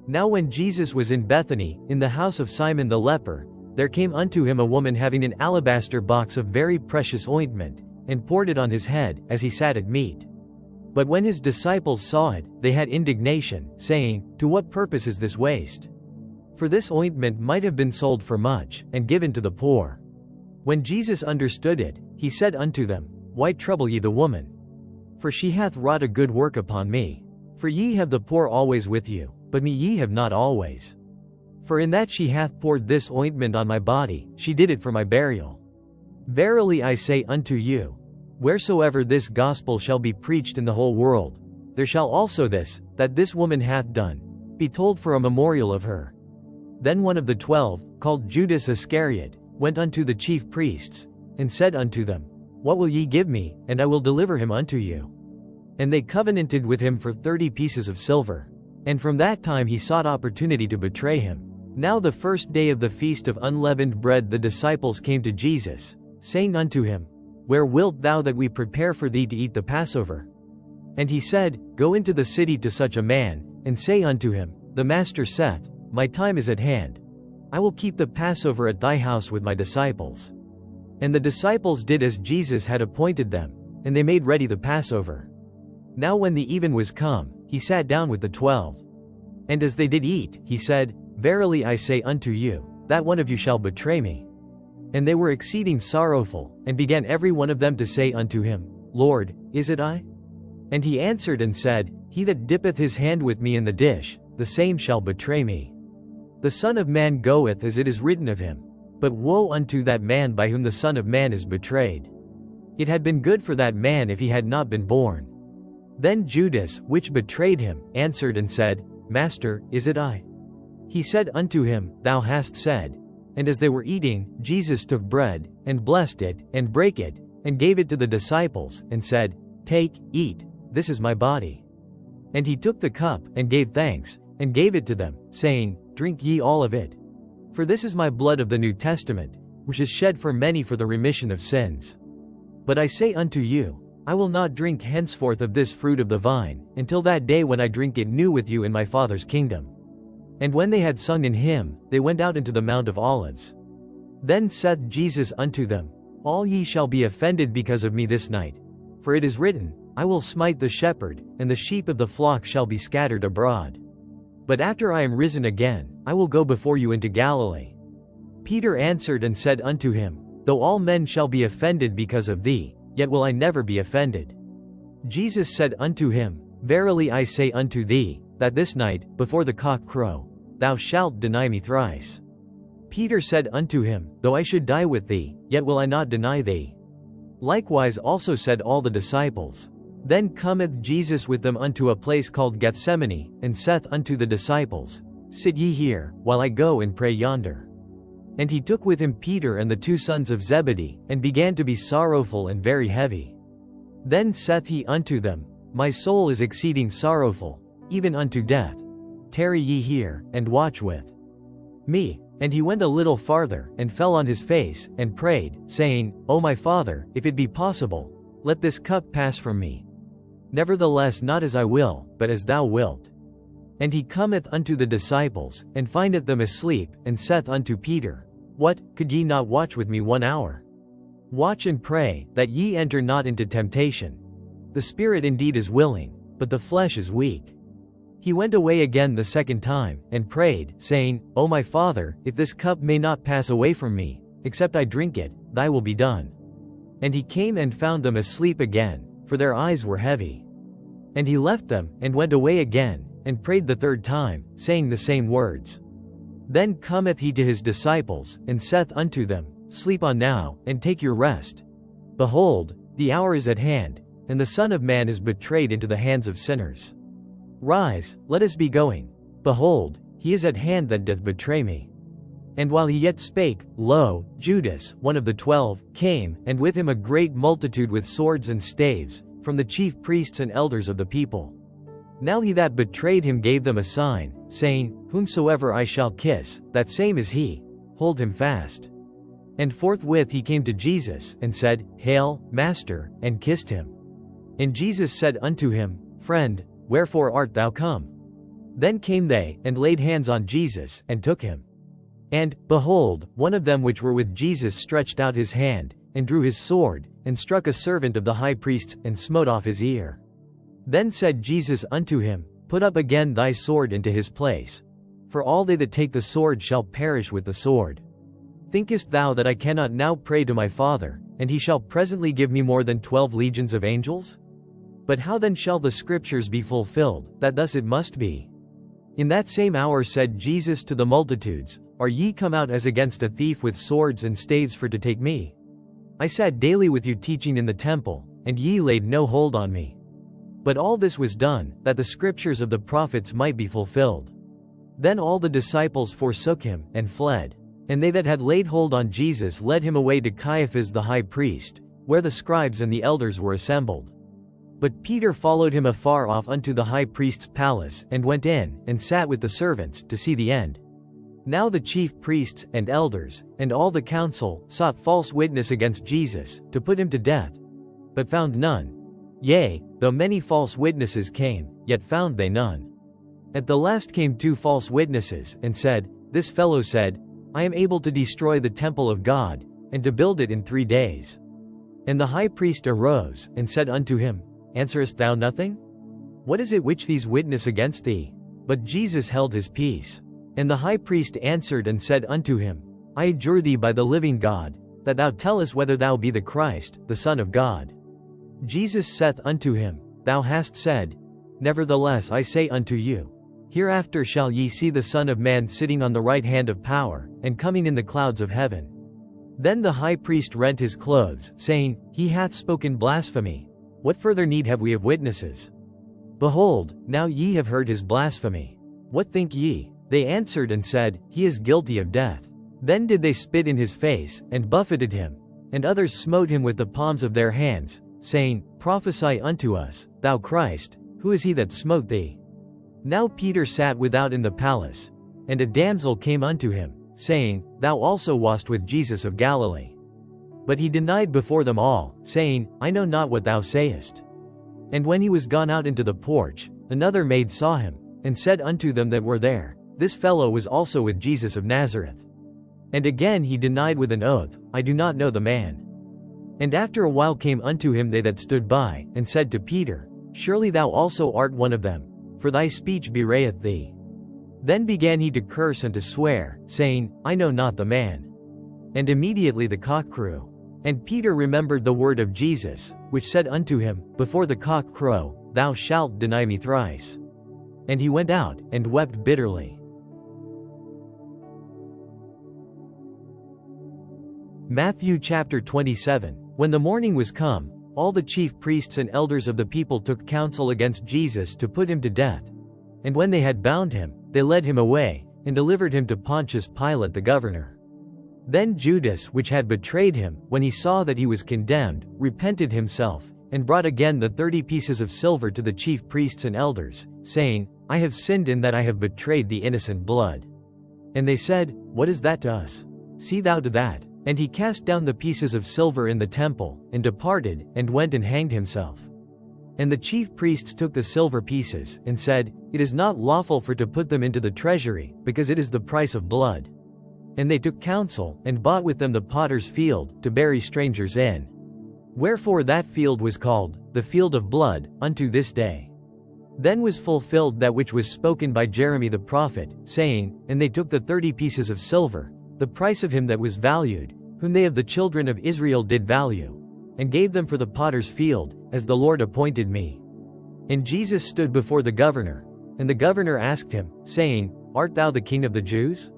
Now when Jesus was in Bethany, in the house of Simon the leper, there came unto him a woman having an alabaster box of very precious ointment, and poured it on his head, as he sat at meat. But when his disciples saw it, they had indignation, saying, To what purpose is this waste? For this ointment might have been sold for much, and given to the poor. When Jesus understood it, he said unto them, Why trouble ye the woman? For she hath wrought a good work upon me. For ye have the poor always with you, but me ye have not always. For in that she hath poured this ointment on my body, she did it for my burial. Verily I say unto you, wheresoever this gospel shall be preached in the whole world, there shall also this, that this woman hath done, be told for a memorial of her. Then one of the 12, called Judas Iscariot, went unto the chief priests, and said unto them, What will ye give me, and I will deliver him unto you? And they covenanted with him for 30 pieces of silver. And from that time he sought opportunity to betray him. Now the first day of the feast of unleavened bread the disciples came to Jesus, saying unto him, Where wilt thou that we prepare for thee to eat the Passover? And he said, Go into the city to such a man, and say unto him, The Master saith, My time is at hand. I will keep the Passover at thy house with my disciples. And the disciples did as Jesus had appointed them, and they made ready the Passover. Now when the even was come, he sat down with the 12. And as they did eat, he said, Verily I say unto you, that one of you shall betray me. And they were exceeding sorrowful, and began every one of them to say unto him, Lord, is it I? And he answered and said, He that dippeth his hand with me in the dish, the same shall betray me. The Son of Man goeth as it is written of him. But woe unto that man by whom the Son of Man is betrayed. It had been good for that man if he had not been born. Then Judas, which betrayed him, answered and said, Master, is it I? He said unto him, Thou hast said. And as they were eating, Jesus took bread, and blessed it, and brake it, and gave it to the disciples, and said, Take, eat, this is my body. And he took the cup, and gave thanks, and gave it to them, saying, Drink ye all of it. For this is my blood of the New Testament, which is shed for many for the remission of sins. But I say unto you, I will not drink henceforth of this fruit of the vine, until that day when I drink it new with you in my Father's kingdom. And when they had sung an hymn, they went out into the Mount of Olives. Then saith Jesus unto them, All ye shall be offended because of me this night. For it is written, I will smite the shepherd, and the sheep of the flock shall be scattered abroad. But after I am risen again, I will go before you into Galilee. Peter answered and said unto him, Though all men shall be offended because of thee, yet will I never be offended. Jesus said unto him, Verily I say unto thee, that this night, before the cock crow, thou shalt deny me thrice. Peter said unto him, Though I should die with thee, yet will I not deny thee. Likewise also said all the disciples. Then cometh Jesus with them unto a place called Gethsemane, and saith unto the disciples, Sit ye here, while I go and pray yonder. And he took with him Peter and the 2 sons of Zebedee, and began to be sorrowful and very heavy. Then saith he unto them, My soul is exceeding sorrowful, even unto death. Tarry ye here, and watch with me. And he went a little farther, and fell on his face, and prayed, saying, O my Father, if it be possible, let this cup pass from me. Nevertheless not as I will, but as thou wilt. And he cometh unto the disciples, and findeth them asleep, and saith unto Peter, What, could ye not watch with me 1 hour? Watch and pray, that ye enter not into temptation. The spirit indeed is willing, but the flesh is weak. He went away again the second time, and prayed, saying, O my Father, if this cup may not pass away from me, except I drink it, thy will be done. And he came and found them asleep again, for their eyes were heavy. And he left them, and went away again, and prayed the third time, saying the same words. Then cometh he to his disciples, and saith unto them, Sleep on now, and take your rest. Behold, the hour is at hand, and the Son of Man is betrayed into the hands of sinners. Rise, let us be going. Behold, he is at hand that doth betray me. And while he yet spake, lo, Judas, one of the 12, came, and with him a great multitude with swords and staves, from the chief priests and elders of the people. Now he that betrayed him gave them a sign, saying, Whomsoever I shall kiss, that same is he. Hold him fast. And forthwith he came to Jesus, and said, Hail, Master, and kissed him. And Jesus said unto him, Friend, wherefore art thou come? Then came they, and laid hands on Jesus, and took him. And, behold, one of them which were with Jesus stretched out his hand, and drew his sword, and struck a servant of the high priest's, and smote off his ear. Then said Jesus unto him, Put up again thy sword into his place. For all they that take the sword shall perish with the sword. Thinkest thou that I cannot now pray to my Father, and he shall presently give me more than 12 legions of angels? But how then shall the scriptures be fulfilled, that thus it must be? In that same hour said Jesus to the multitudes, Are ye come out as against a thief with swords and staves for to take me? I sat daily with you teaching in the temple, and ye laid no hold on me. But all this was done, that the scriptures of the prophets might be fulfilled. Then all the disciples forsook him, and fled. And they that had laid hold on Jesus led him away to Caiaphas the high priest, where the scribes and the elders were assembled. But Peter followed him afar off unto the high priest's palace, and went in, and sat with the servants, to see the end. Now the chief priests, and elders, and all the council, sought false witness against Jesus, to put him to death. But found none. Yea, though many false witnesses came, yet found they none. At the last came 2 false witnesses, and said, This fellow said, I am able to destroy the temple of God, and to build it in 3 days. And the high priest arose, and said unto him, Answerest thou nothing? What is it which these witness against thee? But Jesus held his peace. And the high priest answered and said unto him, I adjure thee by the living God, that thou tell us whether thou be the Christ, the Son of God. Jesus saith unto him, Thou hast said. Nevertheless I say unto you, Hereafter shall ye see the Son of Man sitting on the right hand of power, and coming in the clouds of heaven. Then the high priest rent his clothes, saying, He hath spoken blasphemy. What further need have we of witnesses? Behold, now ye have heard his blasphemy. What think ye? They answered and said, He is guilty of death. Then did they spit in his face, and buffeted him. And others smote him with the palms of their hands, saying, Prophesy unto us, thou Christ, who is he that smote thee? Now Peter sat without in the palace. And a damsel came unto him, saying, Thou also wast with Jesus of Galilee. But he denied before them all, saying, I know not what thou sayest. And when he was gone out into the porch, another maid saw him, and said unto them that were there, This fellow was also with Jesus of Nazareth. And again he denied with an oath, I do not know the man. And after a while came unto him they that stood by, and said to Peter, Surely thou also art one of them, for thy speech bewrayeth thee. Then began he to curse and to swear, saying, I know not the man. And immediately the cock crew. And Peter remembered the word of Jesus, which said unto him, Before the cock crow, thou shalt deny me thrice. And he went out, and wept bitterly. Matthew chapter 27. When the morning was come, all the chief priests and elders of the people took counsel against Jesus to put him to death. And when they had bound him, they led him away, and delivered him to Pontius Pilate the governor. Then Judas, which had betrayed him, when he saw that he was condemned, repented himself, and brought again the 30 pieces of silver to the chief priests and elders, saying, I have sinned in that I have betrayed the innocent blood. And they said, What is that to us? See thou to that. And he cast down the pieces of silver in the temple, and departed, and went and hanged himself. And the chief priests took the silver pieces, and said, It is not lawful for to put them into the treasury, because it is the price of blood. And they took counsel, and bought with them the potter's field, to bury strangers in. Wherefore that field was called, the field of blood, unto this day. Then was fulfilled that which was spoken by Jeremy the prophet, saying, And they took the 30 pieces of silver, the price of him that was valued, whom they of the children of Israel did value, and gave them for the potter's field, as the Lord appointed me. And Jesus stood before the governor, and the governor asked him, saying, Art thou the king of the Jews?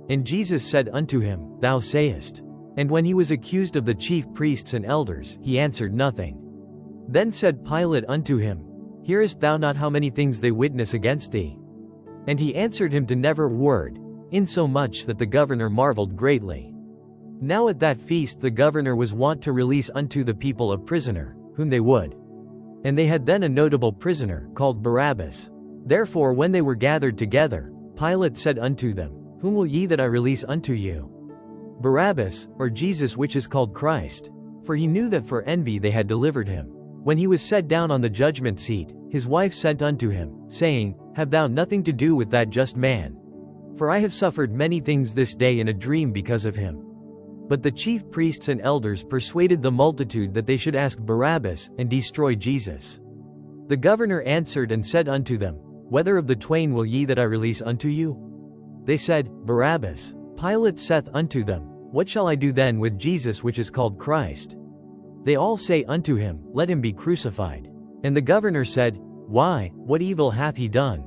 And Jesus said unto him, Thou sayest. And when he was accused of the chief priests and elders, he answered nothing. Then said Pilate unto him, Hearest thou not how many things they witness against thee? And he answered him to never word, insomuch that the governor marveled greatly. Now at that feast the governor was wont to release unto the people a prisoner, whom they would. And they had then a notable prisoner, called Barabbas. Therefore when they were gathered together, Pilate said unto them, Whom will ye that I release unto you? Barabbas, or Jesus which is called Christ? For he knew that for envy they had delivered him. When he was set down on the judgment seat, his wife sent unto him, saying, Have thou nothing to do with that just man? For I have suffered many things this day in a dream because of him. But the chief priests and elders persuaded the multitude that they should ask Barabbas, and destroy Jesus. The governor answered and said unto them, Whether of the twain will ye that I release unto you? They said, Barabbas. Pilate saith unto them, What shall I do then with Jesus which is called Christ? They all say unto him, Let him be crucified. And the governor said, Why, what evil hath he done?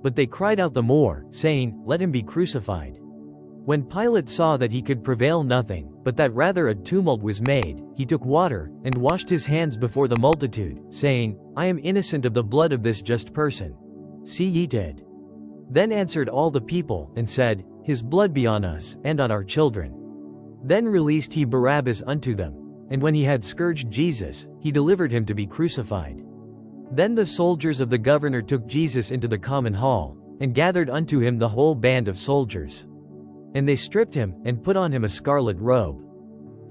But they cried out the more, saying, Let him be crucified. When Pilate saw that he could prevail nothing, but that rather a tumult was made, he took water, and washed his hands before the multitude, saying, I am innocent of the blood of this just person. See ye to it. Then answered all the people, and said, His blood be on us, and on our children. Then released he Barabbas unto them. And when he had scourged Jesus, he delivered him to be crucified. Then the soldiers of the governor took Jesus into the common hall, and gathered unto him the whole band of soldiers. And they stripped him, and put on him a scarlet robe.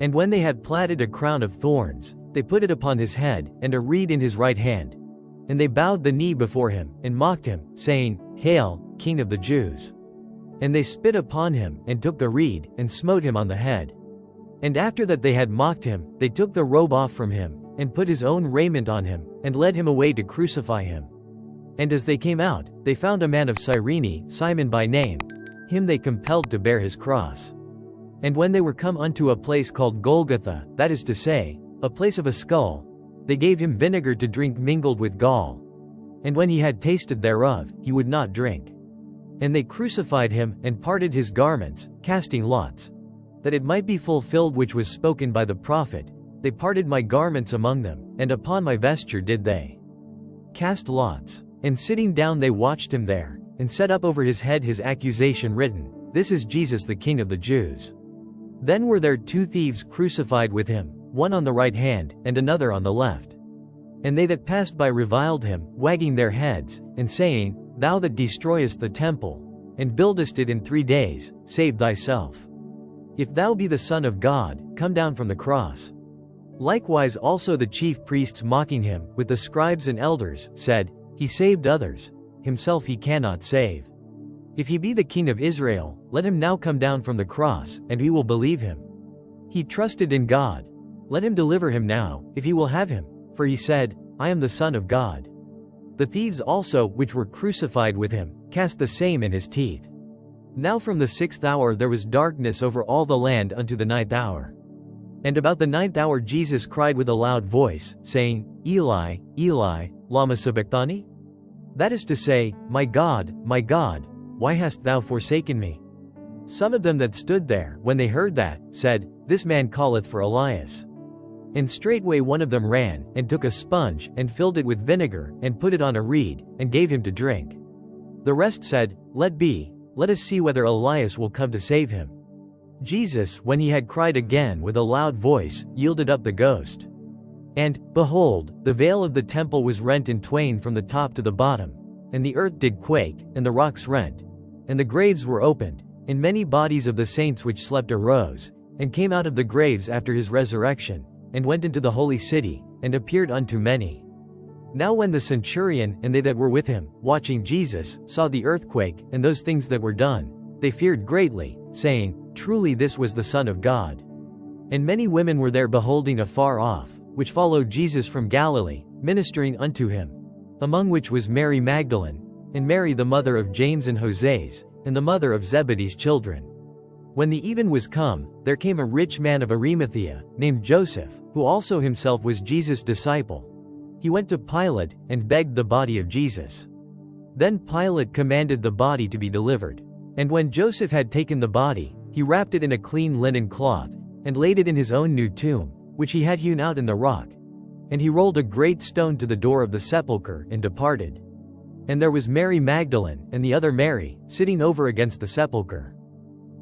And when they had platted a crown of thorns, they put it upon his head, and a reed in his right hand. And they bowed the knee before him, and mocked him, saying, Hail, King of the Jews! And they spit upon him, and took the reed, and smote him on the head. And after that they had mocked him, they took the robe off from him, and put his own raiment on him, and led him away to crucify him. And as they came out, they found a man of Cyrene, Simon by name. Him they compelled to bear his cross. And when they were come unto a place called Golgotha, that is to say, a place of a skull, they gave him vinegar to drink mingled with gall. And when he had tasted thereof, he would not drink. And they crucified him, and parted his garments, casting lots. That it might be fulfilled which was spoken by the prophet, They parted my garments among them, and upon my vesture did they cast lots. And sitting down they watched him there, and set up over his head his accusation written, This is Jesus the King of the Jews. Then were there 2 thieves crucified with him, one on the right hand, and another on the left. And they that passed by reviled him, wagging their heads, and saying, Thou that destroyest the temple, and buildest it in 3 days, save thyself. If thou be the Son of God, come down from the cross. Likewise also the chief priests mocking him, with the scribes and elders, said, He saved others, himself he cannot save. If he be the King of Israel, let him now come down from the cross, and we will believe him. He trusted in God. Let him deliver him now, if he will have him. For he said, I am the Son of God. The thieves also, which were crucified with him, cast the same in his teeth. Now from the 6th hour there was darkness over all the land unto the 9th hour. And about the 9th hour Jesus cried with a loud voice, saying, Eli, Eli, lama sabachthani? That is to say, my God, why hast thou forsaken me? Some of them that stood there, when they heard that, said, This man calleth for Elias. And straightway one of them ran, and took a sponge, and filled it with vinegar, and put it on a reed, and gave him to drink. The rest said, Let be, let us see whether Elias will come to save him. Jesus, when he had cried again with a loud voice, yielded up the ghost. And, behold, the veil of the temple was rent in twain from the top to the bottom, and the earth did quake, and the rocks rent, and the graves were opened, and many bodies of the saints which slept arose, and came out of the graves after his resurrection, and went into the holy city, and appeared unto many. Now when the centurion and they that were with him, watching Jesus, saw the earthquake, and those things that were done, they feared greatly, saying, Truly this was the Son of God. And many women were there beholding afar off, which followed Jesus from Galilee, ministering unto him. Among which was Mary Magdalene, and Mary the mother of James and Joses, and the mother of Zebedee's children. When the even was come, there came a rich man of Arimathea, named Joseph, who also himself was Jesus' disciple. he went to Pilate and begged the body of Jesus. Then Pilate commanded the body to be delivered. And when Joseph had taken the body, he wrapped it in a clean linen cloth, and laid it in his own new tomb, which he had hewn out in the rock. And he rolled a great stone to the door of the sepulchre and departed. And there was Mary Magdalene and the other Mary, sitting over against the sepulchre.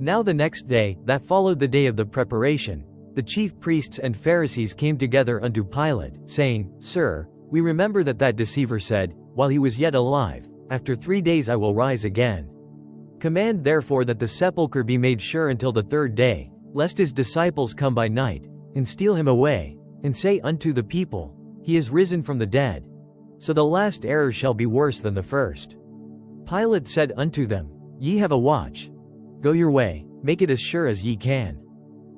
Now the next day, that followed the day of the preparation, the chief priests and Pharisees came together unto Pilate, saying, Sir, we remember that deceiver said, while he was yet alive, After 3 days I will rise again. Command therefore that the sepulchre be made sure until the 3rd day, lest his disciples come by night, and steal him away, and say unto the people, He is risen from the dead. So the last error shall be worse than the first. Pilate said unto them, Ye have a watch. Go your way, make it as sure as ye can.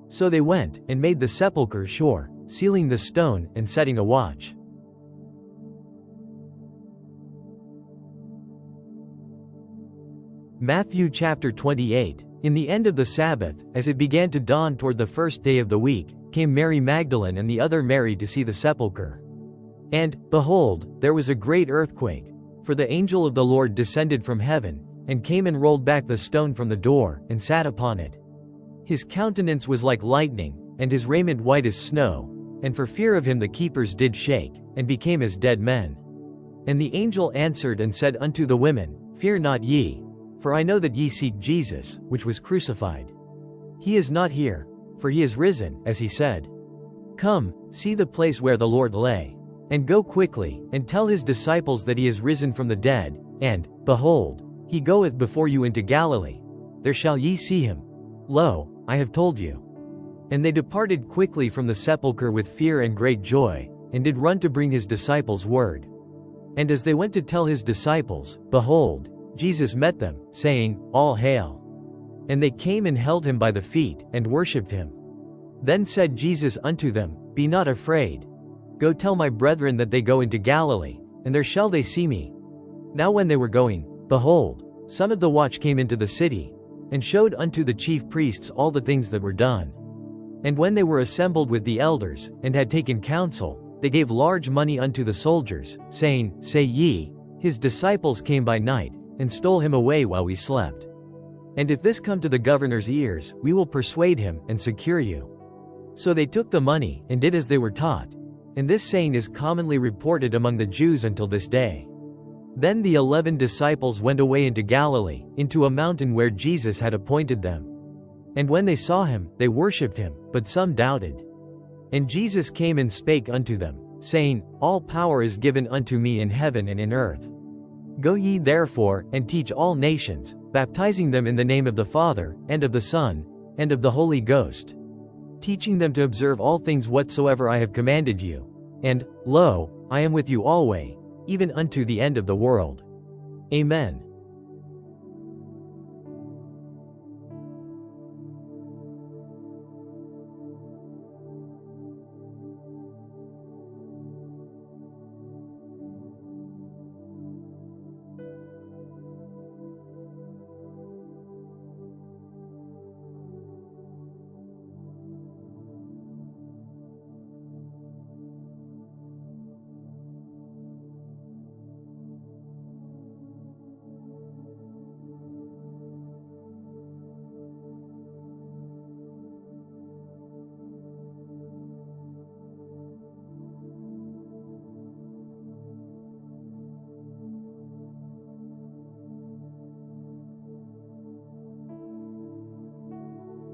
So they went, and made the sepulchre sure, sealing the stone, and setting a watch. Matthew chapter 28. In the end of the Sabbath, as it began to dawn toward the 1st day of the week, came Mary Magdalene and the other Mary to see the sepulchre. And, behold, there was a great earthquake, for the angel of the Lord descended from heaven, and came and rolled back the stone from the door, and sat upon it. His countenance was like lightning, and his raiment white as snow, and for fear of him the keepers did shake, and became as dead men. And the angel answered and said unto the women, Fear not ye, for I know that ye seek Jesus, which was crucified. He is not here, for he is risen, as he said. Come, see the place where the Lord lay. And go quickly, and tell his disciples that he is risen from the dead, and, behold, he goeth before you into Galilee. There shall ye see him. Lo, I have told you. And they departed quickly from the sepulchre with fear and great joy, and did run to bring his disciples word. And as they went to tell his disciples, behold, Jesus met them, saying, All hail. And they came and held him by the feet, and worshipped him. Then said Jesus unto them, Be not afraid. Go tell my brethren that they go into Galilee, and there shall they see me. Now when they were going, behold, some of the watch came into the city, and showed unto the chief priests all the things that were done. And when they were assembled with the elders, and had taken counsel, they gave large money unto the soldiers, saying, Say ye, his disciples came by night, and stole him away while we slept. And if this come to the governor's ears, we will persuade him, and secure you. So they took the money, and did as they were taught. And this saying is commonly reported among the Jews until this day. Then the 11 disciples went away into Galilee, into a mountain where Jesus had appointed them. And when they saw him, they worshipped him, but some doubted. And Jesus came and spake unto them, saying, All power is given unto me in heaven and in earth. Go ye therefore, and teach all nations, baptizing them in the name of the Father, and of the Son, and of the Holy Ghost, teaching them to observe all things whatsoever I have commanded you. And, lo, I am with you alway, even unto the end of the world. Amen.